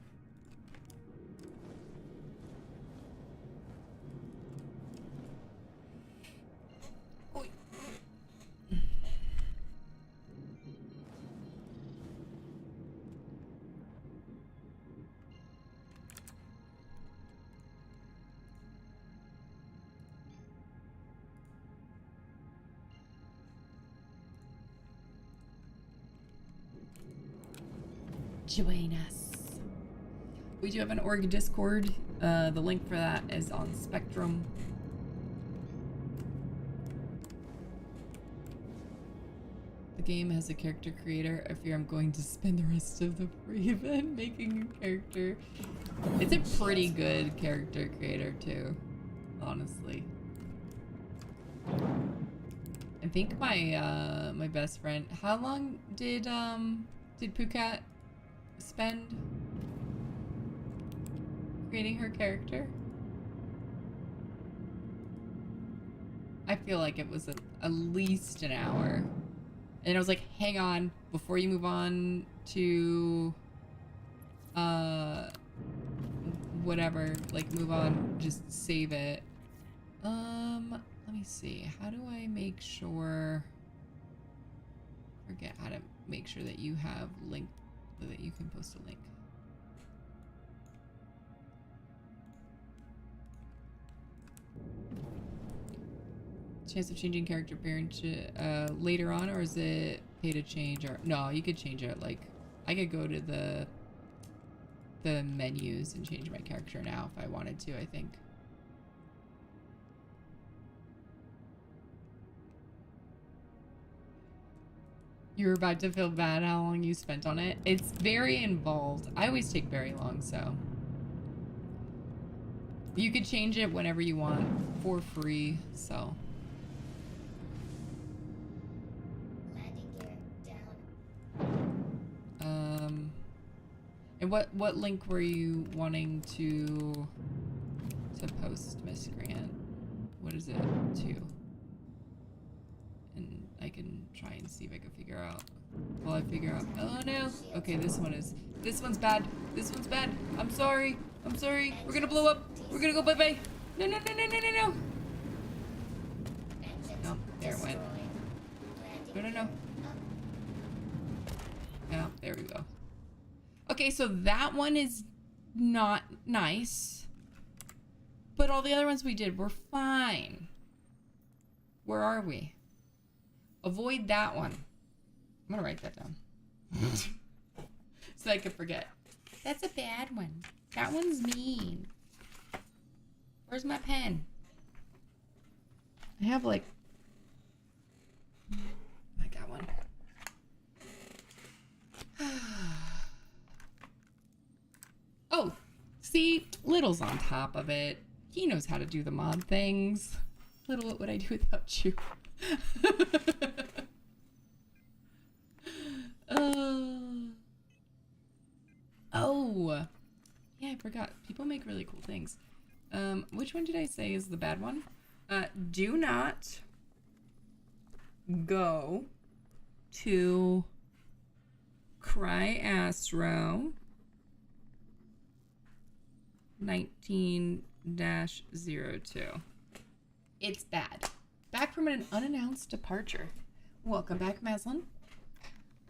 Join us. We do have an org Discord. The link for that is on Spectrum. The game has a character creator. I fear I'm going to spend the rest of the free event making a character. It's a pretty good character creator too, honestly. I think my my best friend. How long did Pukat spend creating her character? I feel like it was at least an hour. And I was like, hang on, before you move on to whatever, like move on, just save it. Let me see. How do I make sure, forget how to make sure that you have link, that you can post a link. Chance of changing character appearance later on, or is it pay to change? Or no, you could change it. Like I could go to the menus and change my character now if I wanted to. I think. You're about to feel bad how long you spent on it. It's very involved. I always take very long, so. You could change it whenever you want for free, so. Landing gear down. And what link were you wanting to post, Miss Grant? What is it to? and I can try and see if I can figure out. While I figure out. Oh no. Okay, this one's bad. This one's bad. I'm sorry. I'm sorry. We're gonna blow up. We're gonna go bye-bye. No, no, no, no, no, no, no. No, there it went. No, no, no. Yeah, there we go. Okay, so that one is not nice. But all the other ones we did were fine. Where are we? Avoid that one. I'm gonna write that down. So I can forget. That's a bad one. That one's mean. Where's my pen? I have like... I got one. Oh, see? Little's on top of it. He knows how to do the mod things. Little, what would I do without you? Oh, yeah, I forgot. People make really cool things. Which one did I say is the bad one? Do not go to Cryastro 19-02. It's bad. Back from an unannounced departure. Welcome back, Maslin.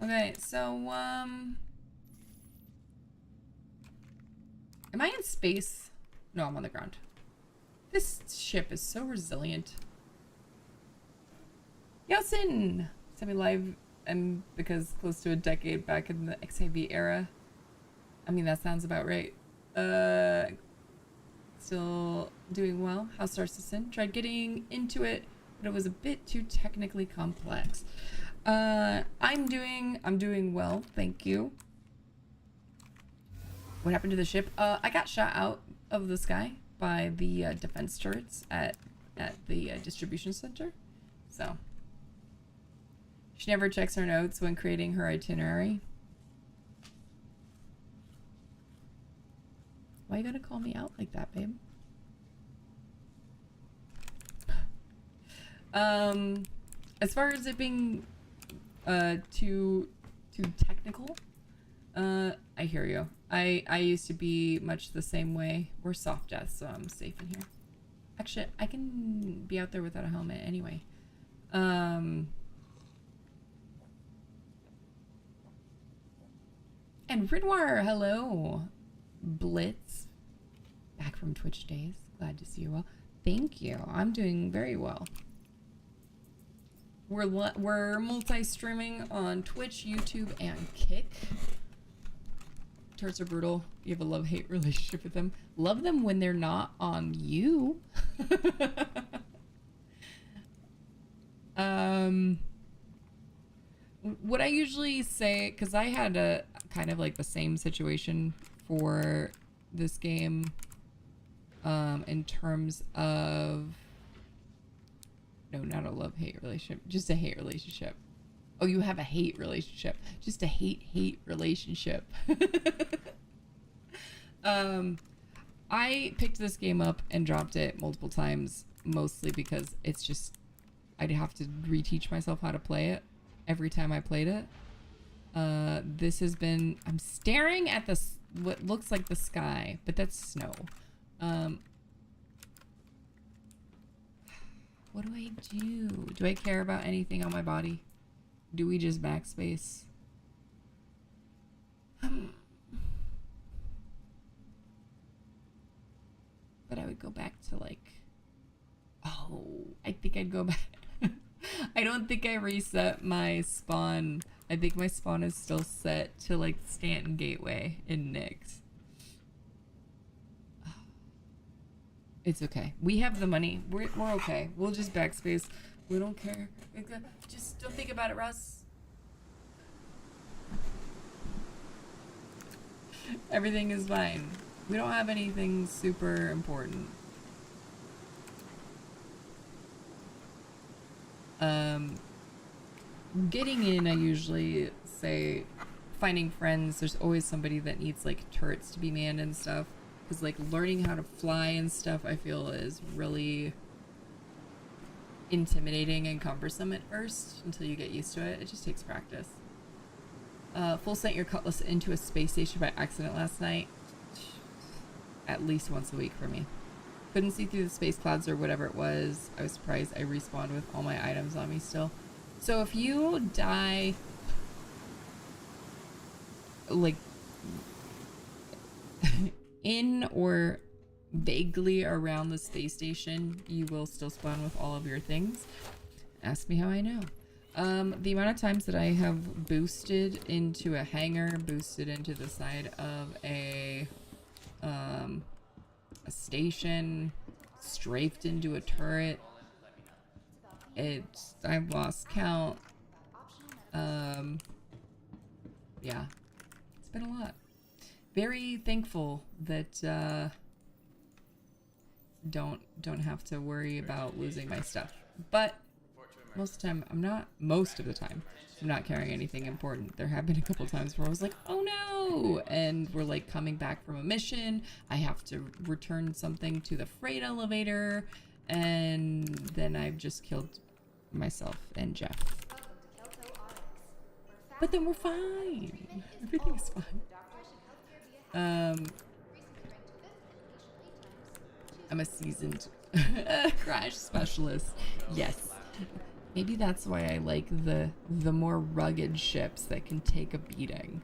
Okay, so, am I in space? No, I'm on the ground. This ship is so resilient. Yeltsin! Semi-live and because close to a decade back in the XIV era. I mean, that sounds about right. Still doing well. How's Sarcison? Tried getting into it, but it was a bit too technically complex. I'm doing well, thank you. What happened to the ship? I got shot out of the sky by the defense turrets at the distribution center. So she never checks her notes when creating her itinerary. Why you gotta call me out like that, babe? As far as it being too technical, I hear you. I used to be much the same way. We're soft death, so I'm safe in here. Actually, I can be out there without a helmet anyway. And Ridwar, hello. Blitz, back from Twitch days. Glad to see you well. Thank you. I'm doing very well. We're multi-streaming on Twitch, YouTube, and Kick. Turrets are brutal. You have a love-hate relationship with them. Love them when they're not on you. What I usually say, because I had a kind of like the same situation for this game, in terms of, no, not a love-hate relationship, just a hate relationship. Oh, you have a hate relationship. Just a hate relationship. I picked this game up and dropped it multiple times, mostly because it's just, I'd have to reteach myself how to play it every time I played it. This has been, I'm staring at this, what looks like the sky, but that's snow. What do I do? Do I care about anything on my body? Do we just backspace? But I would go back to like, oh, I think I'd go back. I don't think I reset my spawn. I think my spawn is still set to like Stanton Gateway in Nyx. It's okay. We have the money. We're okay. We'll just backspace. We don't care. Just don't think about it, Russ. Everything is fine. We don't have anything super important. Getting in, I usually say finding friends. There's always somebody that needs like turrets to be manned and stuff. Because like learning how to fly and stuff, I feel is really intimidating and cumbersome at first until you get used to it. It just takes practice. Full sent your cutlass into a space station by accident last night. At least once a week for me. Couldn't see through the space clouds or whatever it was. I was surprised I respawned with all my items on me still. So if you die like in or vaguely around the space station, you will still spawn with all of your things. Ask me how I know. The amount of times that I have boosted into a hangar, boosted into the side of a station, strafed into a turret, I've lost count. Yeah, it's been a lot. Very thankful that don't have to worry about losing my stuff, but most of the time I'm not carrying anything important. There have been a couple times where I was like, oh no, and we're like coming back from a mission, I have to return something to the freight elevator, and then I've just killed myself and Jeff. But then we're fine. Everything's fine. I'm a seasoned crash specialist. Yes. Maybe that's why I like the more rugged ships that can take a beating.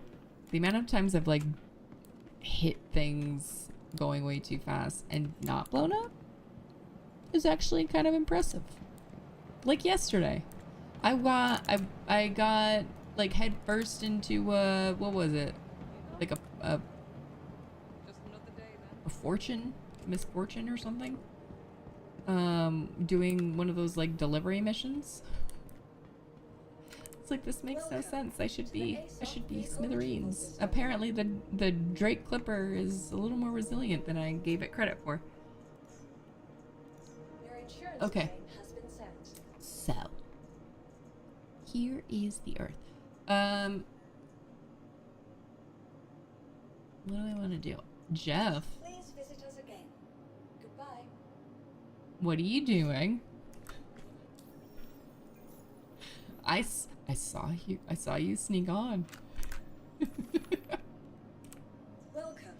The amount of times I've like hit things going way too fast and not blown up is actually kind of impressive. Like yesterday, I got like head first into what was it? Like a misfortune or something. Doing one of those like delivery missions. It's like, this makes no sense. I should be smithereens. Apparently the Drake Clipper is a little more resilient than I gave it credit for. Okay. So here is the Earth. What do I want to do? Jeff, Please visit us again. Goodbye. what are you doing? I saw you sneak on. Welcome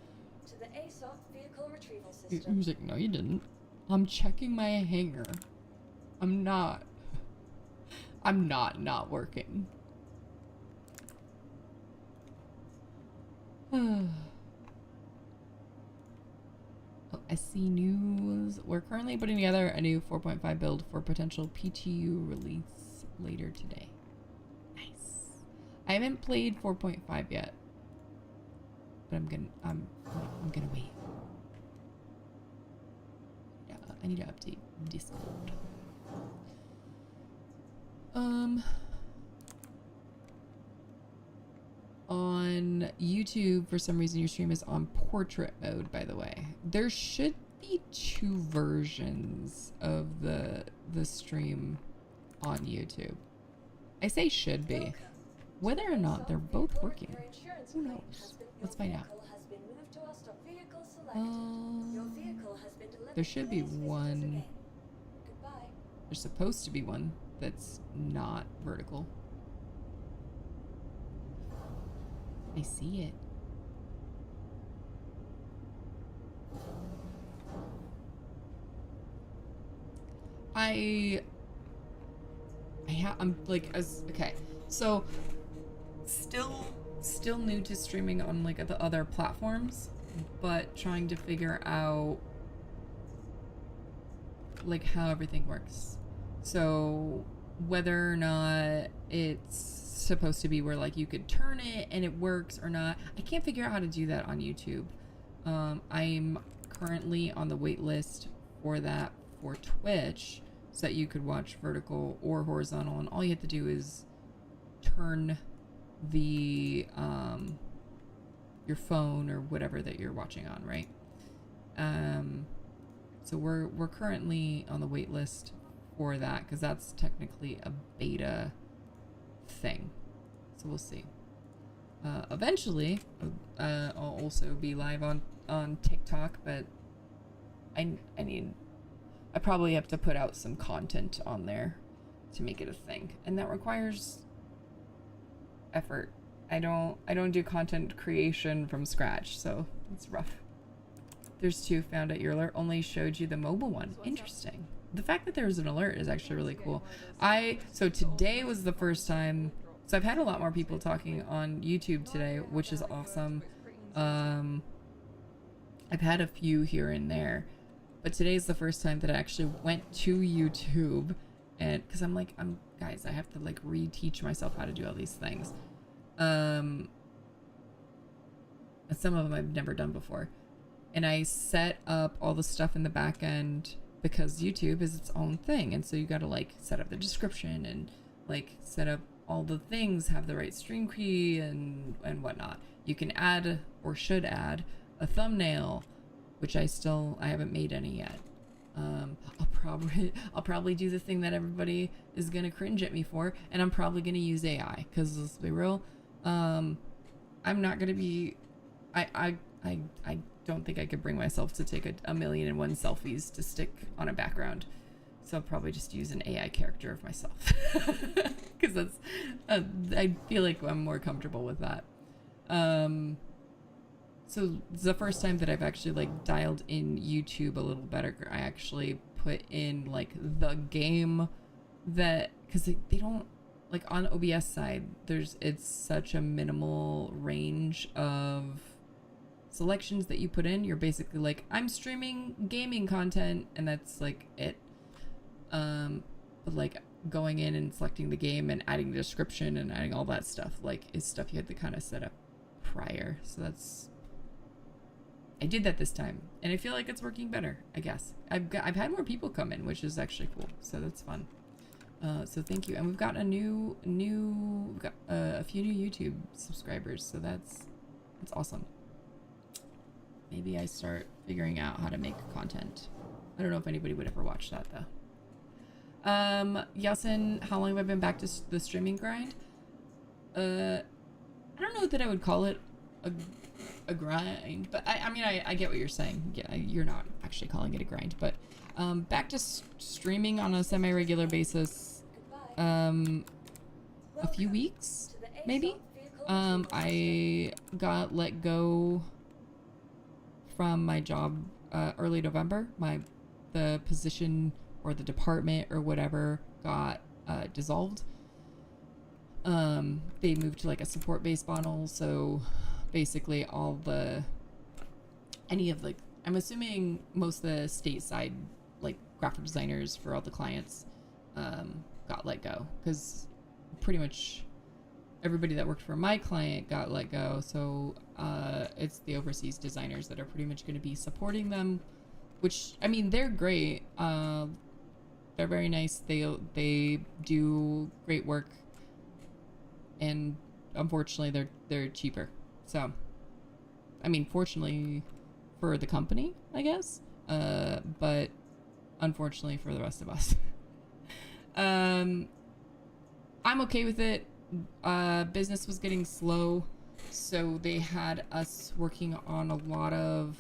to the ASOP vehicle retrieval He system. was like, no you didn't. I'm checking my hangar. I'm not working. Oh, I see news. We're currently putting together a new 4.5 build for potential PTU release later today. Nice. I haven't played 4.5 yet, but I'm gonna wait. Yeah, I need to update Discord. On YouTube, for some reason, your stream is on portrait mode, by the way. There should be 2 versions of the stream on YouTube. I say should be. Whether or not they're both working, who knows? Let's find out. There should be one. There's supposed to be one that's not vertical. I see it. I'm like, okay, so still new to streaming on like the other platforms, but trying to figure out like how everything works. So whether or not it's supposed to be where like you could turn it and it works or not, I can't figure out how to do that on YouTube. I'm currently on the wait list for that for Twitch, so that you could watch vertical or horizontal, and all you have to do is turn the your phone or whatever that you're watching on, right? So we're currently on the wait list for that, because that's technically a beta thing. So we'll see. Eventually, I'll also be live on TikTok, but I I probably have to put out some content on there to make it a thing, and that requires effort. I don't do content creation from scratch, so it's rough. There's 2 found at your alert, only showed you the mobile one. Interesting. The fact that there's an alert is actually really cool. So today was the first time, so I've had a lot more people talking on YouTube today, which is awesome. I've had a few here and there, but today's the first time that I actually went to YouTube, and because I'm like, guys, I have to like reteach myself how to do all these things. And some of them I've never done before. And I set up all the stuff in the back end because YouTube is its own thing. And so you got to like set up the description and like set up all the things, have the right stream key and whatnot. You can add, or should add, a thumbnail, which I haven't made any yet. I'll probably do the thing that everybody is gonna cringe at me for, and I'm probably gonna use AI, because let's be real, I'm not gonna be, I don't think I could bring myself to take a 1,000,001 selfies to stick on a background, so I'll probably just use an AI character of myself, because that's I feel like I'm more comfortable with that. So it's the first time that I've actually like dialed in YouTube a little better. I actually put in like the game that, because they don't, like on OBS side, it's such a minimal range of selections that you put in. You're basically like, I'm streaming gaming content, and that's like it. But like going in and selecting the game and adding the description and adding all that stuff, like, is stuff you had to kind of set up prior. So I did that this time, and I feel like it's working better, I guess. I've had more people come in, which is actually cool, so that's fun. So thank you. And we've got a few new YouTube subscribers, so that's awesome. Maybe I start figuring out how to make content. I don't know if anybody would ever watch that though. Yasin, how long have I been back to the streaming grind? I don't know that I would call it a grind, but I mean, I get what you're saying. Yeah, you're not actually calling it a grind, but back to streaming on a semi-regular basis, a few weeks, maybe. I got let go from my job early November. The position or the department or whatever got dissolved. They moved to like a support-based model, so basically I'm assuming most of the stateside like graphic designers for all the clients got let go, because pretty much everybody that worked for my client got let go. So it's the overseas designers that are pretty much going to be supporting them, which, I mean, they're great. They're very nice. They do great work, and unfortunately they're cheaper. So, I mean, fortunately for the company, I guess, but unfortunately for the rest of us. I'm okay with it. Business was getting slow, so they had us working on a lot of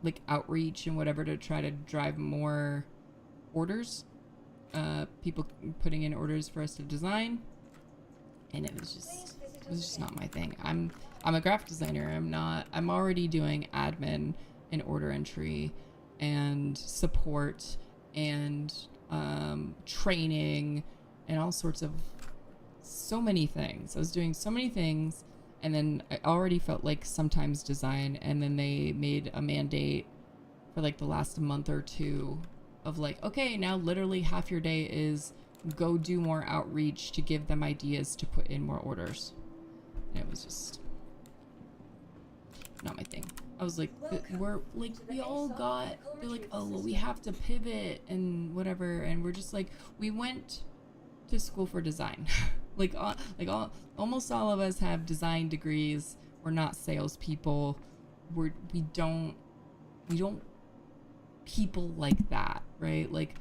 like outreach and whatever to try to drive more orders. People putting in orders for us to design, and it was just not my thing. I'm a graphic designer. I'm already doing admin and order entry and support and training and all sorts of so many things. I was doing so many things, and then I already felt like sometimes design, and then they made a mandate for like the last month or two of like, okay, now literally half your day is go do more outreach to give them ideas to put in more orders. And it was just not my thing. I was like, they're like, oh, well, we have to pivot and whatever, and we're just like, we went to school for design. Almost all of us have design degrees. We're not salespeople. We don't people like that, right? Like,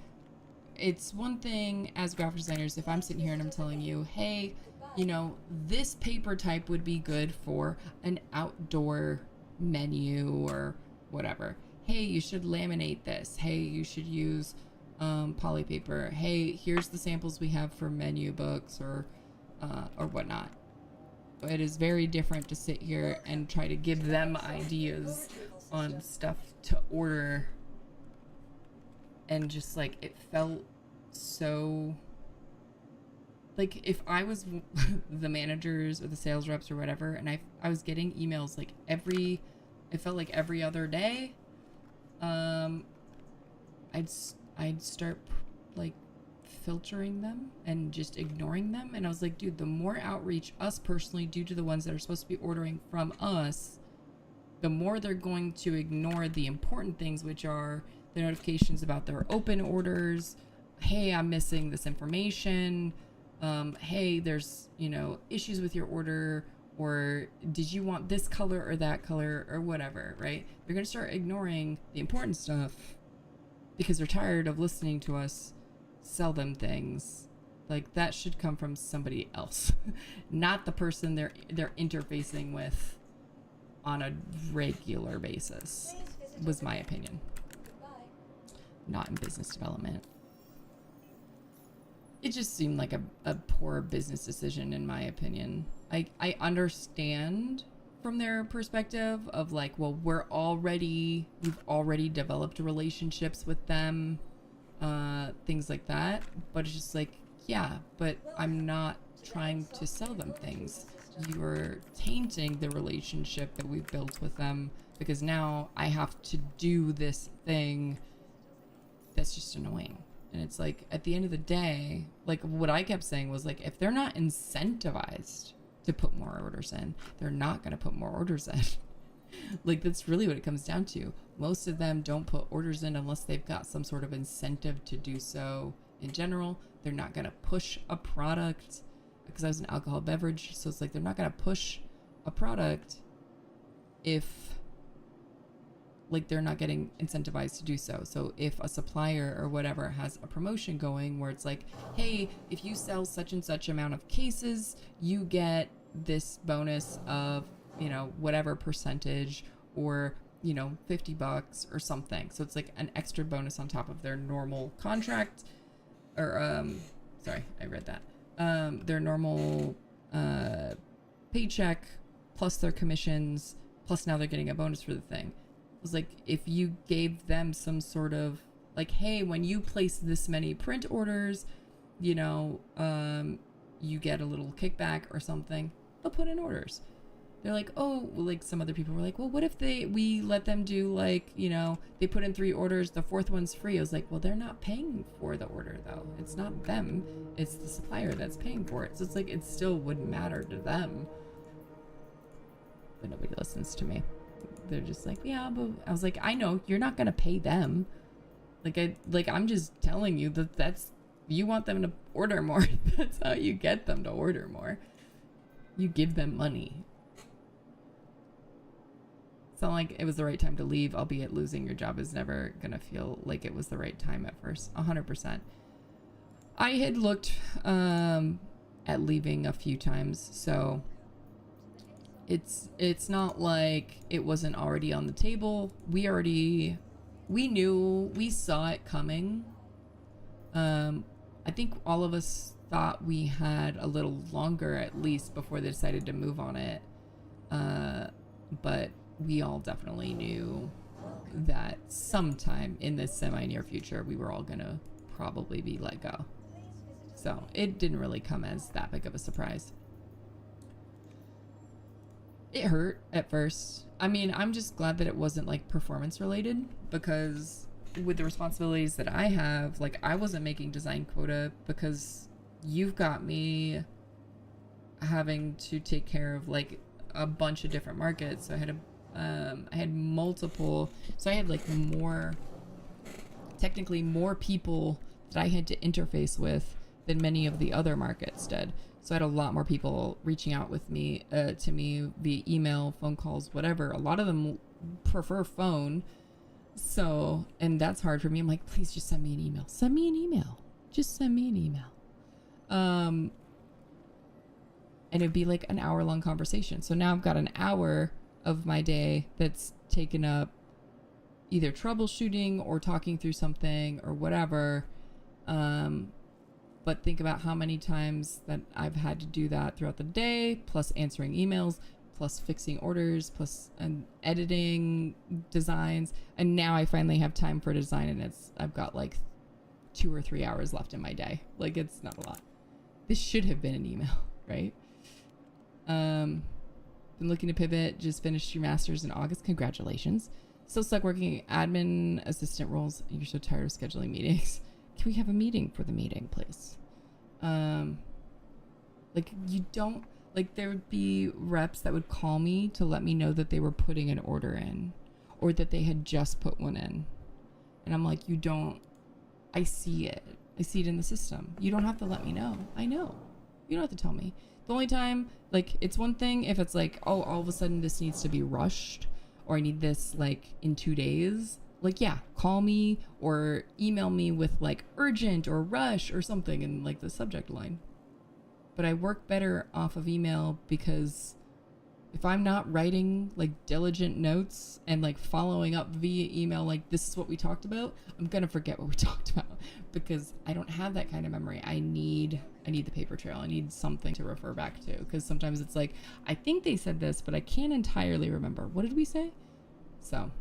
it's one thing as graphic designers if I'm sitting here and I'm telling you, hey, you know, this paper type would be good for an outdoor menu or whatever, hey, you should laminate this. Hey, you should use polypaper. Hey, here's the samples we have for menu books or whatnot. It is very different to sit here and try to give them ideas on stuff to order, and just like it felt so like if I was the managers or the sales reps or whatever, and I was getting emails like it felt like every other day, I'd start like filtering them and just ignoring them. And I was like, dude, the more outreach us personally do to the ones that are supposed to be ordering from us, the more they're going to ignore the important things, which are the notifications about their open orders. Hey, I'm missing this information. Hey, there's, you know, issues with your order, or did you want this color or that color or whatever, right? They're going to start ignoring the important stuff because they're tired of listening to us sell them things. Like, that should come from somebody else, not the person they're interfacing with on a regular basis, was my opinion. Not in business development. It just seemed like a poor business decision, in my opinion. I understand from their perspective of like, well, we've already developed relationships with them, things like that. But it's just like, yeah, but I'm not trying to sell them things. You're tainting the relationship that we've built with them because now I have to do this thing that's just annoying. And it's like, at the end of the day, like what I kept saying was like, if they're not incentivized to put more orders in, they're not going to put more orders in. Like, that's really what it comes down to. Most of them don't put orders in unless they've got some sort of incentive to do so. In general, they're not going to push a product, because I was an alcohol beverage. So it's like, they're not going to push a product if like they're not getting incentivized to do so. So if a supplier or whatever has a promotion going where it's like, hey, if you sell such and such amount of cases, you get this bonus of, you know, whatever percentage, or, you know, $50 or something. So it's like an extra bonus on top of their normal contract, or sorry, I read that. Their normal paycheck plus their commissions, plus now they're getting a bonus for the thing. Was like, if you gave them some sort of like, hey, when you place this many print orders, you know, you get a little kickback or something, they'll put in orders. They're like, oh, like some other people were like, well, what if we let them do like, you know, they put in 3 orders, the 4th one's free. I was like, well, they're not paying for the order though. It's not them, it's the supplier that's paying for it. So it's like, it still wouldn't matter to them. But nobody listens to me. They're just like, yeah, but I was like, I know you're not gonna pay them. I'm just telling you that's you want them to order more. That's how you get them to order more. You give them money. It's not like it was the right time to leave, albeit losing your job is never gonna feel like it was the right time at first. 100%. I had looked at leaving a few times, so it's not like it wasn't already on the table. We saw it coming. I think all of us thought we had a little longer at least before they decided to move on it. But we all definitely knew that sometime in the semi-near future we were all gonna probably be let go. So it didn't really come as that big of a surprise. It hurt at first. I mean, I'm just glad that it wasn't like performance related, because with the responsibilities that I have, like I wasn't making design quota because you've got me having to take care of like a bunch of different markets. So I had multiple, so I had like technically more people that I had to interface with than many of the other markets did. So I had a lot more people reaching out with me, to me via email, phone calls, whatever. A lot of them prefer phone. So, and that's hard for me. I'm like, please just send me an email. Send me an email. Just send me an email. And it'd be like an hour-long conversation. So now I've got an hour of my day that's taken up, either troubleshooting or talking through something or whatever. But think about how many times that I've had to do that throughout the day, plus answering emails, plus fixing orders, plus editing designs. And now I finally have time for design, and I've got like 2 or 3 hours left in my day. Like, it's not a lot. This should have been an email, right? Been looking to pivot, just finished your master's in August. Congratulations. Still stuck working admin assistant roles. You're so tired of scheduling meetings. Can we have a meeting for the meeting, please? Like, you don't, like, there would be reps that would call me to let me know that they were putting an order in, or that they had just put one in. And I'm like, I see it. I see it in the system. You don't have to let me know. I know. You don't have to tell me. The only time, like, it's one thing if it's like, oh, all of a sudden this needs to be rushed, or I need this, like, in 2 days. Like, yeah, call me or email me with, like, urgent or rush or something in, like, the subject line. But I work better off of email, because if I'm not writing, like, diligent notes and, like, following up via email, like, this is what we talked about, I'm gonna forget what we talked about, because I don't have that kind of memory. I need the paper trail. I need something to refer back to, because sometimes it's like, I think they said this, but I can't entirely remember. What did we say? So...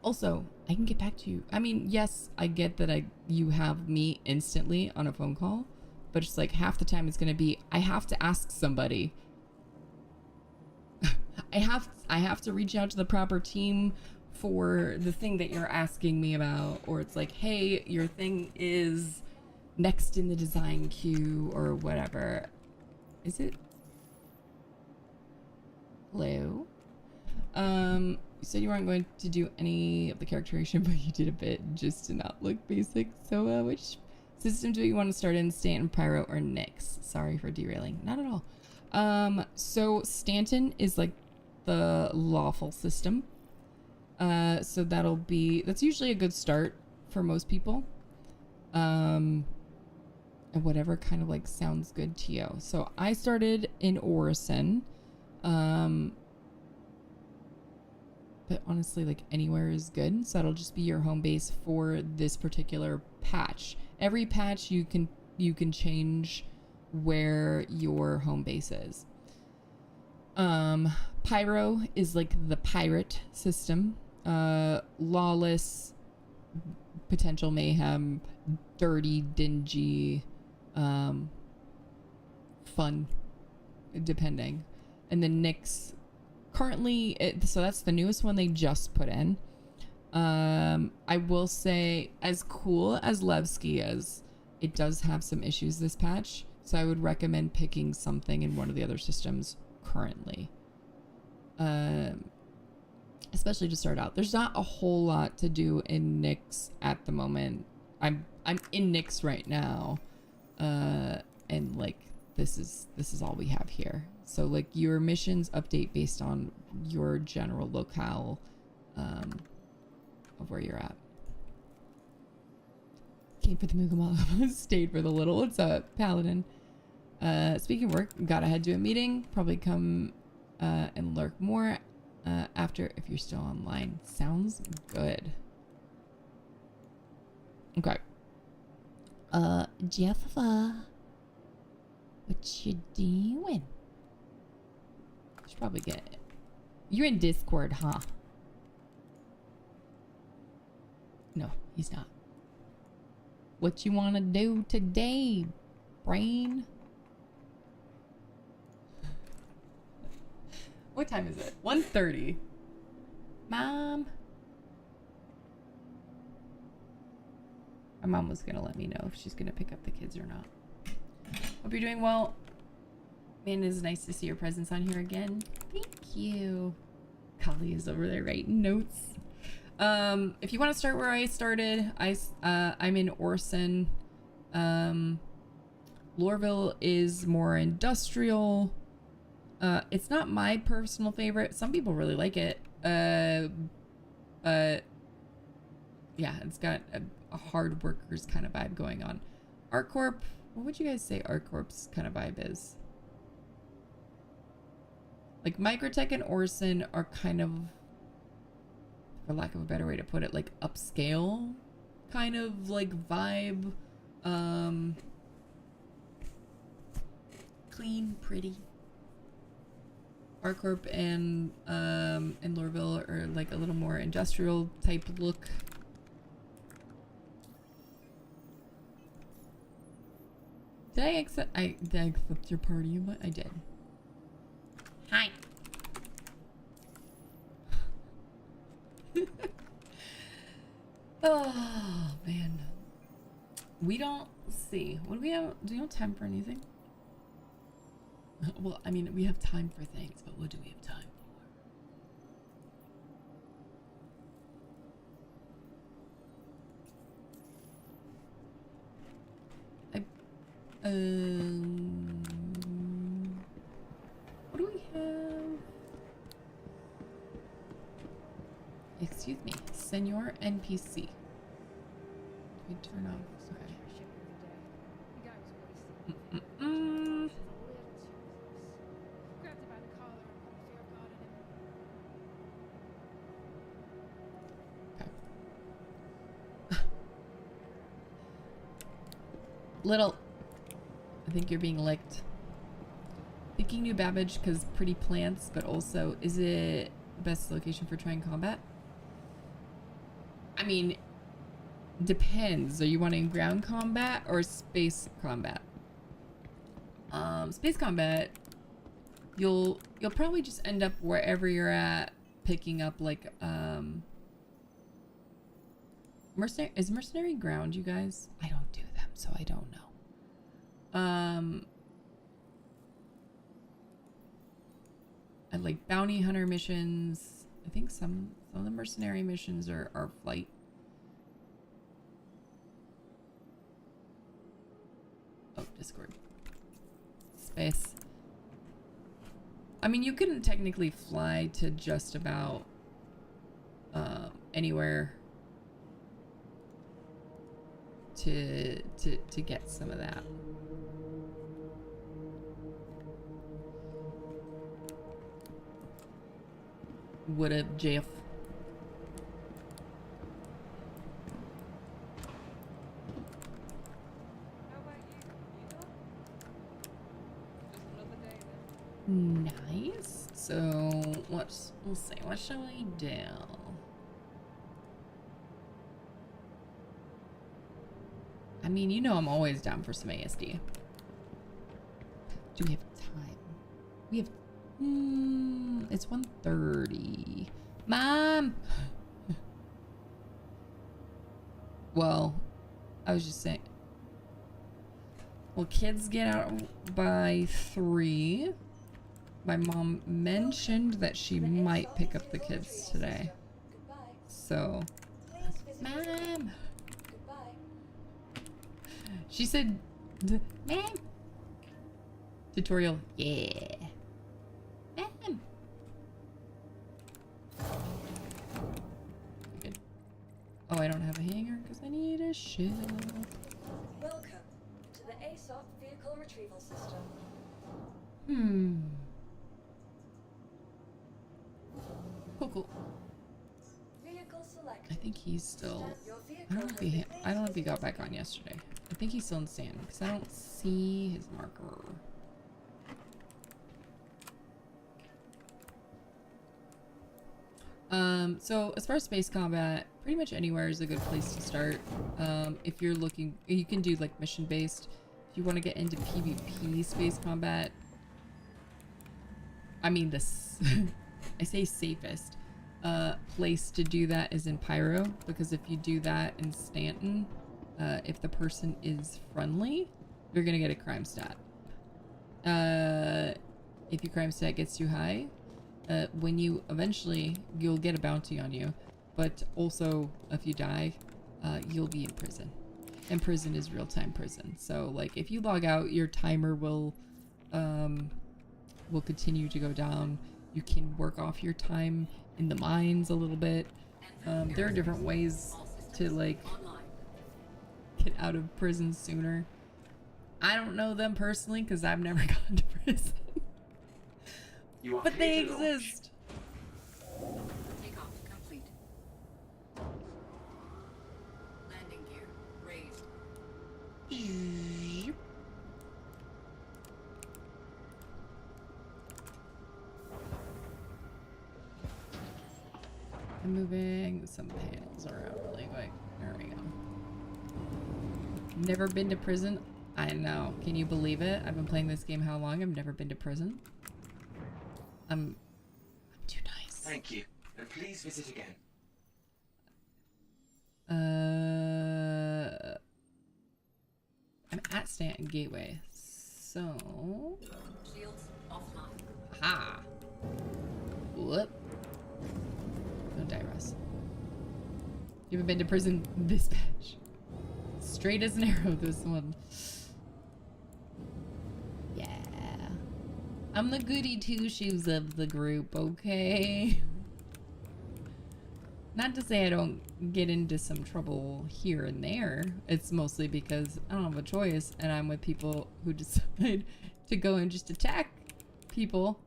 Also, I can get back to you. I mean, yes, I get that you have me instantly on a phone call, but it's like half the time it's going to be, I have to ask somebody. I have to reach out to the proper team for the thing that you're asking me about, or it's like, hey, your thing is next in the design queue or whatever. Is it? Hello? You said you weren't going to do any of the characterization, but you did a bit just to not look basic. So, which system do you want to start in, Stanton, Pyro, or Nyx? Sorry for derailing. Not at all. So Stanton is like the lawful system. So that's usually a good start for most people. And whatever kind of like sounds good to you. So I started in Orison. But honestly, like, anywhere is good. So that'll just be your home base for this particular patch. Every patch you can change where your home base is. Pyro is like the pirate system. Lawless, potential mayhem, dirty, dingy, fun, depending. And then Nyx, currently, so that's the newest one they just put in. I will say, as cool as Levski is, it does have some issues this patch, so I would recommend picking something in one of the other systems currently, especially to start out. There's not a whole lot to do in Nyx at the moment. I'm in Nyx right now, and like this is all we have here. So, like, your missions update based on your general locale of where you're at. Came for the Mugamala, stayed for the little. What's up, Paladin? Speaking of work, gotta head to a meeting. Probably come and lurk more after if you're still online. Sounds good. Okay. Jeffa, what you doing? Should probably get it. You're in Discord, huh? No, he's not. What you want to do today, brain? What time is it? 1:30. Mom? My mom was gonna let me know if she's gonna pick up the kids or not. Hope you're doing well. Man, it is nice to see your presence on here again. Thank you. Kali is over there writing notes. If you want to start where I started, I'm in Orson. Lorville is more industrial. It's not my personal favorite. Some people really like it. But yeah, it's got a hard workers kind of vibe going on. ArtCorp, what would you guys say ArtCorp's kind of vibe is? Like, Microtech and Orson are kind of for lack of a better way to put it, like upscale kind of like vibe. Clean, pretty. ArcCorp and Lorville are like a little more industrial type look. Did I accept? Did I accept your party invite? I did. Hi. Oh man, we don't see. What do we have? Do we have time for anything? Well, I mean, we have time for things, but what do we have time for? What do we have? Excuse me, Senor NPC. We turn off. Sorry. Little, I think you're being licked. Thinking New Babbage because pretty plants, but also, is it the best location for trying combat? I mean, depends. Are you wanting ground combat or space combat? Space combat, you'll probably just end up wherever you're at, picking up like mercenary ground, you guys? I don't do them, so I don't know. I like bounty hunter missions. I think some of the mercenary missions are flight. Oh, Discord. Space. I mean, you can technically fly to just about anywhere to get some of that. What up, Jeff? How about you? Nice. So we'll see. What shall we do? I mean, you know I'm always down for some ASD. Do we have time? We have... it's 1:30. Mom! Well, I was just saying... Well, kids get out by 3. My mom mentioned that she might pick up the kids today. Goodbye. So... Please visit your Mom! Goodbye. She said... Mom! Tutorial. Yeah. Mom! Good. Oh, I don't have a hanger because I need a shield. Welcome to the ASOP vehicle retrieval system. Cool. Vehicle select. I think he's still... Your I don't know if vehicle he... I don't know if he got has been back on yesterday. I think he's still in stand because I don't see his marker. So as far as space combat, pretty much anywhere is a good place to start. If you're looking, you can do like mission based. If you want to get into PvP space combat, I mean this, I say safest place to do that is in Pyro, because if you do that in Stanton, if the person is friendly, you're gonna get a crime stat. If your crime stat gets too high, when you eventually, you'll get a bounty on you, but also if you die, you'll be in prison. And prison is real-time prison. So like if you log out, your timer will continue to go down. You can work off your time in the mines a little bit. There are different ways to like get out of prison sooner. I don't know them personally because I've never gone to prison. You are But they clear to launch. exist. Takeoff complete. I'm moving some panels around really quick. There we go. Never been to prison? I know. Can you believe it? I've been playing this game how long? I've never been to prison. I'm too nice. Thank you. And please visit again. I'm at Stanton Gateway. So Shields offline. ha. Whoop. Don't die, Russ. You haven't been to prison this batch. Straight as an arrow, this one. Yeah. I'm the goody two-shoes of the group, okay? Not to say I don't get into some trouble here and there. It's mostly because I don't have a choice and I'm with people who decide to go and just attack people.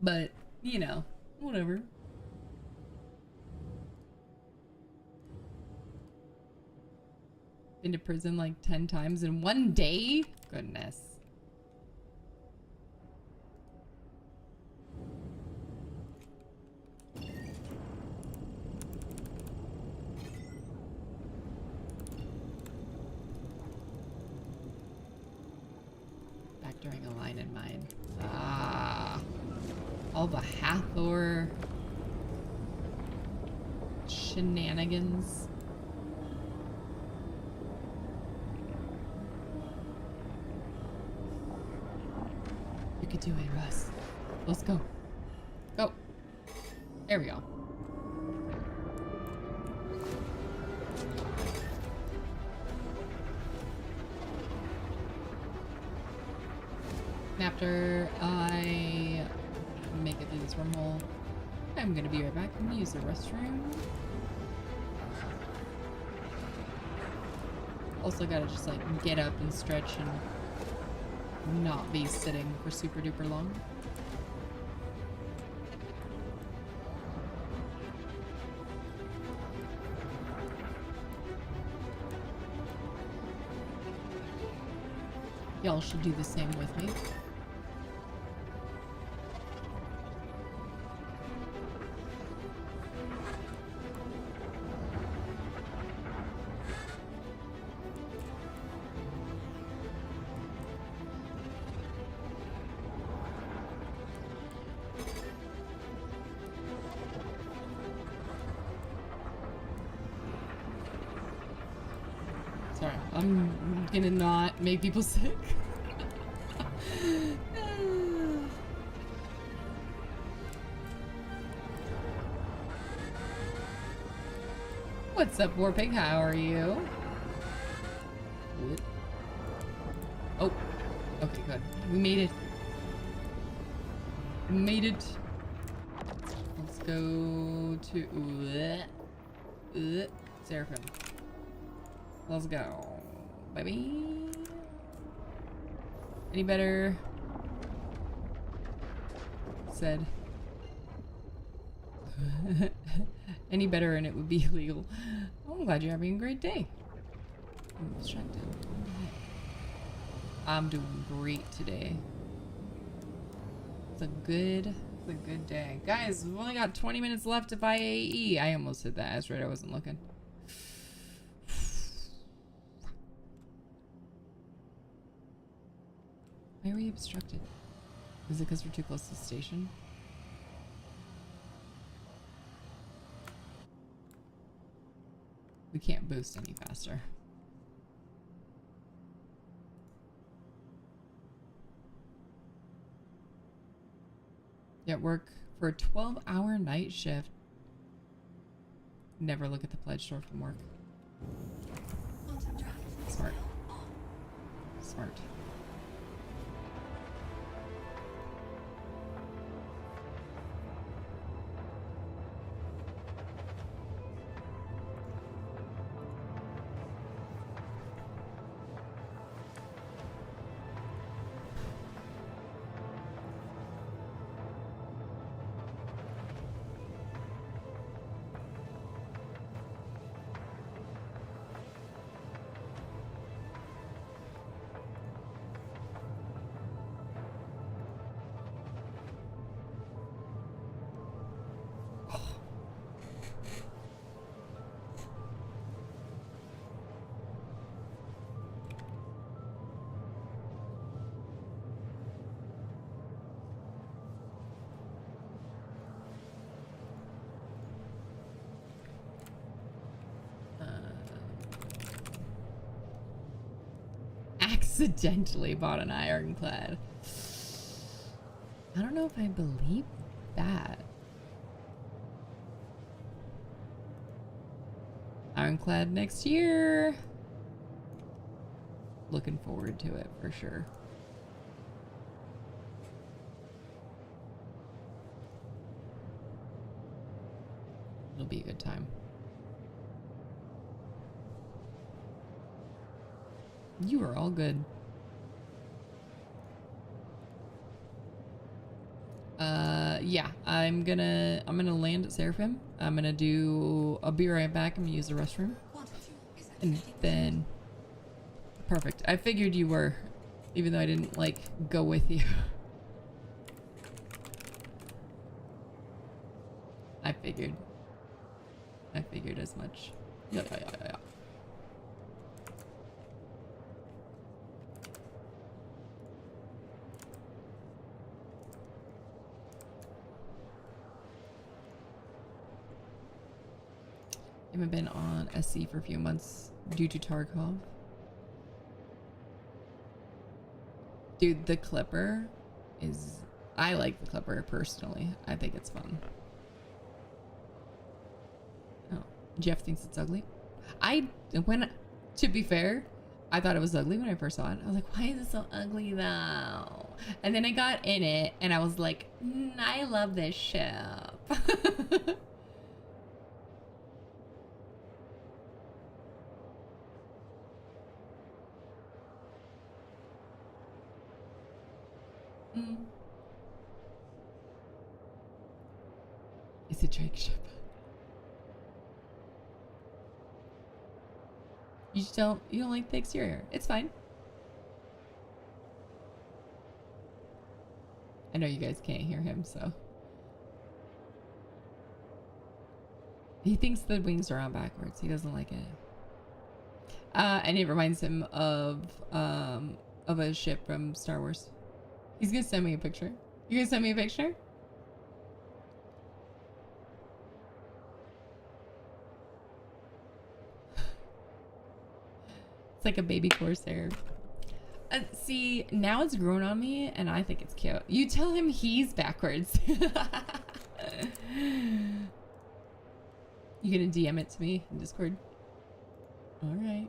But, you know, whatever. Been to prison like 10 times in one day? Goodness. Back during a line in mine. Ah. All the Hathor shenanigans. You could do it, Russ. Let's go. Go. There we go. After I make it through this wormhole, I'm gonna be right back and use the restroom. Also gotta just like get up and stretch and not be sitting for super duper long. Y'all should do the same with me. Sorry, I'm gonna not make people sick. What's up, Warpig? How are you? Oh, okay, good. We made it. We made it. Let's go to Seraphim. Let's go, baby. Any better? Said. Any better and it would be illegal. Oh, I'm glad you're having a great day. I'm distracted. I'm doing great today. It's a good day. Guys, we've only got 20 minutes left of IAE. I almost hit that. That's right, I wasn't looking. Why are we obstructed? Is it because we're too close to the station? We can't boost any faster. Yet work for a 12-hour night shift. Never look at the pledge store from work. Smart. Smart. accidentally bought an ironclad. I don't know if I believe that. Ironclad next year. Looking forward to it for sure. It'll be a good time. You are all good. Yeah, I'm gonna land at Seraphim. I'll be right back. I'm gonna use the restroom. And then, perfect. I figured you were, even though I didn't like go with you. I figured as much. Yeah. Haven't been on SC for a few months due to Tarkov. Dude, the Clipper is... I like the Clipper personally. I think it's fun. Oh, Jeff thinks it's ugly. To be fair, I thought it was ugly when I first saw it. I was like, why is it so ugly though? And then I got in it and I was like, I love this ship. It's a Drake ship. You don't like the exterior. It's fine. I know you guys can't hear him, so. He thinks the wings are on backwards. He doesn't like it. And it reminds him of a ship from Star Wars. He's gonna send me a picture. You gonna send me a picture? It's like a baby Corsair. See, now it's grown on me and I think it's cute. You tell him he's backwards. You gonna DM it to me in Discord? Alright.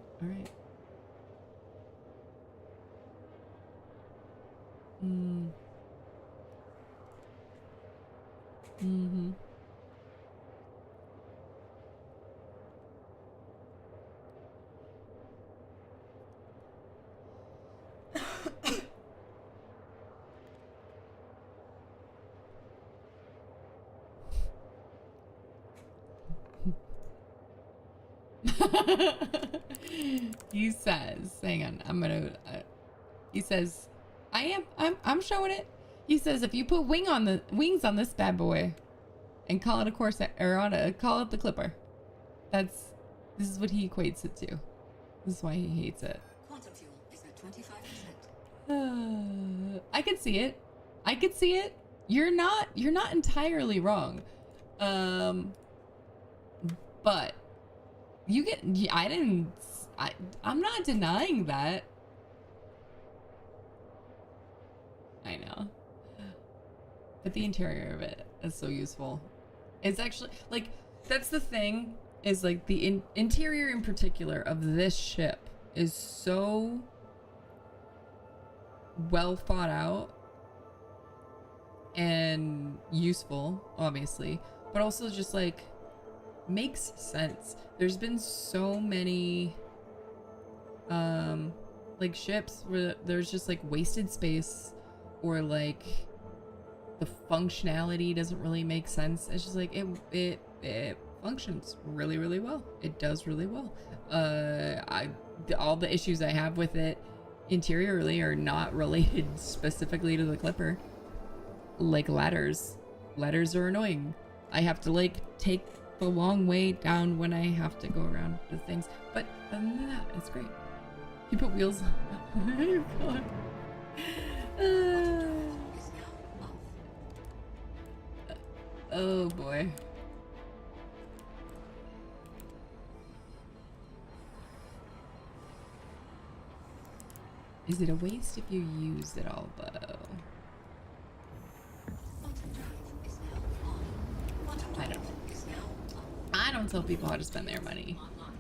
Mm-hmm. He says, hang on, he says, I'm showing it. He says, if you put wings on this bad boy and call it a Corsair, or call it the Clipper, this is what he equates it to. This is why he hates it. Quantum fuel is at 25%. I could see it. You're not entirely wrong. But you get, I'm not denying that. I know. But the interior of it is so useful. It's actually, like, that's the thing, is like the interior in particular of this ship is so well thought out and useful, obviously, but also just like makes sense. There's been so many like ships where there's just like wasted space, or like the functionality doesn't really make sense. It's just like it functions really, really well. It does really well. All the issues I have with it interiorly are not related specifically to the Clipper. Like ladders are annoying. I have to like take the long way down when I have to go around the things, but other than that, it's great. You put wheels on. Oh boy. Is it a waste if you use it all, though? Quantum drive is now on. Quantum I drive don't know. is now on. I don't tell people how to spend their money. Online.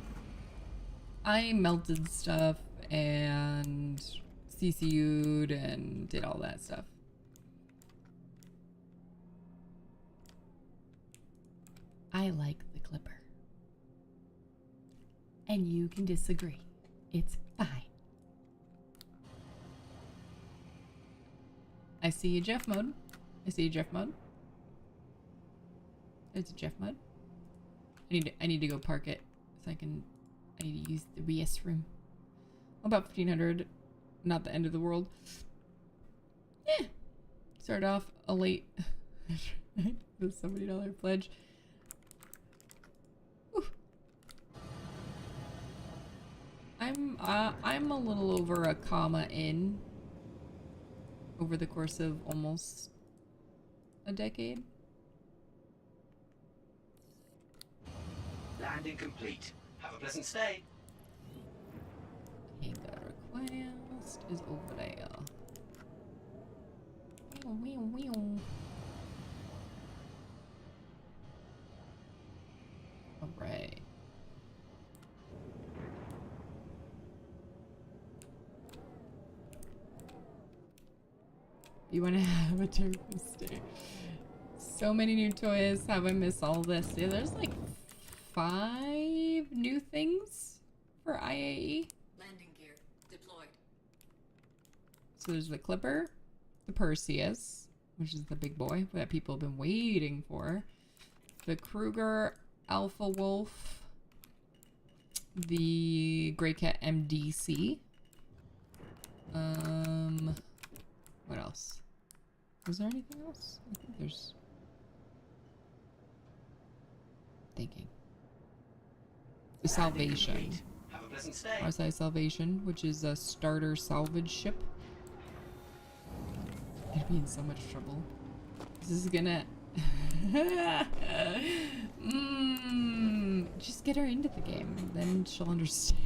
I melted stuff and CCU'd and did all that stuff. I like the clipper. And you can disagree. It's fine. I see you, Jeff mode. I see you, Jeff mode. There's a Jeff mode. I need to go park it so I need to use the restroom. About 1,500. Not the end of the world. Yeah. Start off a late the $70 pledge. Whew. I'm a little over a comma in over the course of almost a decade. Landing complete. Have a pleasant stay. Hangar request is over there. Wee, wee, wee. All right. You want to have a terrible stay. So many new toys. Have I missed all this? Yeah, there's like 5 new things for IAE. Landing gear deployed. So there's the Clipper, the Perseus, which is the big boy that people have been waiting for, the Kruger Alpha Wolf, the Grey Cat MDC. What else? Was there anything else? I think there's... Thinking. The Salvation. Have a pleasant stay. Rahhzay Salvation, which is a starter salvage ship. I'd be in so much trouble. This is gonna... just get her into the game, then she'll understand.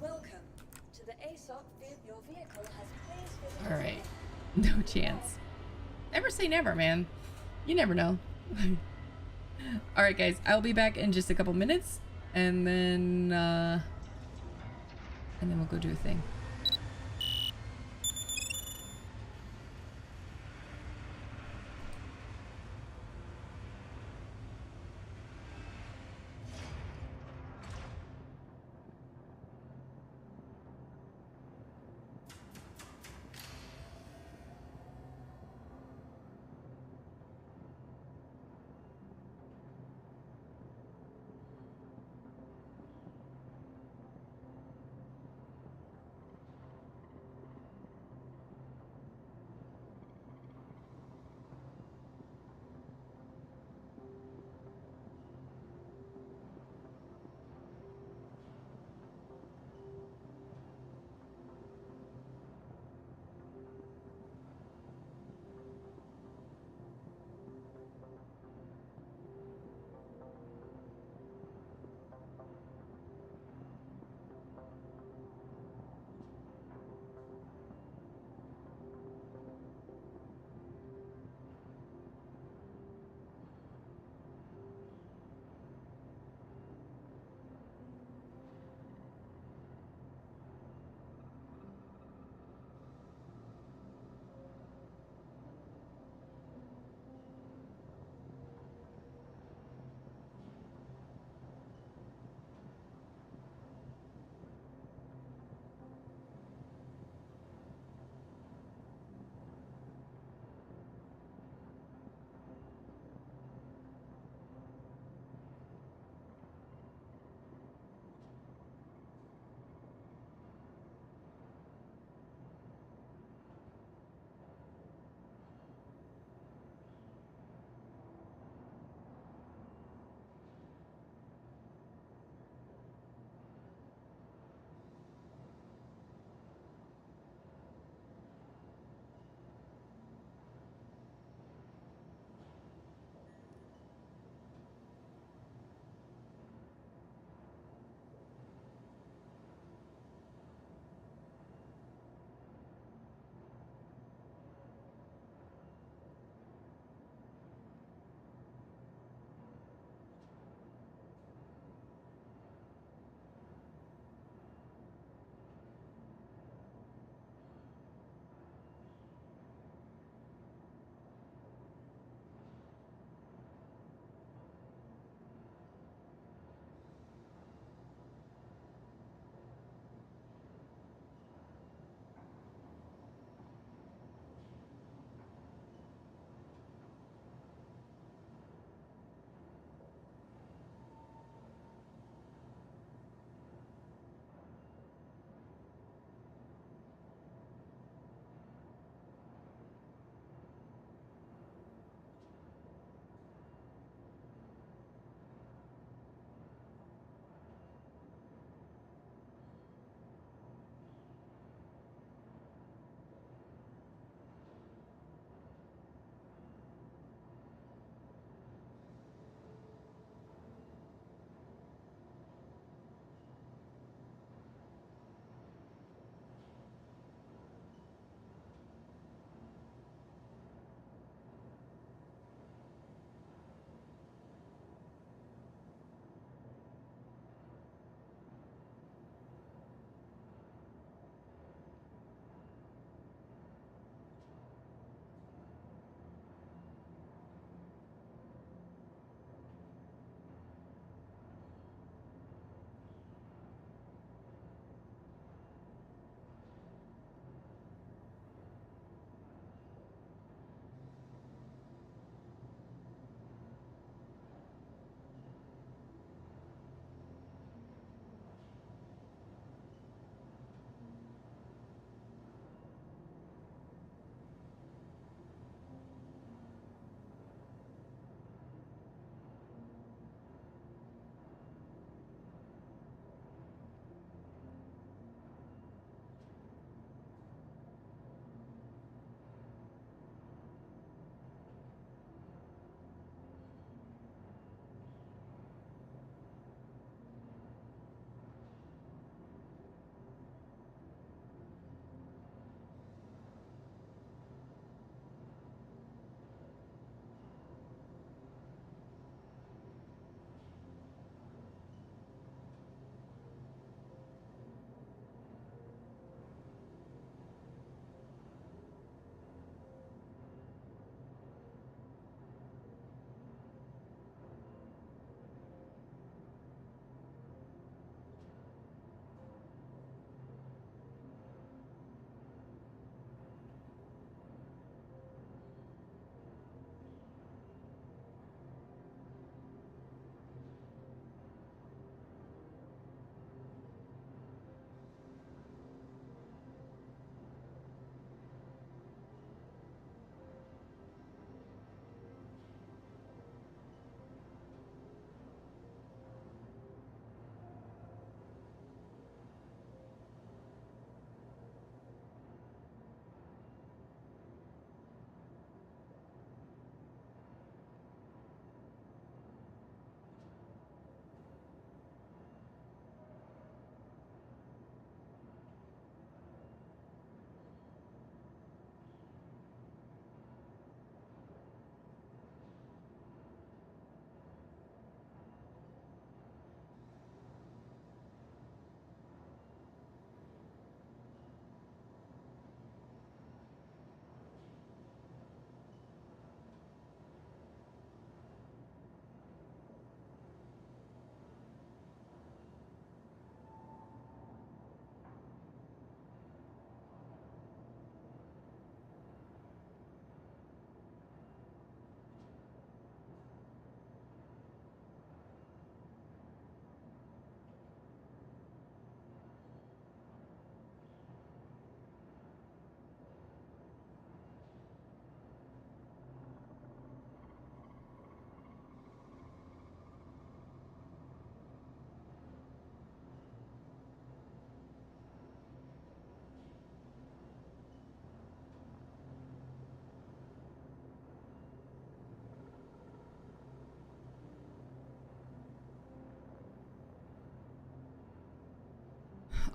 Welcome to the ASOC. Your vehicle has please visit. Alright. No chance. Never say never, man. You never know. Alright, guys. I'll be back in just a couple minutes. And then we'll go do a thing.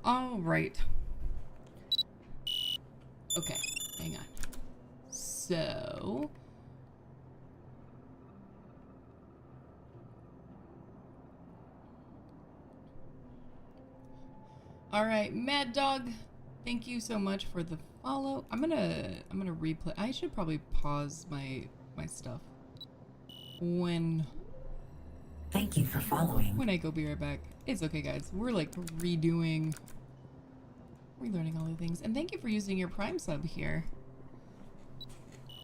All right. Okay, hang on. So... all right, Mad Dog, thank you so much for the follow. I'm gonna replay. I should probably pause my stuff when Thank you for following. I go be right back. It's okay, guys. We're like relearning all the things, and thank you for using your Prime sub here.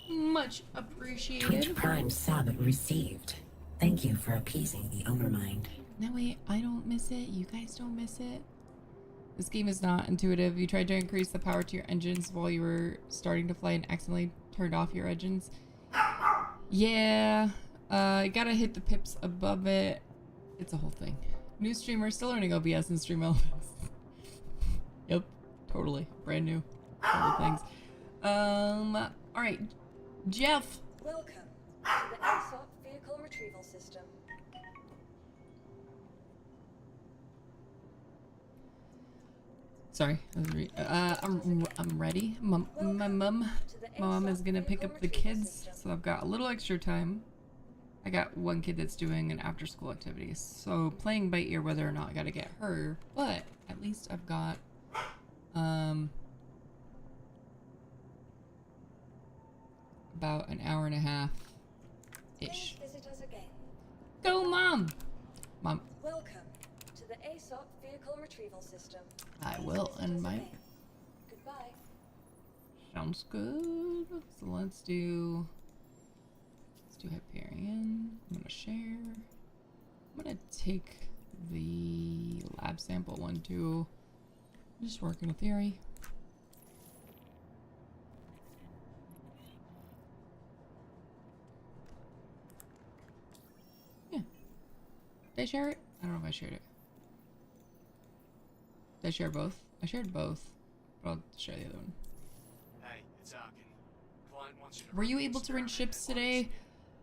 Much appreciated. Twitch Prime sub received. Thank you for appeasing the overmind. No, wait, I don't miss it. You guys don't miss it. This game is not intuitive. You tried to increase the power to your engines while you were starting to fly and accidentally turned off your engines. Yeah, you gotta hit the pips above it. It's a whole thing. New streamer still learning OBS and stream elements. Yep, totally. Brand new. All the things. Alright. Jeff! Welcome to the ASOP Vehicle Retrieval System. Sorry, I'm ready. My mom is gonna pick up the kids, so I've got a little extra time. I got one kid that's doing an after-school activity, so playing by ear whether or not I gotta get her, but at least I've got about an hour and a half ish. Please visit us again. Go, Mom! Mom. Welcome to the ASOP Vehicle Retrieval System. I Please will visit us unmic. again. Goodbye. Sounds good. So let's do Hyperion. I'm gonna share. I'm gonna take the lab sample one too. Just working a theory. Yeah. Did I share it? I don't know if I shared it. Did I share both? I shared both, but I'll share the other one. Hey, it's Arkin. Client wants you to Were you run able this to run experiment ships at once. today?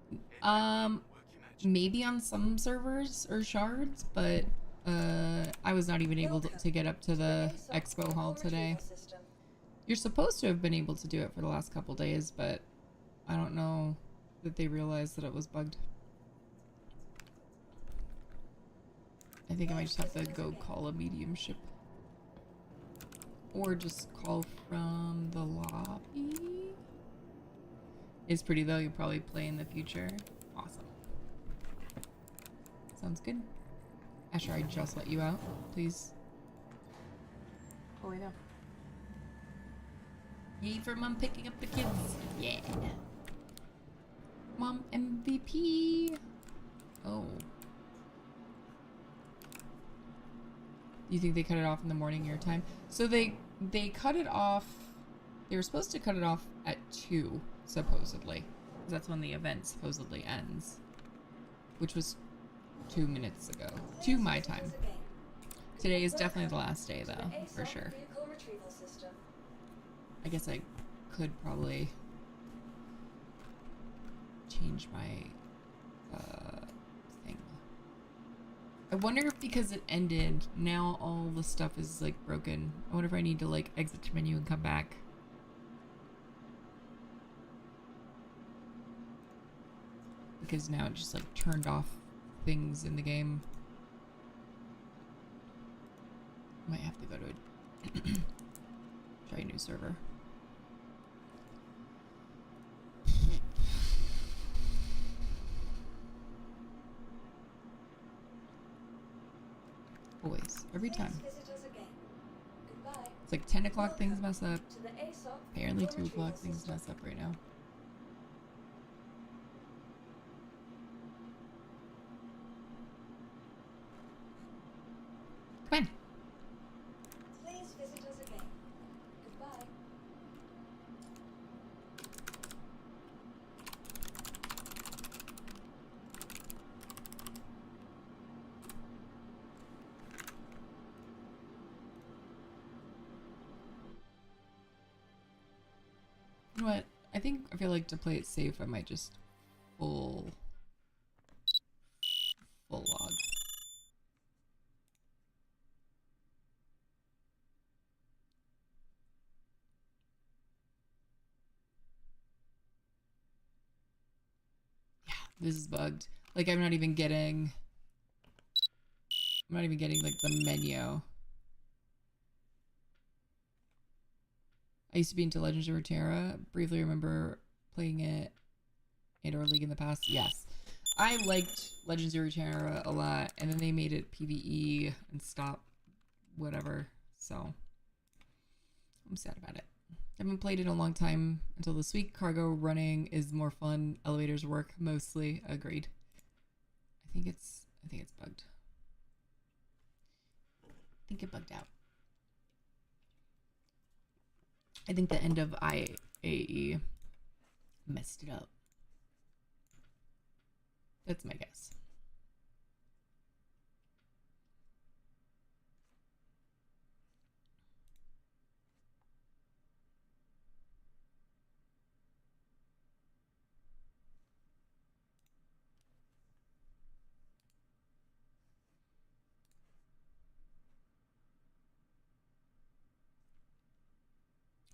Head back and work your magic. Maybe on some servers or shards, but I was not even able to get up to the ASOP expo Vehicle hall today. Retrieval System. You're supposed to have been able to do it for the last couple days, but I don't know that they realized that it was bugged. I think I might just have to go call a medium ship. Or just call from the lobby. It's pretty though, you'll probably play in the future. Awesome. Sounds good. Asher, I just let you out, please. Oh, I know. Yay for Mom picking up the kids. Yeah. Mom MVP. Oh. You think they cut it off in the morning your time? So they cut it off. They were supposed to cut it off at 2, supposedly. 'Cause that's when the event supposedly ends. Which was 2 minutes ago. To my Please visit time. us again. Today is definitely the last day To the though, for ASOP sure. Vehicle Retrieval System. I guess I could probably change my thing. I wonder if because it ended, now all the stuff is like broken. I wonder if I need to like exit to menu and come back. Because now it just like turned off things in the game. Might have to go to a try a new server. Always, every time. Please visit us again. Goodbye. It's like 10 o'clock things mess up. To the ASOP Apparently Vehicle 2 o'clock Retrieval things System. mess up right now. Come on. Please visit us again. Goodbye. You know what? I feel like to play it safe, I might just full log. This is bugged. Like I'm not even getting like the menu. I used to be into Legends of Runeterra. Briefly remember playing it and or League in the past. Yes. I liked Legends of Runeterra a lot, and then they made it PvE and stop whatever. So I'm sad about it. I haven't played it in a long time until this week. Cargo running is more fun. Elevators work mostly. Agreed. I think it's bugged. I think it bugged out. I think the end of IAE messed it up. That's my guess.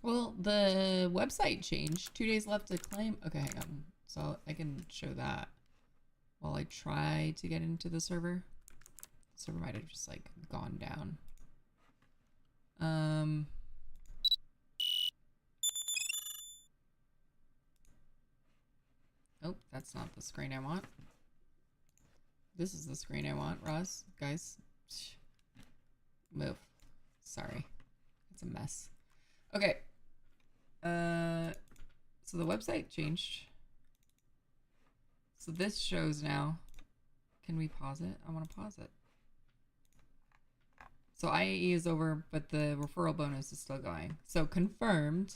Well, the website changed. 2 days left to claim. Okay, hang on. So I can show that while I try to get into the server. The server might have just like gone down. Oh, that's not the screen I want. This is the screen I want, Roz. Guys, move. Sorry. It's a mess. Okay. So the website changed. So this shows now. Can we pause it? I want to pause it. So IAE is over, but the referral bonus is still going. So confirmed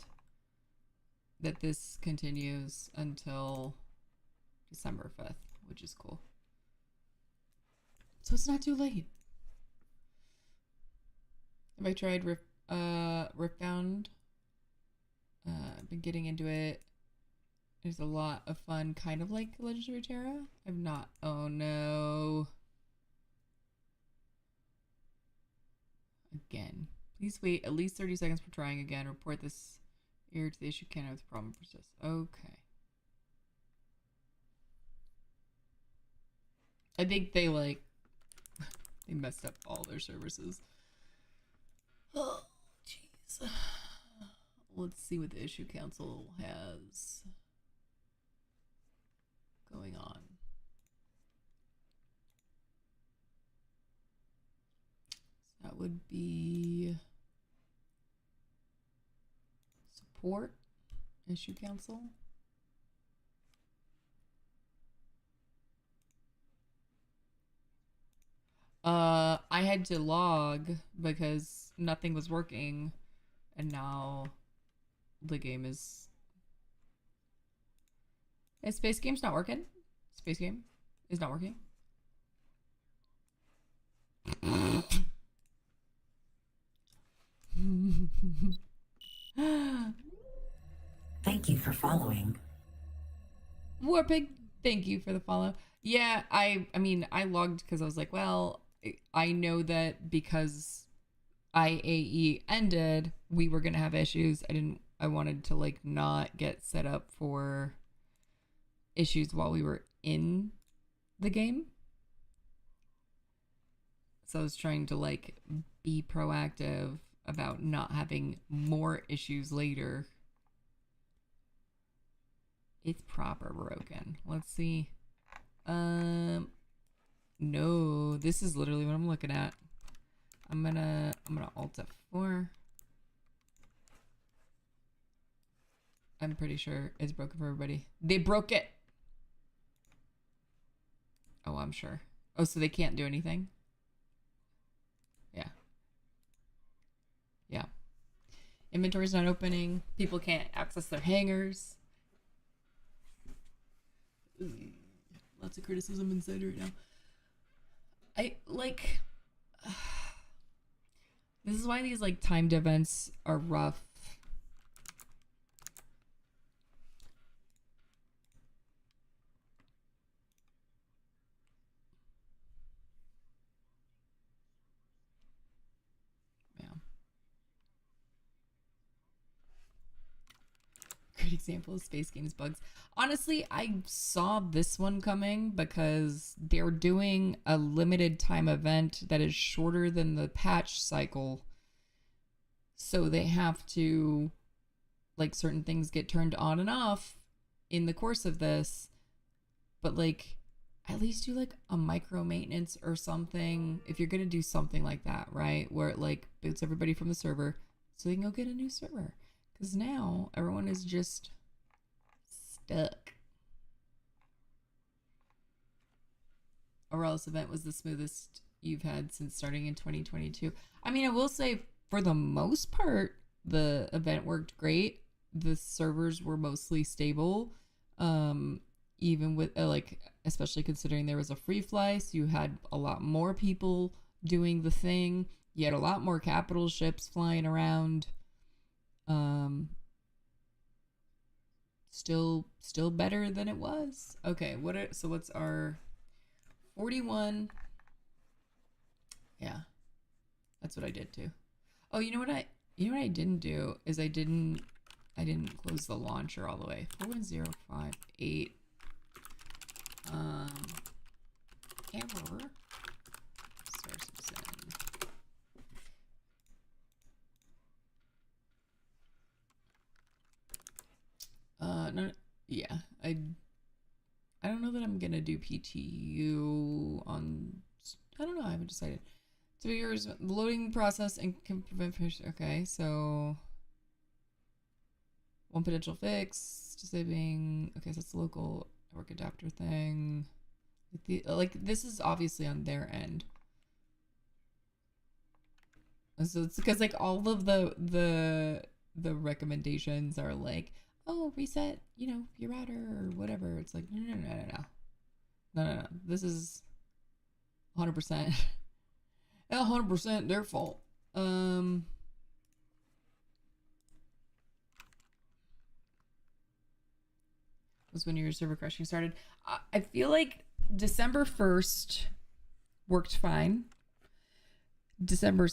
that this continues until December 5th, which is cool. So it's not too late. Have I tried Riftbound? I've been getting into it. There's a lot of fun, kind of like Legends of Runeterra. I've not. Oh no. Again. Please wait at least 30 seconds for trying again. Report this error to the issue counter if the problem persists. Okay. I think they like they messed up all their services. Oh, jeez. Let's see what the issue council has going on. So that would be support issue council. I had to log because nothing was working, and now the game is... Space Game's not working? Space Game is not working? Thank you for following. Warpig, thank you for the follow. Yeah, I mean, I logged because I was like, well, I know that because IAE ended, we were gonna have issues. I wanted to like not get set up for issues while we were in the game. So I was trying to like be proactive about not having more issues later. It's proper broken. Let's see. No, this is literally what I'm looking at. I'm gonna Alt F4. I'm pretty sure it's broken for everybody. They broke it. Oh, I'm sure. Oh, so they can't do anything? Yeah. Yeah. Inventory's not opening. People can't access their hangars. Lots of criticism inside right now. This is why these like timed events are rough. Yeah. great example of Space Games bugs. Honestly, I saw this one coming because they're doing a limited time event that is shorter than the patch cycle. So they have to, like, certain things get turned on and off in the course of this. But, like, at least do, like, a micro maintenance or something. If you're going to do something like that, right? Where it, like, boots everybody from the server so they can go get a new server. Because now everyone is just stuck. Aurelis event was the smoothest you've had since starting in 2022. I mean, I will say, for the most part, the event worked great. The servers were mostly stable. Even with, like, especially considering there was a freefly, so you had a lot more people doing the thing. You had a lot more capital ships flying around. Still better than it was. Okay, so what's our 41? Yeah, that's what I did too. Oh, you know what I didn't do is I didn't close the launcher all the way. 41058. Error. Source of send. No, yeah, I don't know that I'm gonna do PTU on. I don't know. I haven't decided. 2 years loading process and can prevent fish. Okay, so one potential fix to saving. Okay, so it's the local network adapter thing. Like this is obviously on their end. So it's because like all of the recommendations are like, oh, reset, your router or whatever. It's like, no. This is 100%, 100% their fault. Was when your server crashing started. I feel like December 1st worked fine. December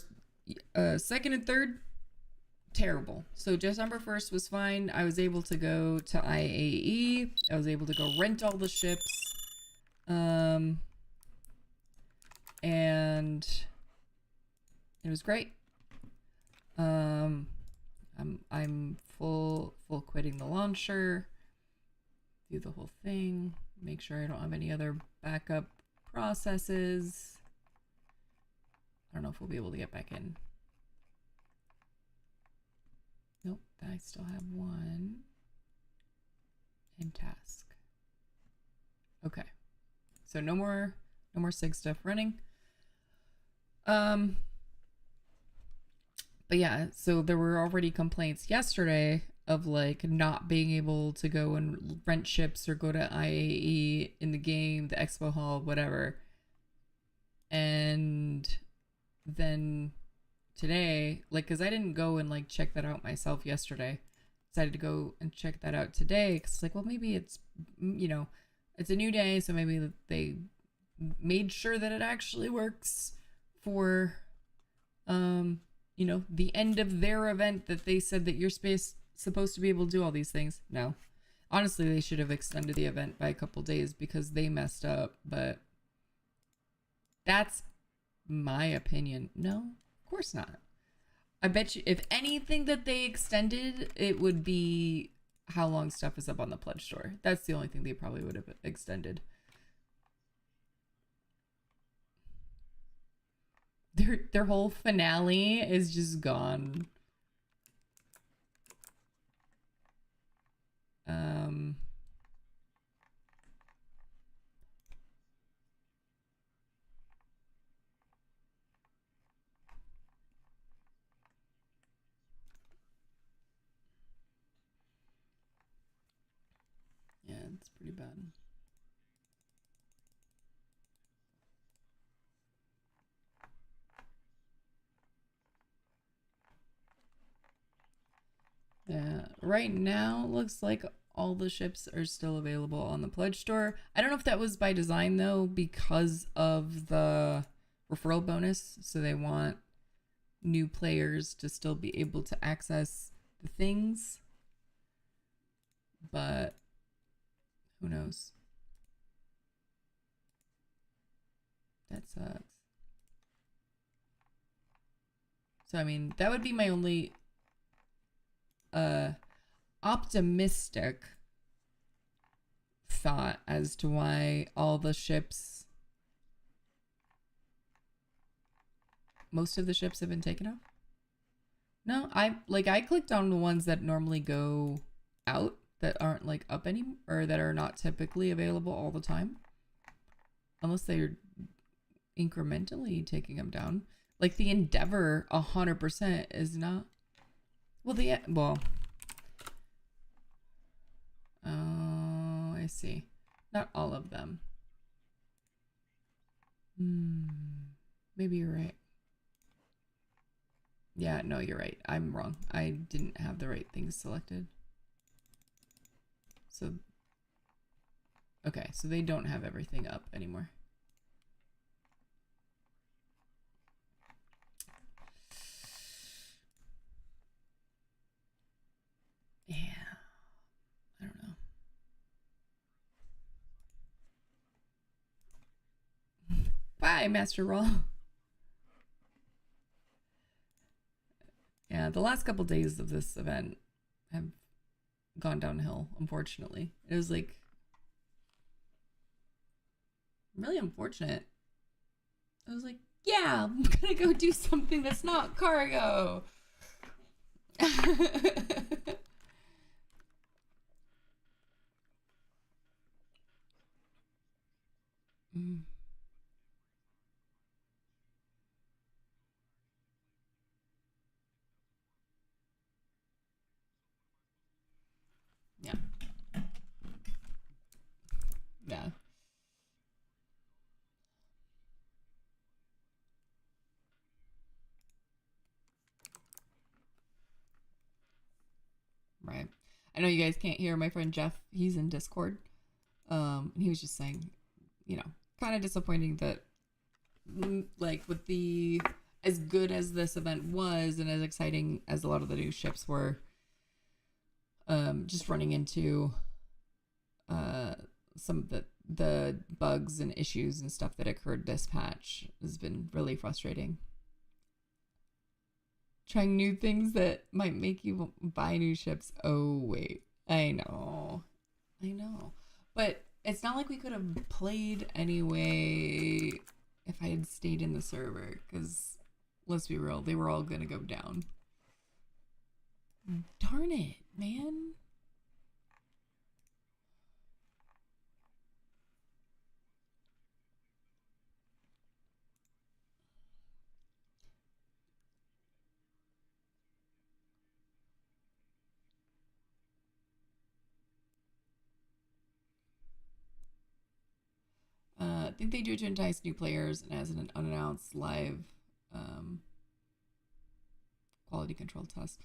2nd and 3rd, terrible. So December 1st was fine. I was able to go to IAE. I was able to go rent all the ships. And it was great. I'm full quitting the launcher. Do the whole thing. Make sure I don't have any other backup processes. I don't know if we'll be able to get back in. Nope, I still have one. And task. Okay. So no more SIG stuff running. But yeah, so there were already complaints yesterday of like not being able to go and rent ships or go to IAE in the game, the expo hall, whatever. And then today, like, because I didn't go and like check that out myself yesterday, decided to go and check that out today because like, well, maybe it's it's a new day, so maybe they made sure that it actually works for the end of their event, that they said that you're supposed to be able to do all these things. No, honestly, they should have extended the event by a couple days because they messed up, but that's my opinion. No, of course not. I bet you if anything that they extended, it would be how long stuff is up on the pledge store. That's the only thing they probably would have extended. Their whole finale is just gone. Yeah, it's pretty bad. Yeah, right now looks like all the ships are still available on the pledge store. I don't know if that was by design though, because of the referral bonus. So they want new players to still be able to access the things. but who knows? That sucks. So, I mean, that would be my only optimistic thought as to why all the ships, most of the ships have been taken off. No, I clicked on the ones that normally go out that aren't like up anymore, or that are not typically available all the time, unless they're incrementally taking them down. Like the Endeavor 100% is not. Well, oh, I see. Not all of them. Maybe you're right. Yeah, no, you're right. I'm wrong. I didn't have the right things selected. So, okay, so they don't have everything up anymore. Yeah, I don't know. Bye, Master Roll. Yeah, the last couple days of this event have gone downhill, unfortunately. It was like really unfortunate. I was like, yeah, I'm gonna go do something that's not cargo. Yeah. Yeah. Right. I know you guys can't hear my friend Jeff. He's in Discord. And he was just saying, you know, kind of disappointing that, like, with the, as good as this event was and as exciting as a lot of the new ships were, just running into some of the bugs and issues and stuff that occurred this patch has been really frustrating. Trying new things that might make you buy new ships. Oh, wait. I know. But it's not like we could have played anyway if I had stayed in the server, because let's be real, they were all going to go down. Darn it, man. I think they do it to entice new players and as an unannounced live quality control test.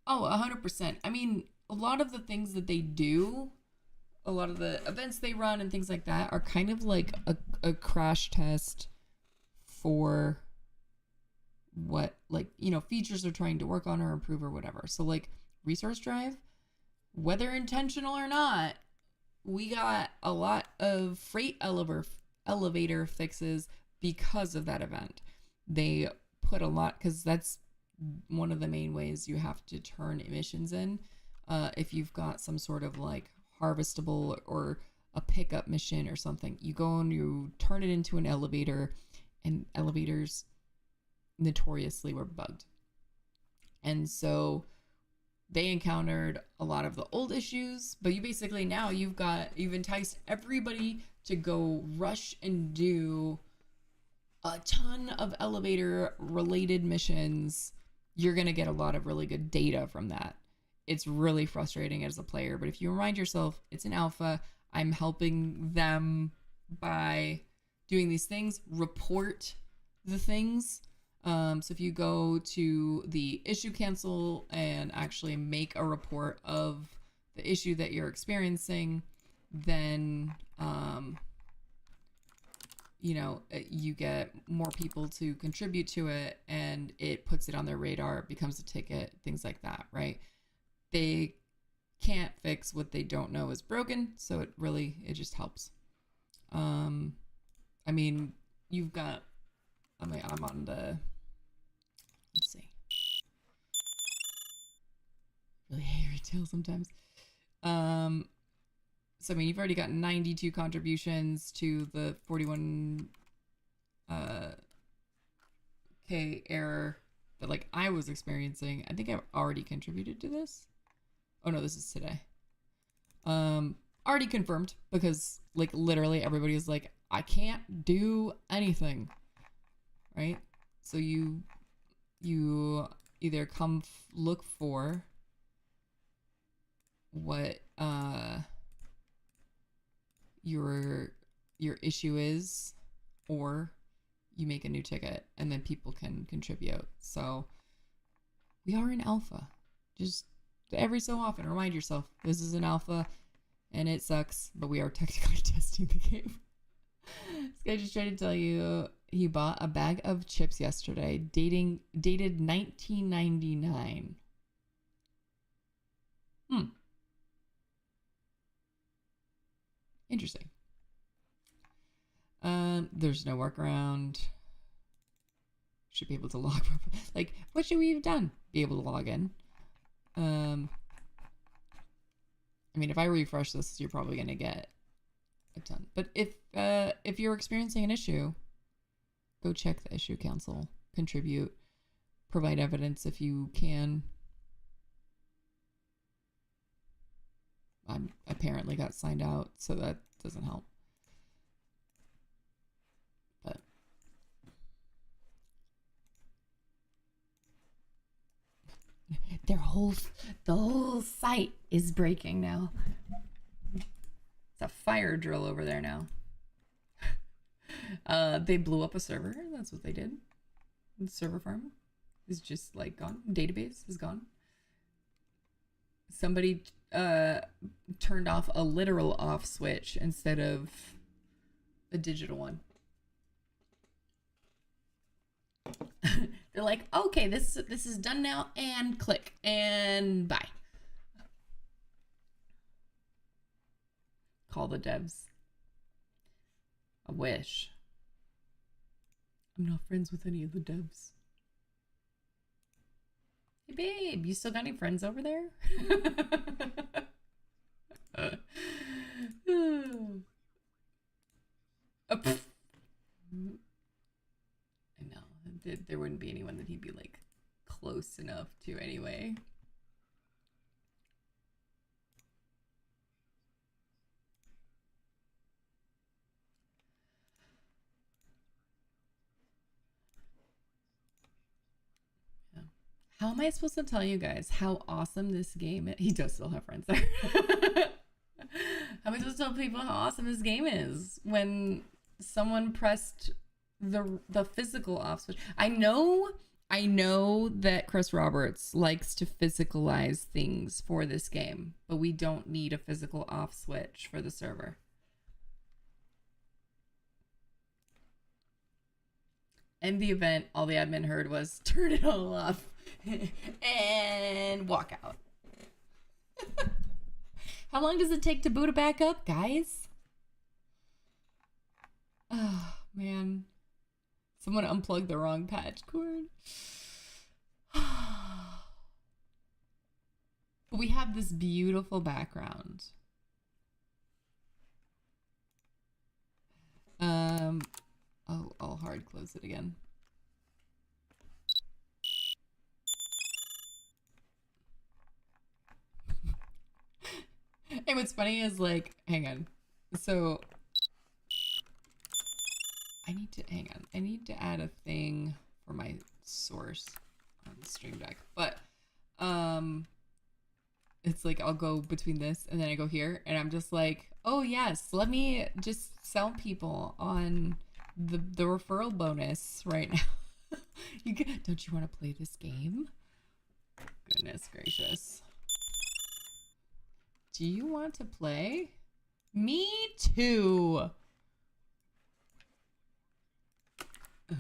Oh, 100%. I mean, a lot of the things that they do, a lot of the events they run and things like that are kind of like a crash test for what, like, you know, features they're trying to work on or improve or whatever. So like resource drive, whether intentional or not, we got a lot of freight elevator fixes because of that event. They put a lot, because that's one of the main ways you have to turn emissions in. If you've got some sort of like harvestable or a pickup mission or something, you go and you turn it into an elevator, and elevators notoriously were bugged. And so they encountered a lot of the old issues, but you basically now you've enticed everybody to go rush and do a ton of elevator related missions. You're going to get a lot of really good data from that. It's really frustrating as a player, but if you remind yourself, it's an alpha, I'm helping them by doing these things, report the things. So if you go to the issue cancel and actually make a report of the issue that you're experiencing, then, you know, you get more people to contribute to it, and it puts it on their radar, it becomes a ticket, things like that, right? They can't fix what they don't know is broken, so it just helps. I mean, you've got, I'm on the, let's see. Really hate retail sometimes. So I mean, you've already got 92 contributions to the 41 K error that like I was experiencing. I think I've already contributed to this. Oh no, this is today. Already confirmed, because like literally everybody is like, I can't do anything, right? So you either come look for what your issue is, or you make a new ticket and then people can contribute. So we are in alpha. Just every so often remind yourself this is an alpha and it sucks, but we are technically testing the game. This guy just tried to tell you he bought a bag of chips yesterday, dated 1999. Interesting. There's no workaround. Should be able to log properly. Like, what should we have done? Be able to log in. I mean, if I refresh this, you're probably gonna get a ton. But if you're experiencing an issue, go check the issue council, contribute, provide evidence if you can. I apparently got signed out, so that doesn't help. But the whole site is breaking now. It's a fire drill over there now. They blew up a server. That's what they did. The server farm is just like gone. Database is gone. Somebody turned off a literal off switch instead of a digital one. They're like, okay, this is done now, and click and bye. Call the devs. I wish. I'm not friends with any of the devs. Hey babe, you still got any friends over there? I know. There wouldn't be anyone that he'd be like close enough to anyway. How am I supposed to tell you guys how awesome this game is? He does still have friends there. How am I supposed to tell people how awesome this game is when someone pressed the physical off switch? I know that Chris Roberts likes to physicalize things for this game, but we don't need a physical off switch for the server. In the event, all the admin heard was turn it all off and walk out. How long does it take to boot it back up, guys? Oh, man. Someone unplugged the wrong patch cord. But we have this beautiful background. Oh, I'll hard close it again. And what's funny is like, hang on. So I need to add a thing for my source on the Stream Deck. But it's like I'll go between this and then I go here and I'm just like, oh yes, let me just sell people on the referral bonus right now. Don't you want to play this game? Goodness gracious. Do you want to play? Me too. Oh.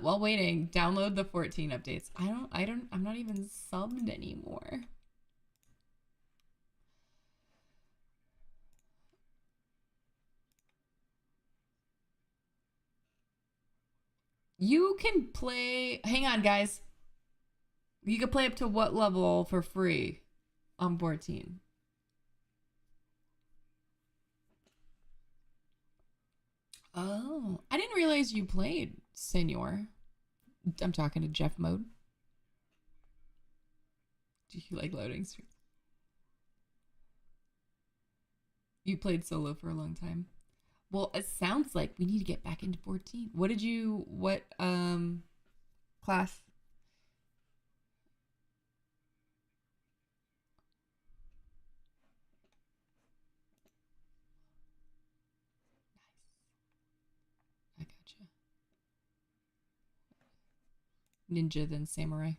While waiting, download the 14 updates. I'm not even subbed anymore. You can play. Hang on, guys. You can play up to what level for free on 14? Oh, I didn't realize you played Senor. I'm talking to Jeff mode. Do you like loading screens? You played solo for a long time. Well, it sounds like we need to get back into 14. What class? Nice. I gotcha. Ninja then samurai.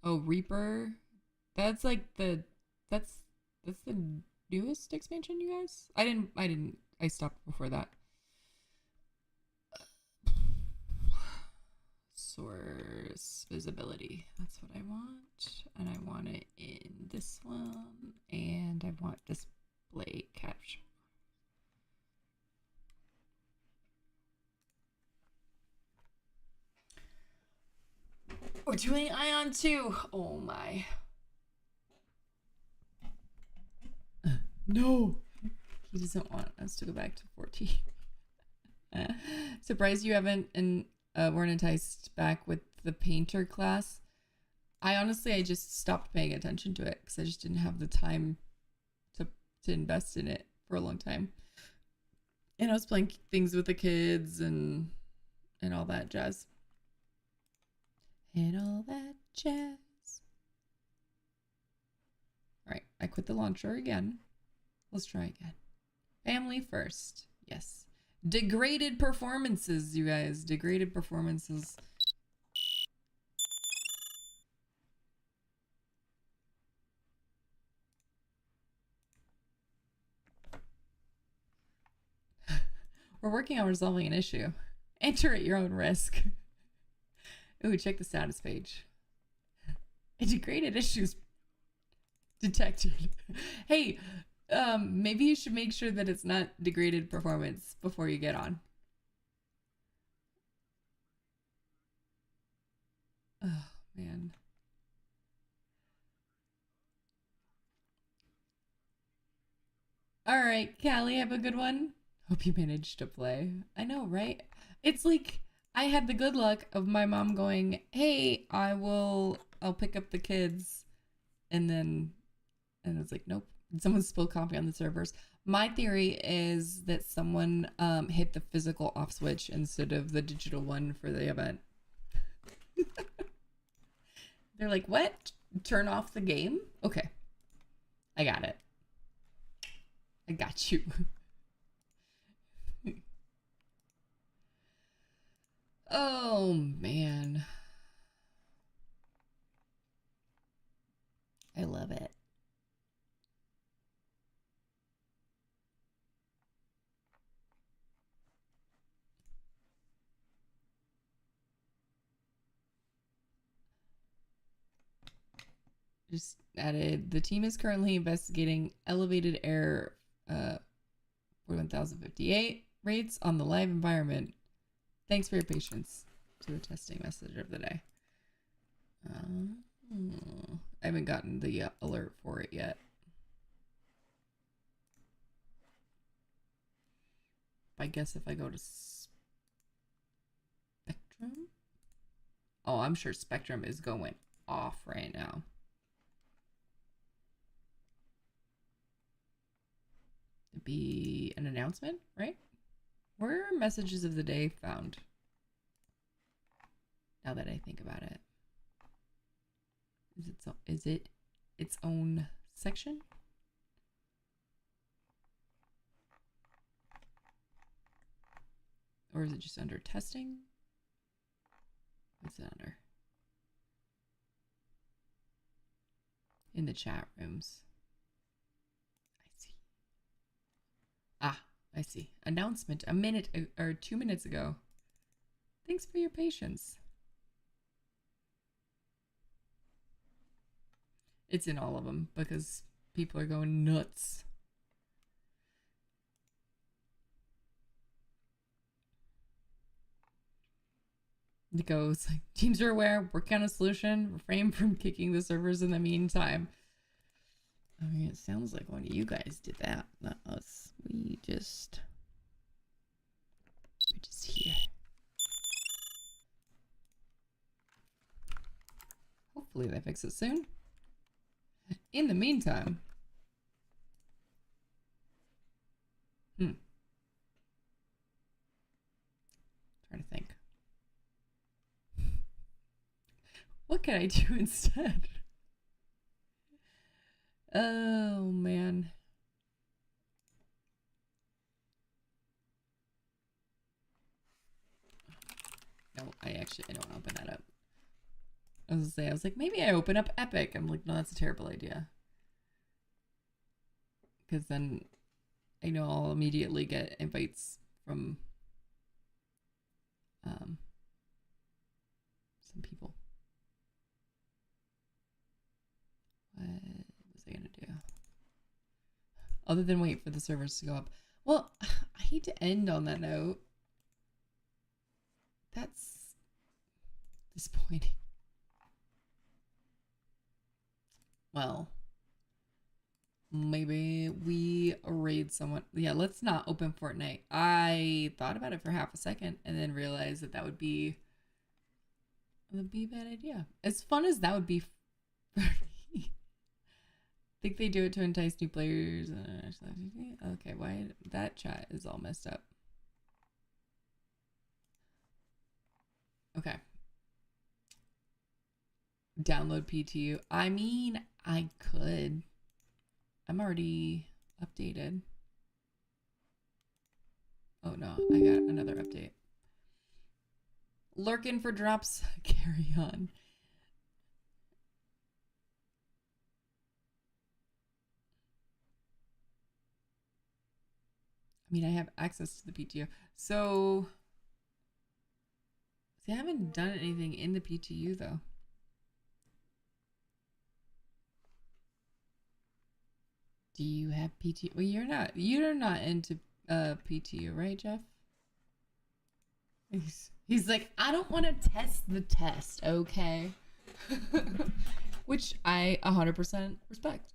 Oh, Reaper. That's like that's the newest expansion, you guys? I stopped before that. Source visibility. That's what I want. And I want it in this one. And I want display capture. We're doing Ion 2. Oh my. No. He doesn't want us to go back to 14. Surprised you haven't weren't enticed back with the painter class. I just stopped paying attention to it because I just didn't have the time to invest in it for a long time. And I was playing things with the kids and all that jazz. And all that jazz. All right, I quit the launcher again. Let's try again. Family first. Yes. Degraded performances, you guys. Degraded performances. We're working on resolving an issue. Enter at your own risk. Ooh, check the status page. Degraded issues detected. Hey, maybe you should make sure that it's not degraded performance before you get on. Oh, man. All right, Callie, have a good one. Hope you managed to play. I know, right? It's like I had the good luck of my mom going, "Hey, I'll pick up the kids," and it's like, nope. Someone spilled coffee on the servers. My theory is that someone hit the physical off switch instead of the digital one for the event. They're like, what? Turn off the game? Okay. I got it. I got you. Oh, man. I love it. Just added, the team is currently investigating elevated error 41,058 rates on the live environment. Thanks for your patience to the testing message of the day. I haven't gotten the alert for it yet. I guess if I go to Spectrum. Oh, I'm sure Spectrum is going off right now. It'd be an announcement, right? Where are messages of the day found? Now that I think about it. Is it its own section? Or is it just under testing? What's it under? In the chat rooms. I see. Ah, I see. Announcement a minute or 2 minutes ago. Thanks for your patience. It's in all of them because people are going nuts. It goes like, teams are aware, working on a solution, refrain from kicking the servers in the meantime. I mean, it sounds like one of you guys did that, not us. We're just here. Hopefully they fix it soon. In the meantime. Trying to think. What can I do instead? Oh, man. No, I don't want to open that up. I was like, maybe I open up Epic. I'm like, no, that's a terrible idea. Because then I know I'll immediately get invites from some people. What was I gonna do? Other than wait for the servers to go up. Well, I hate to end on that note. That's disappointing. Well, maybe we raid someone. Yeah, let's not open Fortnite. I thought about it for half a second and then realized that would be a bad idea. As fun as that would be for me. Think they do it to entice new players. Okay, why that chat is all messed up. Okay. Download PTU. I mean, I could. I'm already updated. Oh no, I got another update. Lurking for drops. Carry on. I mean, I have access to the PTU. So, see, I haven't done anything in the PTU though. Do you have PTU? Well, you're not into PTU, right, Jeff? He's like, I don't want to test the test, okay? Which I 100% respect.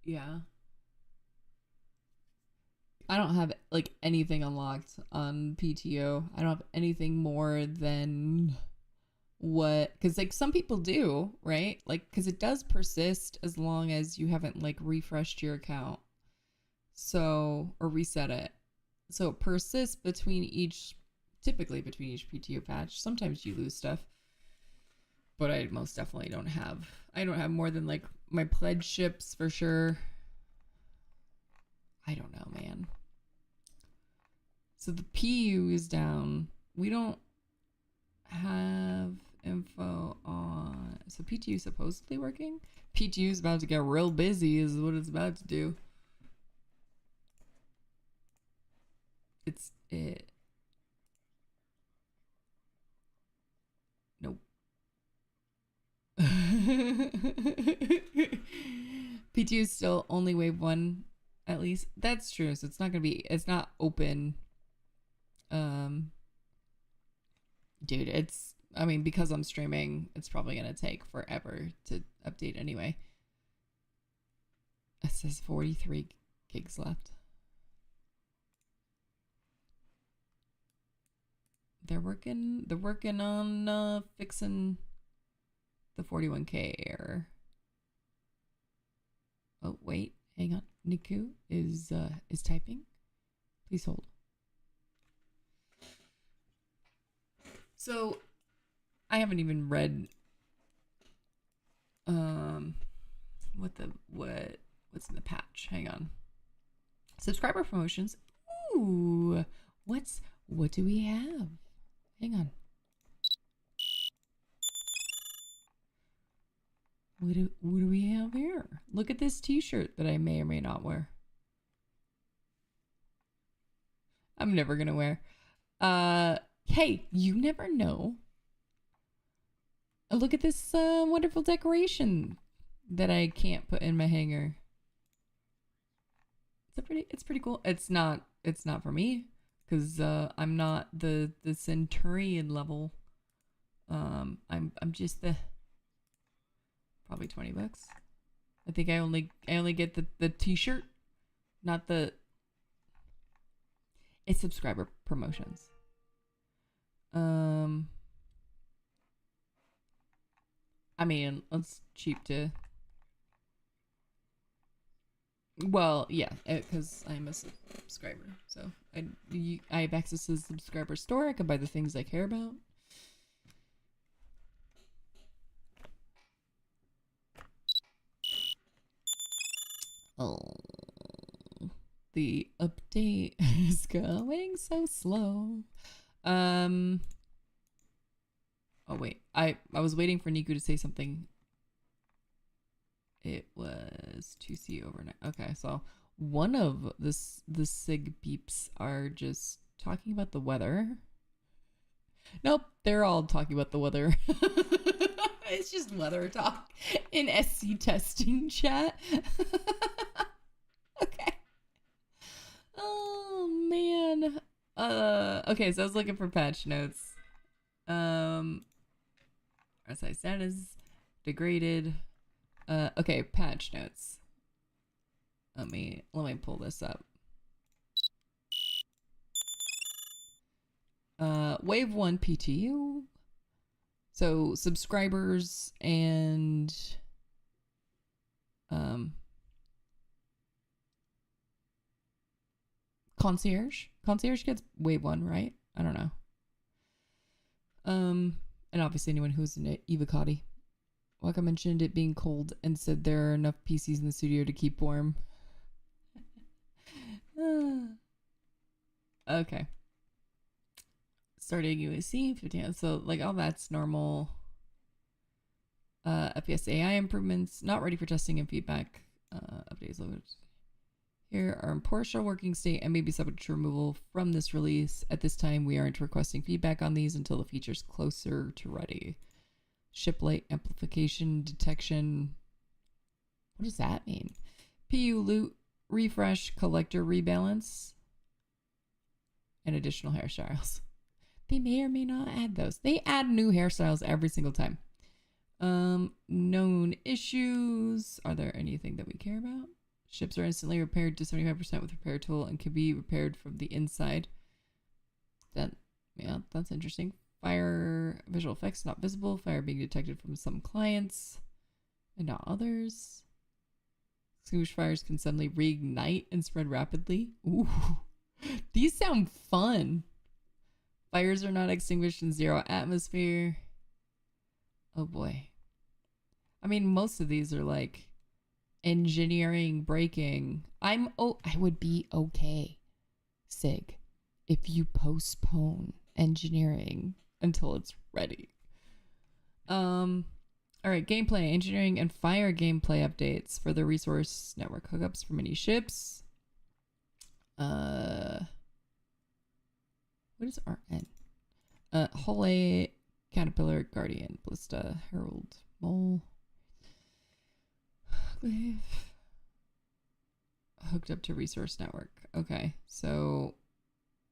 Yeah. I don't have like anything unlocked on PTO. I don't have anything more than what, because like some people do, right? Like, because it does persist as long as you haven't like refreshed your account. So, or reset it. So it persists typically between each PTO patch. Sometimes you lose stuff. But I most definitely don't have more than like my pledge ships for sure. I don't know, man. So the PU is down. We don't have info on. So PTU is supposedly working. PTU is about to get real busy is what it's about to do. Nope. PTU is still only wave 1 at least. That's true. So it's not open. Dude, I mean, because I'm streaming, it's probably gonna take forever to update anyway. It says 43 gigs left. They're working on fixing the 41K error. Oh wait, hang on. Niku is typing. Please hold. So I haven't even read what's in the patch. Hang on. Subscriber promotions. Ooh, what do we have? Hang on. What do we have here? Look at this t-shirt that I may or may not wear. I'm never gonna wear. Hey, you never know. Look at this wonderful decoration that I can't put in my hanger. It's pretty cool. It's not for me because I'm not the centurion level. I'm just the probably $20. I think I only get the t-shirt, not the. It's subscriber promotions. I mean, it's cheap to. Well, yeah, because I'm a subscriber, so I have access to the subscriber store. I can buy the things I care about. Oh, the update is going so slow. Oh wait, I was waiting for Niku to say something. It was 2C overnight. Okay, so one of the SIG peeps are just talking about the weather. Nope, they're all talking about the weather. It's just weather talk in SC testing chat. Okay. Oh man. Okay, so I was looking for patch notes. RSI status degraded. Okay, patch notes. Let me pull this up. Wave 1 PTU. So subscribers and concierge. Concierge gets wave 1, right? I don't know. And obviously anyone who's in Evocati. Like I mentioned it being cold and said there are enough PCs in the studio to keep warm. Okay. Starting UAC 15. So like all that's normal. FPS AI improvements. Not ready for testing and feedback. Updates loaded. Here are in partial working state and maybe subject to removal from this release. At this time, we aren't requesting feedback on these until the feature's closer to ready. Ship light amplification detection. What does that mean? PU loot refresh collector rebalance and additional hairstyles. They may or may not add those. They add new hairstyles every single time. Known issues. Are there anything that we care about? Ships are instantly repaired to 75% with repair tool and can be repaired from the inside. Yeah, that's interesting. Fire visual effects not visible. Fire being detected from some clients and not others. Extinguished fires can suddenly reignite and spread rapidly. Ooh, these sound fun. Fires are not extinguished in zero atmosphere. Oh boy. I mean, most of these are like engineering breaking. I would be okay, SIG, if you postpone engineering until it's ready. All right, gameplay, engineering, and fire gameplay updates for the resource network hookups for many ships. What is RN? Hull A, Caterpillar, Guardian, Ballista, Herald, Mole. Hooked up to resource network. Okay, so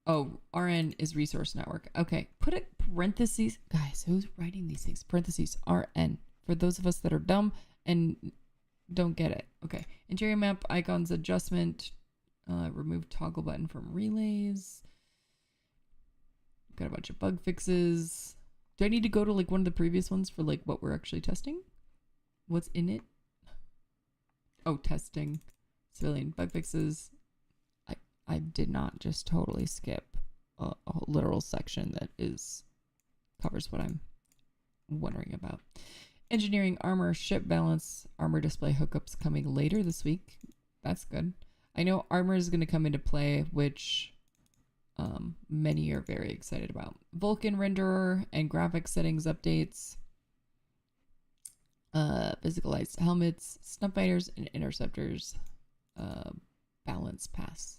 RN is resource network. Okay, put it parentheses. Guys, who's writing these things? Parentheses RN for those of us that are dumb and don't get it. Okay, interior map icons adjustment. Remove toggle button from relays. Got a bunch of bug fixes. Do I need to go to like one of the previous ones for like what we're actually testing? What's in it? Oh, testing. Civilian bug fixes. I did not just totally skip a literal section that covers what I'm wondering about. Engineering, armor, ship balance, armor display hookups coming later this week. That's good. I know armor is going to come into play, which many are very excited about. Vulkan renderer and graphics settings updates. Physicalized helmets, snub fighters, and interceptors. Balance pass.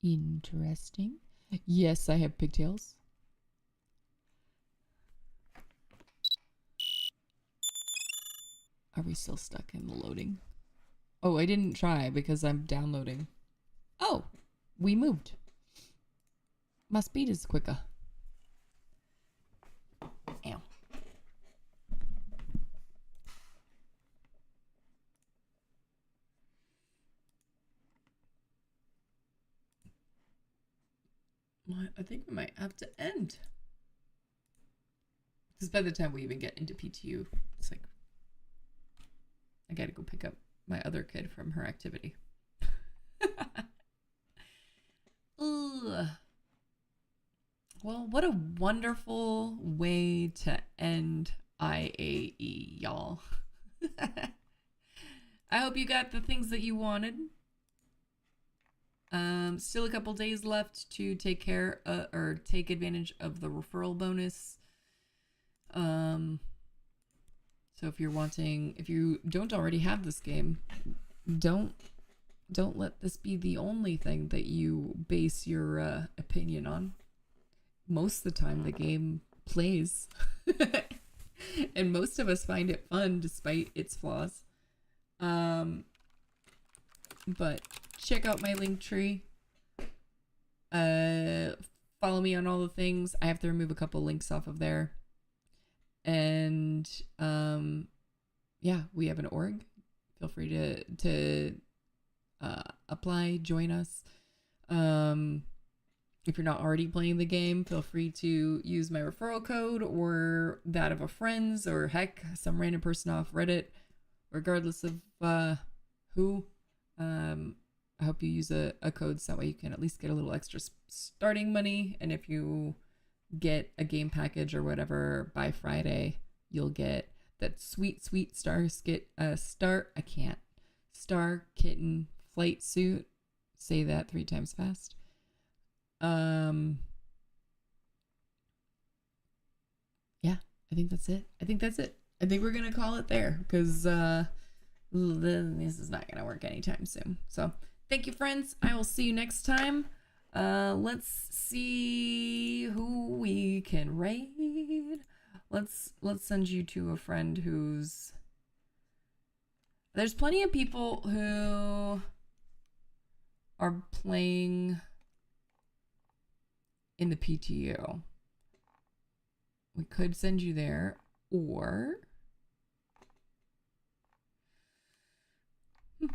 Interesting. Yes, I have pigtails. Are we still stuck in the loading? Oh, I didn't try because I'm downloading. Oh, we moved. My speed is quicker. Ow. I think we might have to end. Because by the time we even get into PTU, it's like I gotta go pick up my other kid from her activity. Ugh. Well, what a wonderful way to end IAE, y'all. I hope you got the things that you wanted. Still a couple days left to take care or take advantage of the referral bonus. So if you don't already have this game, don't let this be the only thing that you base your opinion on. Most of the time the game plays. And most of us find it fun despite its flaws. But check out my Linktree. Follow me on all the things. I have to remove a couple links off of there. And yeah, we have an org. Feel free to apply, join us. If you're not already playing the game, feel free to use my referral code or that of a friend's, or heck, some random person off Reddit, regardless of who. I hope you use a code so that way you can at least get a little extra starting money. And if you get a game package or whatever by Friday, you'll get that sweet star kitten flight suit. Say that 3 times fast. Yeah, I think that's it. I think we're gonna call it there because this is not gonna work anytime soon. So thank you, friends. I will see you next time. Let's see who we can raid. Let's send you to a friend who's... There's plenty of people who are playing in the PTO. We could send you there, or do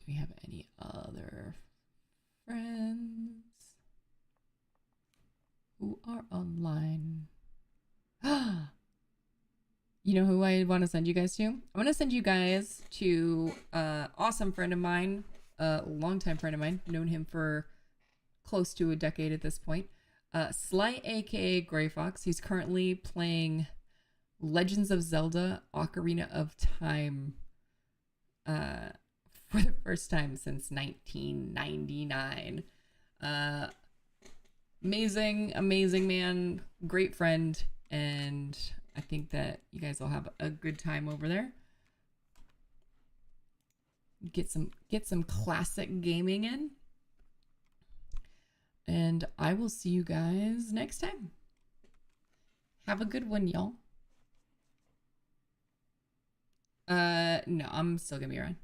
we have any other friends who are online? You know who I want to send you guys to? I'm going to send you guys to an awesome friend of mine, a longtime friend of mine, known him for close to a decade at this point. Sly, aka Gray Fox. He's currently playing Legends of Zelda Ocarina of Time for the first time since 1999. Amazing man, great friend, and I think that you guys will have a good time over there. Get some classic gaming in. And I will see you guys next time. Have a good one, y'all. No, I'm still gonna be around.